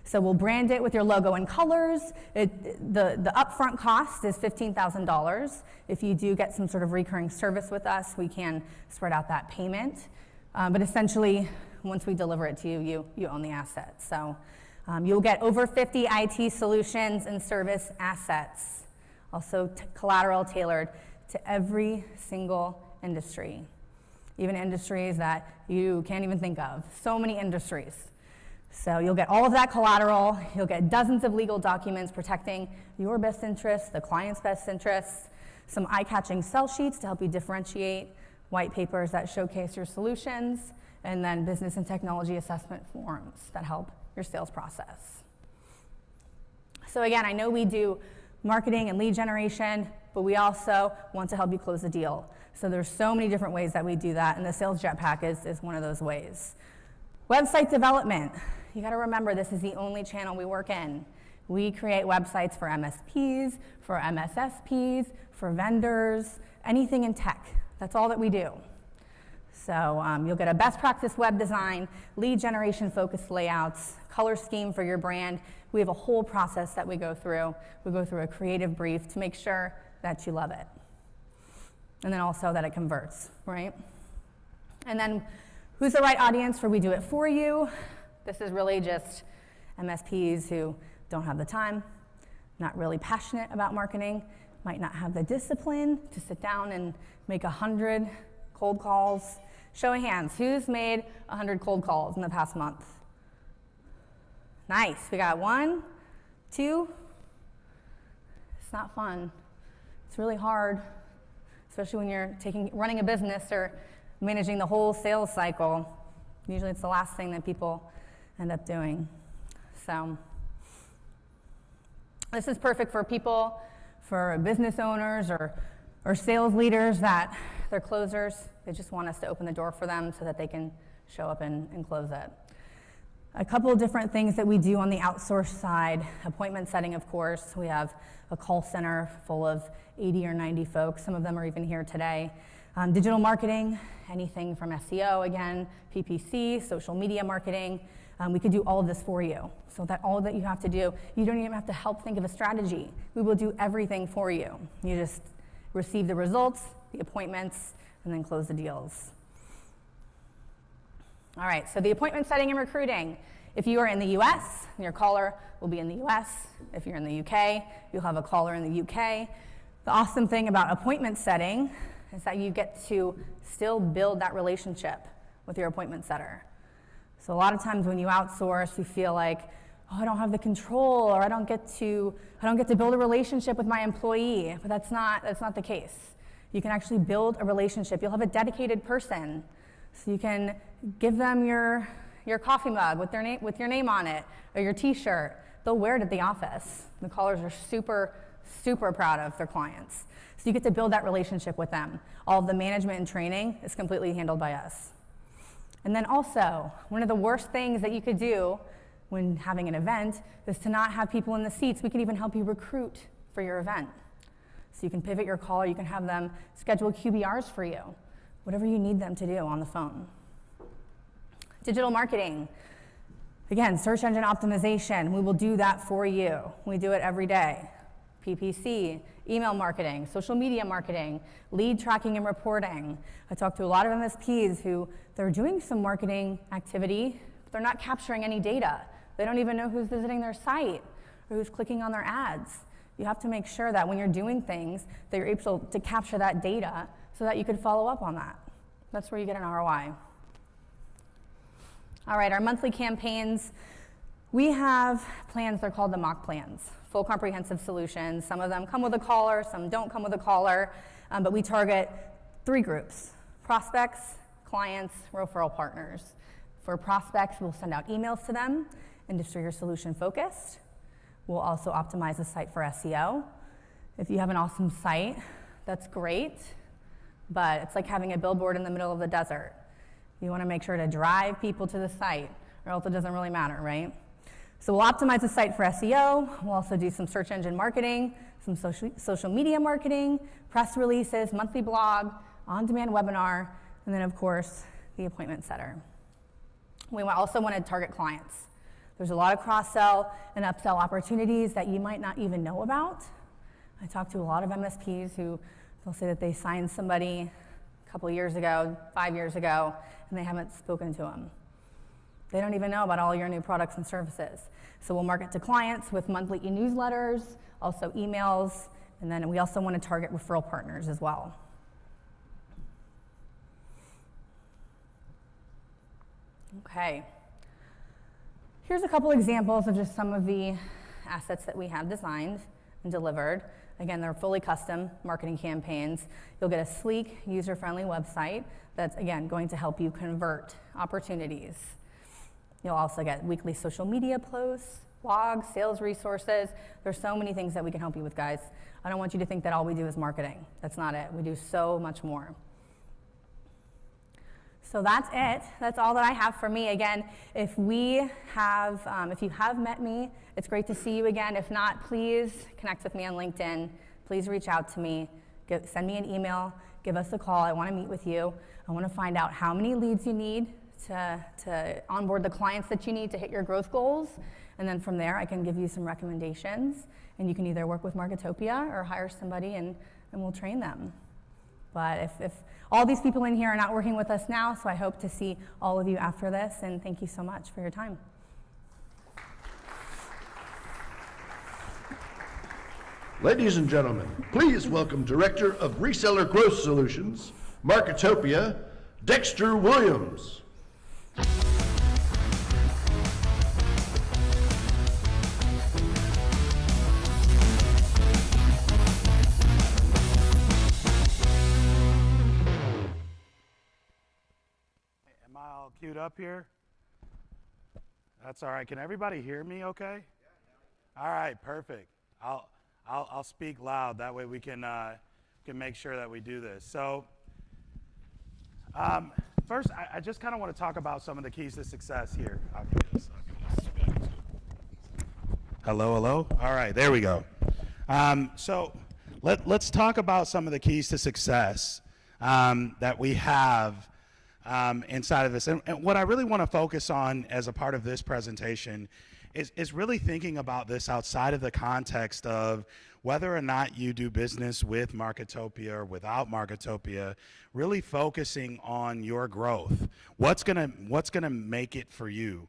So we'll brand it with your logo and colors. The upfront cost is $15,000. If you do get some sort of recurring service with us, we can spread out that payment. But essentially, once we deliver it to you, you own the asset. So you'll get over 50 IT solutions and service assets. Also collateral tailored to every single industry, even industries that you can't even think of. So many industries. So you'll get all of that collateral, you'll get dozens of legal documents protecting your best interests, the client's best interests, some eye-catching sell sheets to help you differentiate, white papers that showcase your solutions, and then business and technology assessment forms that help your sales process. So again, I know we do marketing and lead generation, but we also want to help you close the deal. So there's so many different ways that we do that, and the sales jetpack is one of those ways. Website development. You got to remember, this is the only channel we work in. We create websites for MSPs, for MSSPs, for vendors, anything in tech. That's all that we do. So you'll get a best practice web design, lead generation focused layouts, color scheme for your brand. We have a whole process that we go through. We go through a creative brief to make sure that you love it. and then also that it converts, right? And then who's the right audience for We Do It For You? This is really just MSPs who don't have the time, not really passionate about marketing, might not have the discipline to sit down and make 100 cold calls. Show of hands, who's made 100 cold calls in the past month? Nice, we got 1, 2. It's not fun. It's really hard, especially when you're running a business or managing the whole sales cycle. Usually it's the last thing that people end up doing. So this is perfect for people, for business owners or sales leaders that they're closers. They just want us to open the door for them so that they can show up and close it. A couple of different things that we do on the outsourced side. Appointment setting, of course. We have a call center full of 80 or 90 folks. Some of them are even here today. Digital marketing, anything from SEO, again, PPC, social media marketing. We could do all of this for you. So that all that you have to do, you don't even have to help think of a strategy. We will do everything for you. You just receive the results, the appointments, and then close the deals. All right, so the appointment setting and recruiting. If you are in the US, your caller will be in the US. If you're in the UK, you'll have a caller in the UK. The awesome thing about appointment setting is that you get to still build that relationship with your appointment setter. So a lot of times when you outsource, you feel like, oh, I don't have the control, or I don't get to build a relationship with my employee. But that's not the case. You can actually build a relationship. You'll have a dedicated person. So you can give them your coffee mug with your name on it, or your t-shirt. They'll wear it at the office. The callers are super, super proud of their clients. So you get to build that relationship with them. All of the management and training is completely handled by us. And then also, one of the worst things that you could do when having an event is to not have people in the seats. We can even help you recruit for your event. So you can pivot your caller, you can have them schedule QBRs for you, whatever you need them to do on the phone. Digital marketing. Again, search engine optimization, we will do that for you. We do it every day. PPC, email marketing, social media marketing, lead tracking and reporting. I talk to a lot of MSPs who they're doing some marketing activity, but they're not capturing any data. They don't even know who's visiting their site or who's clicking on their ads. You have to make sure that when you're doing things, that you're able to capture that data so that you could follow up on that. That's where you get an ROI. All right, our monthly campaigns. We have plans, they're called the mock plans, full comprehensive solutions. Some of them come with a caller, some don't come with a caller, but we target 3 groups: prospects, clients, referral partners. For prospects, we'll send out emails to them, industry or solution focused. We'll also optimize the site for SEO. If you have an awesome site, that's great, but it's like having a billboard in the middle of the desert. You want to make sure to drive people to the site, or else it doesn't really matter, right? So we'll optimize the site for SEO. We'll also do some search engine marketing, some social media marketing, press releases, monthly blog, on-demand webinar, and then of course, the appointment setter. We also want to target clients. There's a lot of cross-sell and upsell opportunities that you might not even know about. I talk to a lot of MSPs who they'll say that they signed somebody a couple years ago, 5 years ago, and they haven't spoken to them. They don't even know about all your new products and services. So we'll market to clients with monthly e-newsletters, also emails, and then we also want to target referral partners as well. Okay. Here's a couple examples of just some of the assets that we have designed and delivered. Again, they're fully custom marketing campaigns. You'll get a sleek, user-friendly website that's, again, going to help you convert opportunities. You'll also get weekly social media posts, blogs, sales resources. There's so many things that we can help you with, guys. I don't want you to think that all we do is marketing. That's not it. We do so much more. So that's it. That's all that I have for me. Again, if you have met me, it's great to see you again. If not, please connect with me on LinkedIn. Please reach out to me. Send me an email. Give us a call. I want to meet with you. I want to find out how many leads you need to onboard the clients that you need to hit your growth goals. And then from there, I can give you some recommendations. And you can either work with Marketopia or hire somebody and we'll train them. But if all these people in here are not working with us now, so I hope to see all of you after this, and thank you so much for your time. Ladies and gentlemen, please welcome Director of Reseller Growth Solutions, Marketopia, Dexter Williams. Am I all queued up here? That's all right. Can everybody hear me okay? All right, perfect. I'll speak loud. That way we can make sure that we do this. So first, I just kind of want to talk about some of the keys to success here. I'll give this. Hello, hello. All right, there we go. So let's talk about some of the keys to success that we have inside of this. And what I really want to focus on as a part of this presentation is really thinking about this outside of the context of whether or not you do business with Marketopia or without Marketopia, really focusing on your growth. What's gonna make it for you?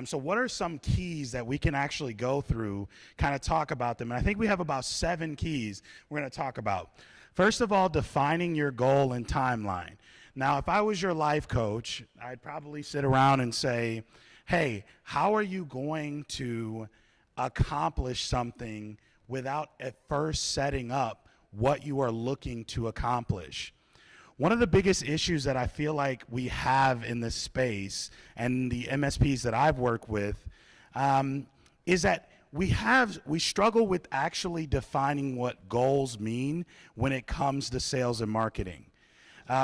So what are some keys that we can actually go through, kind of talk about them? And I think we have about 7 keys we're gonna talk about. First of all, defining your goal and timeline. Now, if I was your life coach, I'd probably sit around and say, hey, how are you going to accomplish something without at first setting up what you are looking to accomplish? One of the biggest issues that I feel like we have in this space and the MSPs that I've worked with is that we struggle with actually defining what goals mean when it comes to sales and marketing.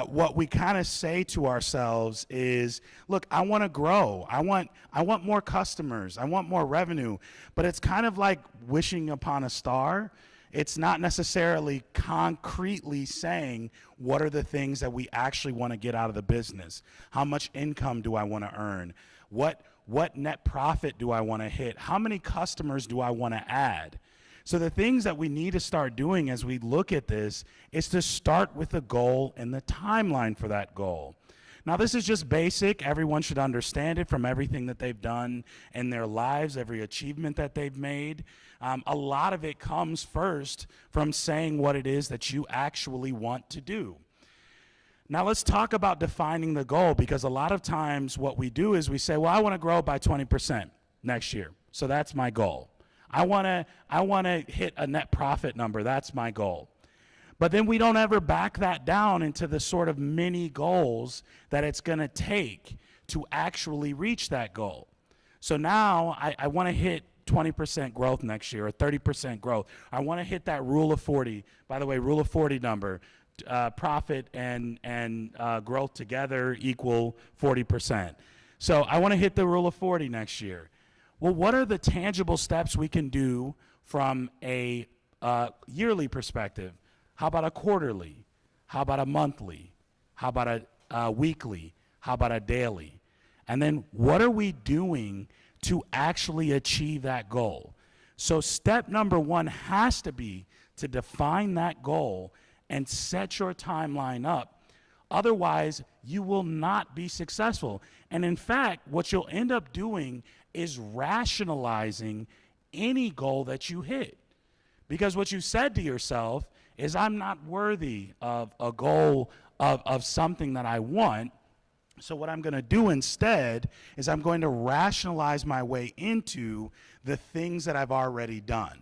What we kind of say to ourselves is, look, I want to grow. I want more customers. I want more revenue. But it's kind of like wishing upon a star. It's not necessarily concretely saying what are the things that we actually want to get out of the business. How much income do I want to earn? What net profit do I want to hit? How many customers do I want to add? So the things that we need to start doing as we look at this is to start with the goal and the timeline for that goal. Now, this is just basic. Everyone should understand it from everything that they've done in their lives, every achievement that they've made. A lot of it comes first from saying what it is that you actually want to do. Now, let's talk about defining the goal, because a lot of times what we do is we say, well, I want to grow by 20% next year. So that's my goal. I want to hit a net profit number. That's my goal. But then we don't ever back that down into the sort of mini goals that it's going to take to actually reach that goal. So now I want to hit 20% growth next year or 30% growth. I want to hit that rule of 40. By the way, rule of 40 number, profit and growth together equal 40%. So I want to hit the rule of 40 next year. Well, what are the tangible steps we can do from a yearly perspective? How about a quarterly? How about a monthly? How about a weekly? How about a daily? And then what are we doing to actually achieve that goal? So step number 1 has to be to define that goal and set your timeline up. Otherwise, you will not be successful. And in fact, what you'll end up doing is rationalizing any goal that you hit. Because what you said to yourself is, I'm not worthy of a goal of something that I want. So what I'm going to do instead is I'm going to rationalize my way into the things that I've already done.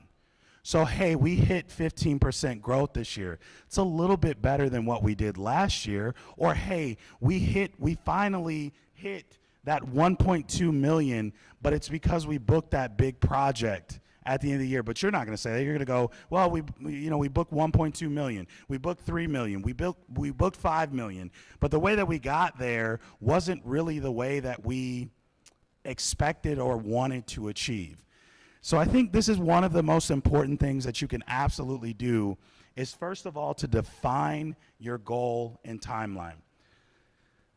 So, hey, we hit 15% growth this year. It's a little bit better than what we did last year. Or, hey, we finally hit that 1.2 million, but it's because we booked that big project at the end of the year. But you're not going to say that. You're going to go, well, we booked 1.2 million. We booked 3 million. We booked 5 million. But the way that we got there wasn't really the way that we expected or wanted to achieve. So I think this is one of the most important things that you can absolutely do, is first of all to define your goal and timeline.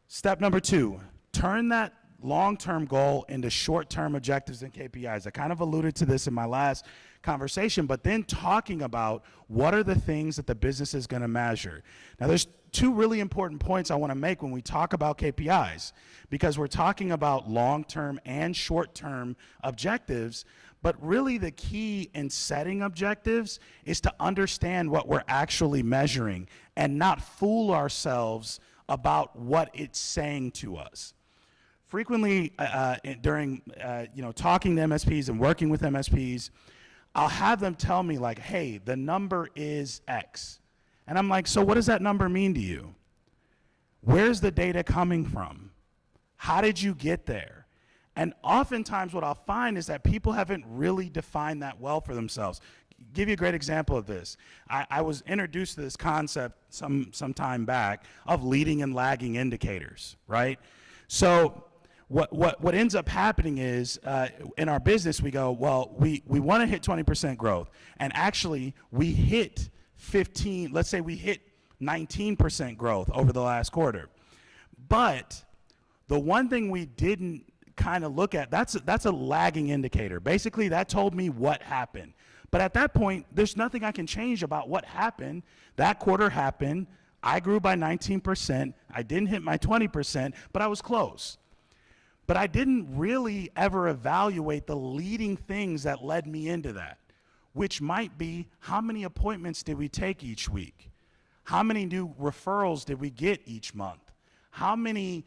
Step number 2, turn that long-term goal into short-term objectives and KPIs. I kind of alluded to this in my last conversation, but then talking about what are the things that the business is going to measure. Now, there's two really important points I want to make when we talk about KPIs, because we're talking about long-term and short-term objectives, but really the key in setting objectives is to understand what we're actually measuring and not fool ourselves about what it's saying to us. Frequently, during talking to MSPs and working with MSPs, I'll have them tell me like, hey, the number is X. And I'm like, so what does that number mean to you? Where's the data coming from? How did you get there? And oftentimes what I'll find is that people haven't really defined that well for themselves. Give you a great example of this. I was introduced to this concept some time back of leading and lagging indicators, right? So what ends up happening is in our business we go, well, we want to hit 20% growth, and actually we hit 15, let's say we hit 19% growth over the last quarter. But the one thing we didn't kind of look at, that's a lagging indicator. Basically, that told me what happened. But at that point, there's nothing I can change about what happened. That quarter happened. I grew by 19%. I didn't hit my 20%, but I was close. But I didn't really ever evaluate the leading things that led me into that, which might be how many appointments did we take each week? How many new referrals did we get each month? How many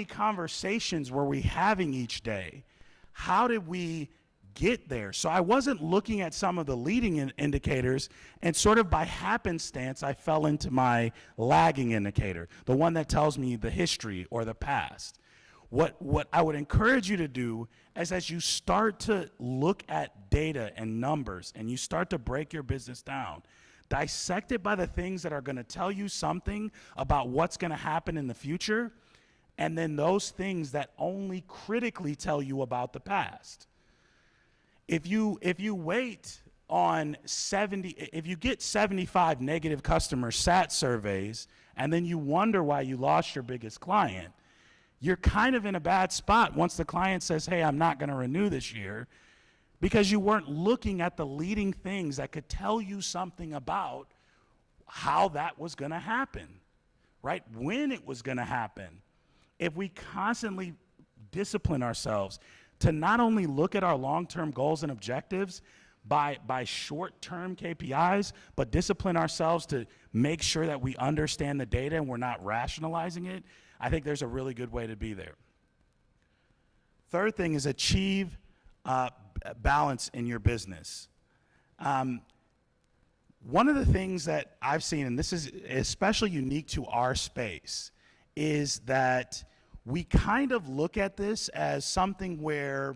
conversations were we having each day? How did we get there? So I wasn't looking at some of the leading indicators, and sort of by happenstance, I fell into my lagging indicator, the one that tells me the history or the past. What I would encourage you to do is, as you start to look at data and numbers and you start to break your business down, dissect it by the things that are going to tell you something about what's going to happen in the future, and then those things that only critically tell you about the past. If you wait on if you get 75 negative customer sat surveys and then you wonder why you lost your biggest client, you're kind of in a bad spot once the client says, hey, I'm not going to renew this year, because you weren't looking at the leading things that could tell you something about how that was going to happen, right? When it was going to happen. If we constantly discipline ourselves to not only look at our long-term goals and objectives by short-term KPIs, but discipline ourselves to make sure that we understand the data and we're not rationalizing it, I think there's a really good way to be there. Third thing is achieve balance in your business. One of the things that I've seen, and this is especially unique to our space, is that we kind of look at this as something where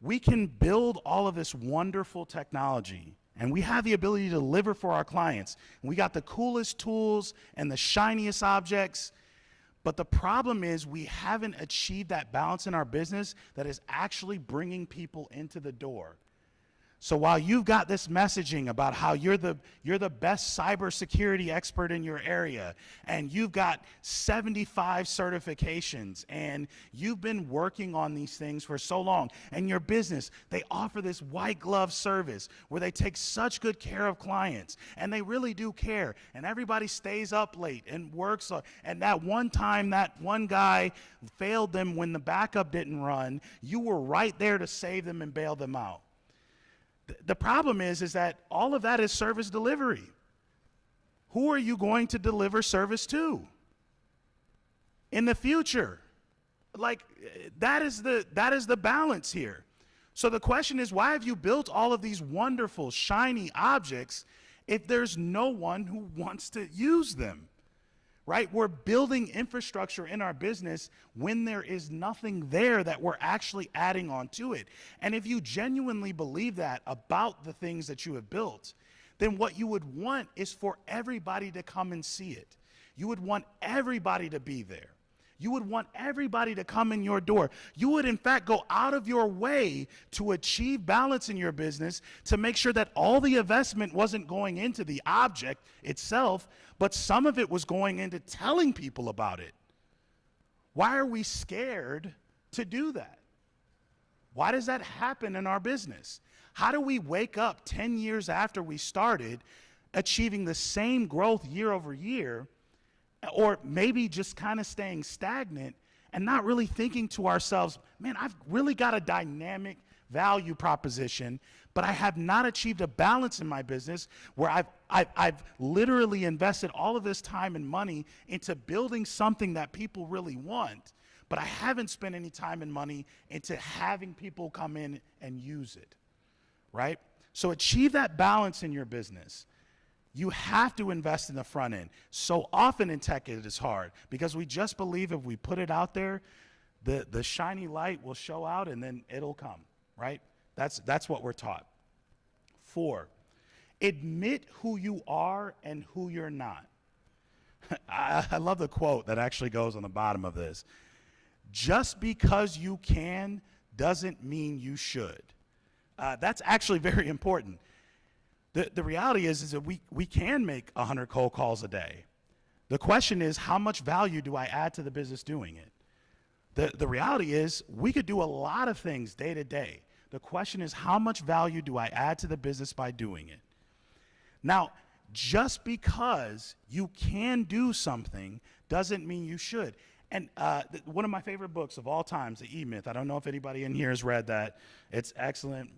we can build all of this wonderful technology and we have the ability to deliver for our clients. And we got the coolest tools and the shiniest objects, but the problem is we haven't achieved that balance in our business that is actually bringing people into the door. So while you've got this messaging about how you're the best cybersecurity expert in your area, and you've got 75 certifications, and you've been working on these things for so long, and your business, they offer this white glove service where they take such good care of clients, and they really do care, and everybody stays up late and works, and that one time that one guy failed them when the backup didn't run, you were right there to save them and bail them out. The problem is that all of that is service delivery. Who are you going to deliver service to in the future? Like, that is the balance here. So the question is, why have you built all of these wonderful, shiny objects if there's no one who wants to use them? Right? We're building infrastructure in our business when there is nothing there that we're actually adding on to it. And if you genuinely believe that about the things that you have built, then what you would want is for everybody to come and see it. You would want everybody to be there. You would want everybody to come in your door. You would, in fact, go out of your way to achieve balance in your business to make sure that all the investment wasn't going into the object itself, but some of it was going into telling people about it. Why are we scared to do that? Why does that happen in our business? How do we wake up 10 years after we started achieving the same growth year over year, or maybe just kind of staying stagnant and not really thinking to ourselves, man, I've really got a dynamic value proposition, but I have not achieved a balance in my business where I've literally invested all of this time and money into building something that people really want, but I haven't spent any time and money into having people come in and use it, right? So achieve that balance in your business. You have to invest in the front end. So often in tech it is hard because we just believe if we put it out there, the shiny light will show out and then it'll come, right? That's what we're taught. 4, admit who you are and who you're not. I love the quote that actually goes on the bottom of this. Just because you can doesn't mean you should. That's actually very important. The reality is that we can make 100 cold calls a day. The question is, how much value do I add to the business doing it? The reality is, we could do a lot of things day to day. The question is, how much value do I add to the business by doing it? Now, just because you can do something doesn't mean you should. And one of my favorite books of all times, The E-Myth, I don't know if anybody in here has read that. It's excellent,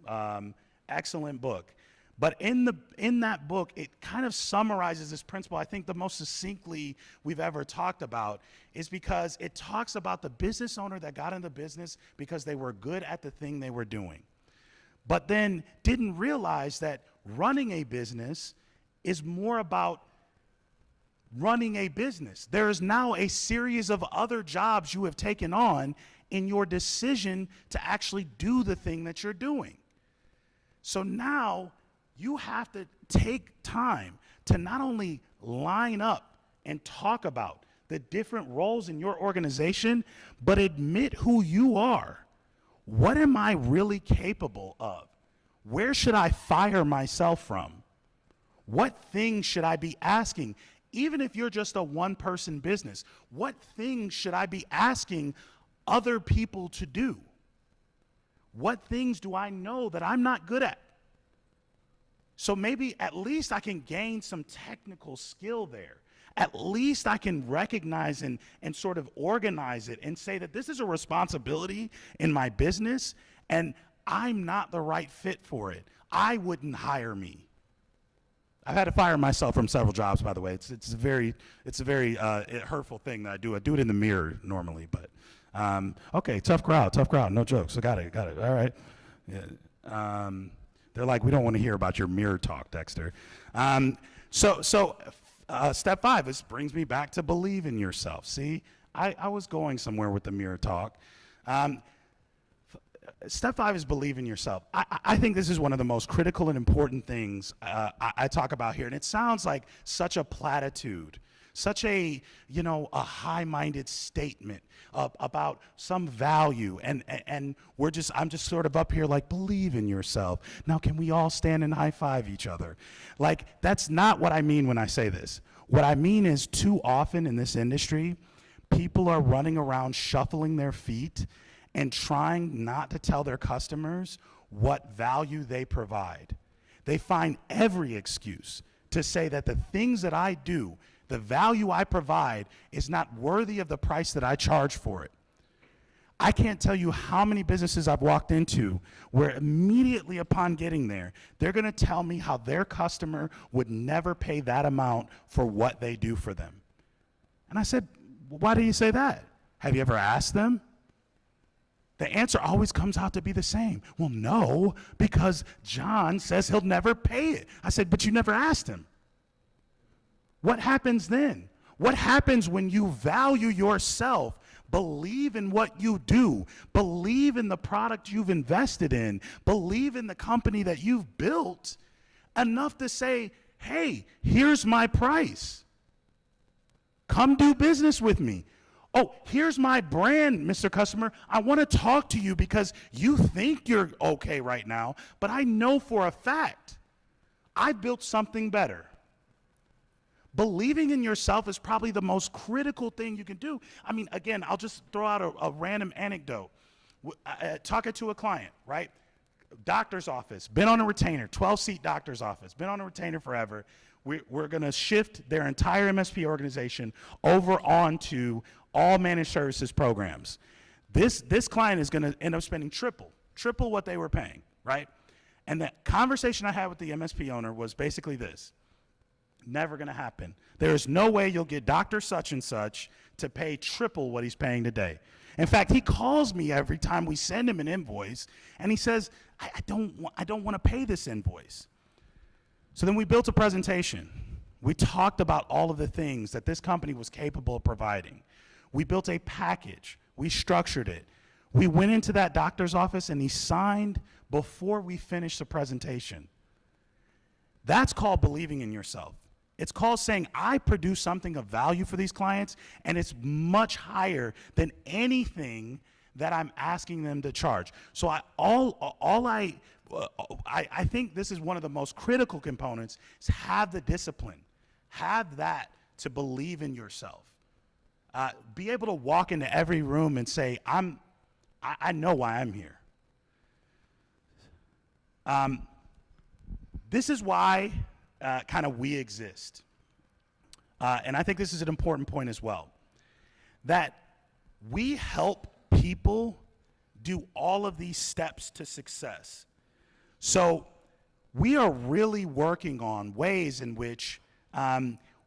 excellent book. But in that book, it kind of summarizes this principle. I think the most succinctly we've ever talked about is because it talks about the business owner that got into business because they were good at the thing they were doing, but then didn't realize that running a business is more about running a business. There is now a series of other jobs you have taken on in your decision to actually do the thing that you're doing. So now you have to take time to not only line up and talk about the different roles in your organization, but admit who you are. What am I really capable of? Where should I fire myself from? What things should I be asking? Even if you're just a one-person business, what things should I be asking other people to do? What things do I know that I'm not good at? So maybe at least I can gain some technical skill there. At least I can recognize and sort of organize it and say that this is a responsibility in my business and I'm not the right fit for it. I wouldn't hire me. I've had to fire myself from several jobs, by the way. It's a very hurtful thing that I do. I do it in the mirror normally, but okay, tough crowd, no jokes. I got it, all right. Yeah. They're like, we don't want to hear about your mirror talk, Dexter. Step 5, this brings me back to believe in yourself. See, I was going somewhere with the mirror talk. Step 5 is believe in yourself. I think this is one of the most critical and important things I talk about here. And it sounds like such a platitude, such a high-minded statement about some value. And I'm just sort of up here like, believe in yourself. Now, can we all stand and high-five each other? Like, that's not what I mean when I say this. What I mean is too often in this industry, people are running around shuffling their feet and trying not to tell their customers what value they provide. They find every excuse to say that the things that I do, the value I provide, is not worthy of the price that I charge for it. I can't tell you how many businesses I've walked into where immediately upon getting there, they're gonna tell me how their customer would never pay that amount for what they do for them. And I said, why do you say that? Have you ever asked them? The answer always comes out to be the same. Well, no, because John says he'll never pay it. I said, but you never asked him. What happens then? What happens when you value yourself, believe in what you do, believe in the product you've invested in, believe in the company that you've built enough to say, hey, here's my price. Come do business with me. Oh, here's my brand, Mr. Customer. I want to talk to you because you think you're okay right now, but I know for a fact I built something better. Believing in yourself is probably the most critical thing you can do. I mean, again, I'll just throw out a random anecdote. Talking to a client, right? Doctor's office, been on a retainer, 12-seat doctor's office, been on a retainer forever. We're going to shift their entire MSP organization over onto all managed services programs. This client is going to end up spending triple what they were paying, right? And the conversation I had with the MSP owner was basically this: never going to happen. There is no way you'll get Dr. Such and Such to pay triple what he's paying today. In fact, he calls me every time we send him an invoice, and he says, I don't want to pay this invoice. So then we built a presentation. We talked about all of the things that this company was capable of providing. We built a package. We structured it. We went into that doctor's office, and he signed before we finished the presentation. That's called believing in yourself. It's called saying, I produce something of value for these clients, and it's much higher than anything that I'm asking them to charge. So I think this is one of the most critical components, is have the discipline. Have that to believe in yourself. Be able to walk into every room and say, I know why I'm here. This is why kind of we exist. And I think this is an important point as well, that we help people do all of these steps to success. So we are really working on ways in which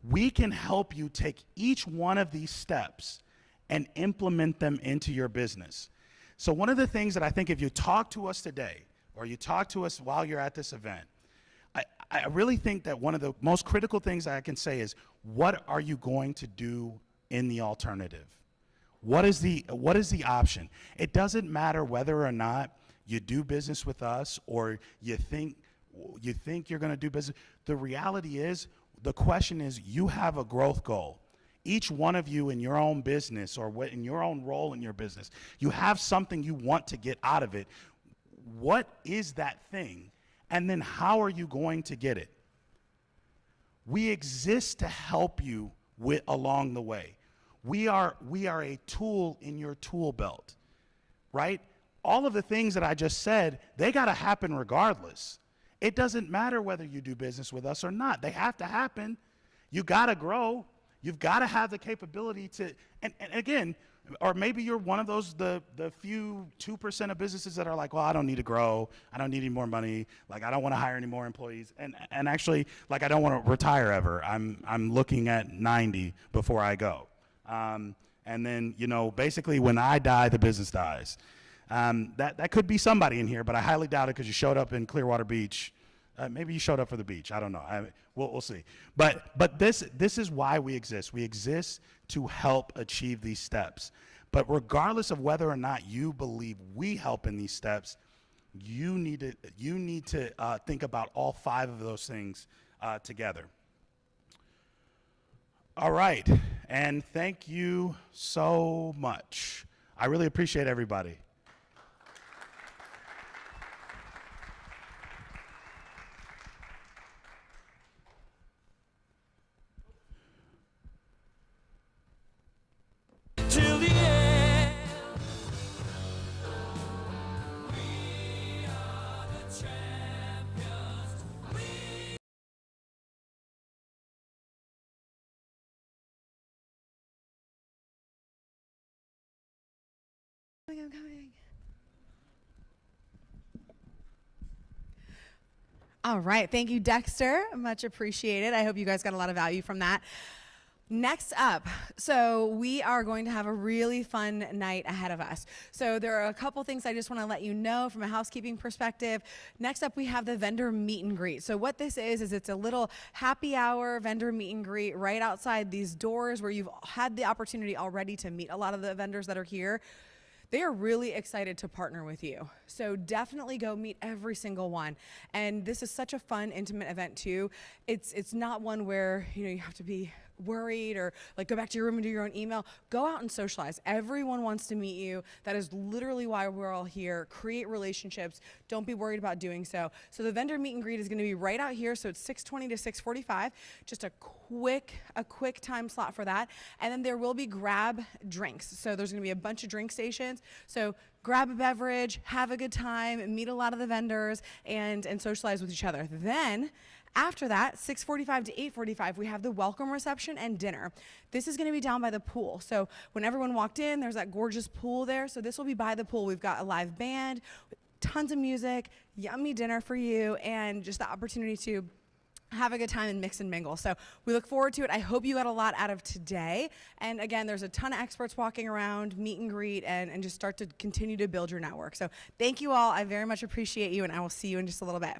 we can help you take each one of these steps and implement them into your business. So one of the things that I think, if you talk to us today, or you talk to us while you're at this event, I really think that one of the most critical things I can say is, what are you going to do in the alternative? What is the option? It doesn't matter whether or not you do business with us or you think you're going to do business. The reality is, the question is, you have a growth goal. Each one of you in your own business, or in your own role in your business, you have something you want to get out of it. What is that thing? And then how are you going to get it? We exist to help you along the way. We are a tool in your tool belt, right? All of the things that I just said, they got to happen regardless. It doesn't matter whether you do business with us or not. They have to happen. You got to grow. You've got to have the capability to, and again, or maybe you're one of those, the few 2% of businesses that are like, well, I don't need to grow. I don't need any more money. Like, I don't want to hire any more employees. And actually, like, I don't want to retire ever. I'm looking at 90 before I go. And then, basically when I die, the business dies. That could be somebody in here, but I highly doubt it, because you showed up in Clearwater Beach. Maybe you showed up for the beach. I don't know. We'll see. But this is why we exist. We exist to help achieve these steps. But regardless of whether or not you believe we help in these steps, you need to think about all 5 of those things together. All right, and thank you so much. I really appreciate everybody. Till the end, we are the champions. I'm coming. All right, thank you, Dexter. Much appreciated. I hope you guys got a lot of value from that. Next up, so we are going to have a really fun night ahead of us. So there are a couple things I just want to let you know from a housekeeping perspective. Next up, we have the vendor meet and greet. So what this is it's a little happy hour vendor meet and greet right outside these doors where you've had the opportunity already to meet a lot of the vendors that are here. They are really excited to partner with you. So definitely go meet every single one. And this is such a fun, intimate event too. It's not one where you have to be worried or like go back to your room and do your own email, go out and socialize. Everyone wants to meet you. That is literally why we're all here. Create relationships. Don't be worried about doing so. So the vendor meet and greet is going to be right out here. So it's 6:20 to 6:45. Just a quick time slot for that. And then there will be grab drinks. So there's going to be a bunch of drink stations. So grab a beverage, have a good time, meet a lot of the vendors, and socialize with each other. Then, after that, 6:45 to 8:45, we have the welcome reception and dinner. This is going to be down by the pool. So when everyone walked in, there's that gorgeous pool there. So this will be by the pool. We've got a live band, tons of music, yummy dinner for you, and just the opportunity to have a good time and mix and mingle. So we look forward to it. I hope you got a lot out of today. And again, there's a ton of experts walking around, meet and greet, and just start to continue to build your network. So thank you all. I very much appreciate you, and I will see you in just a little bit.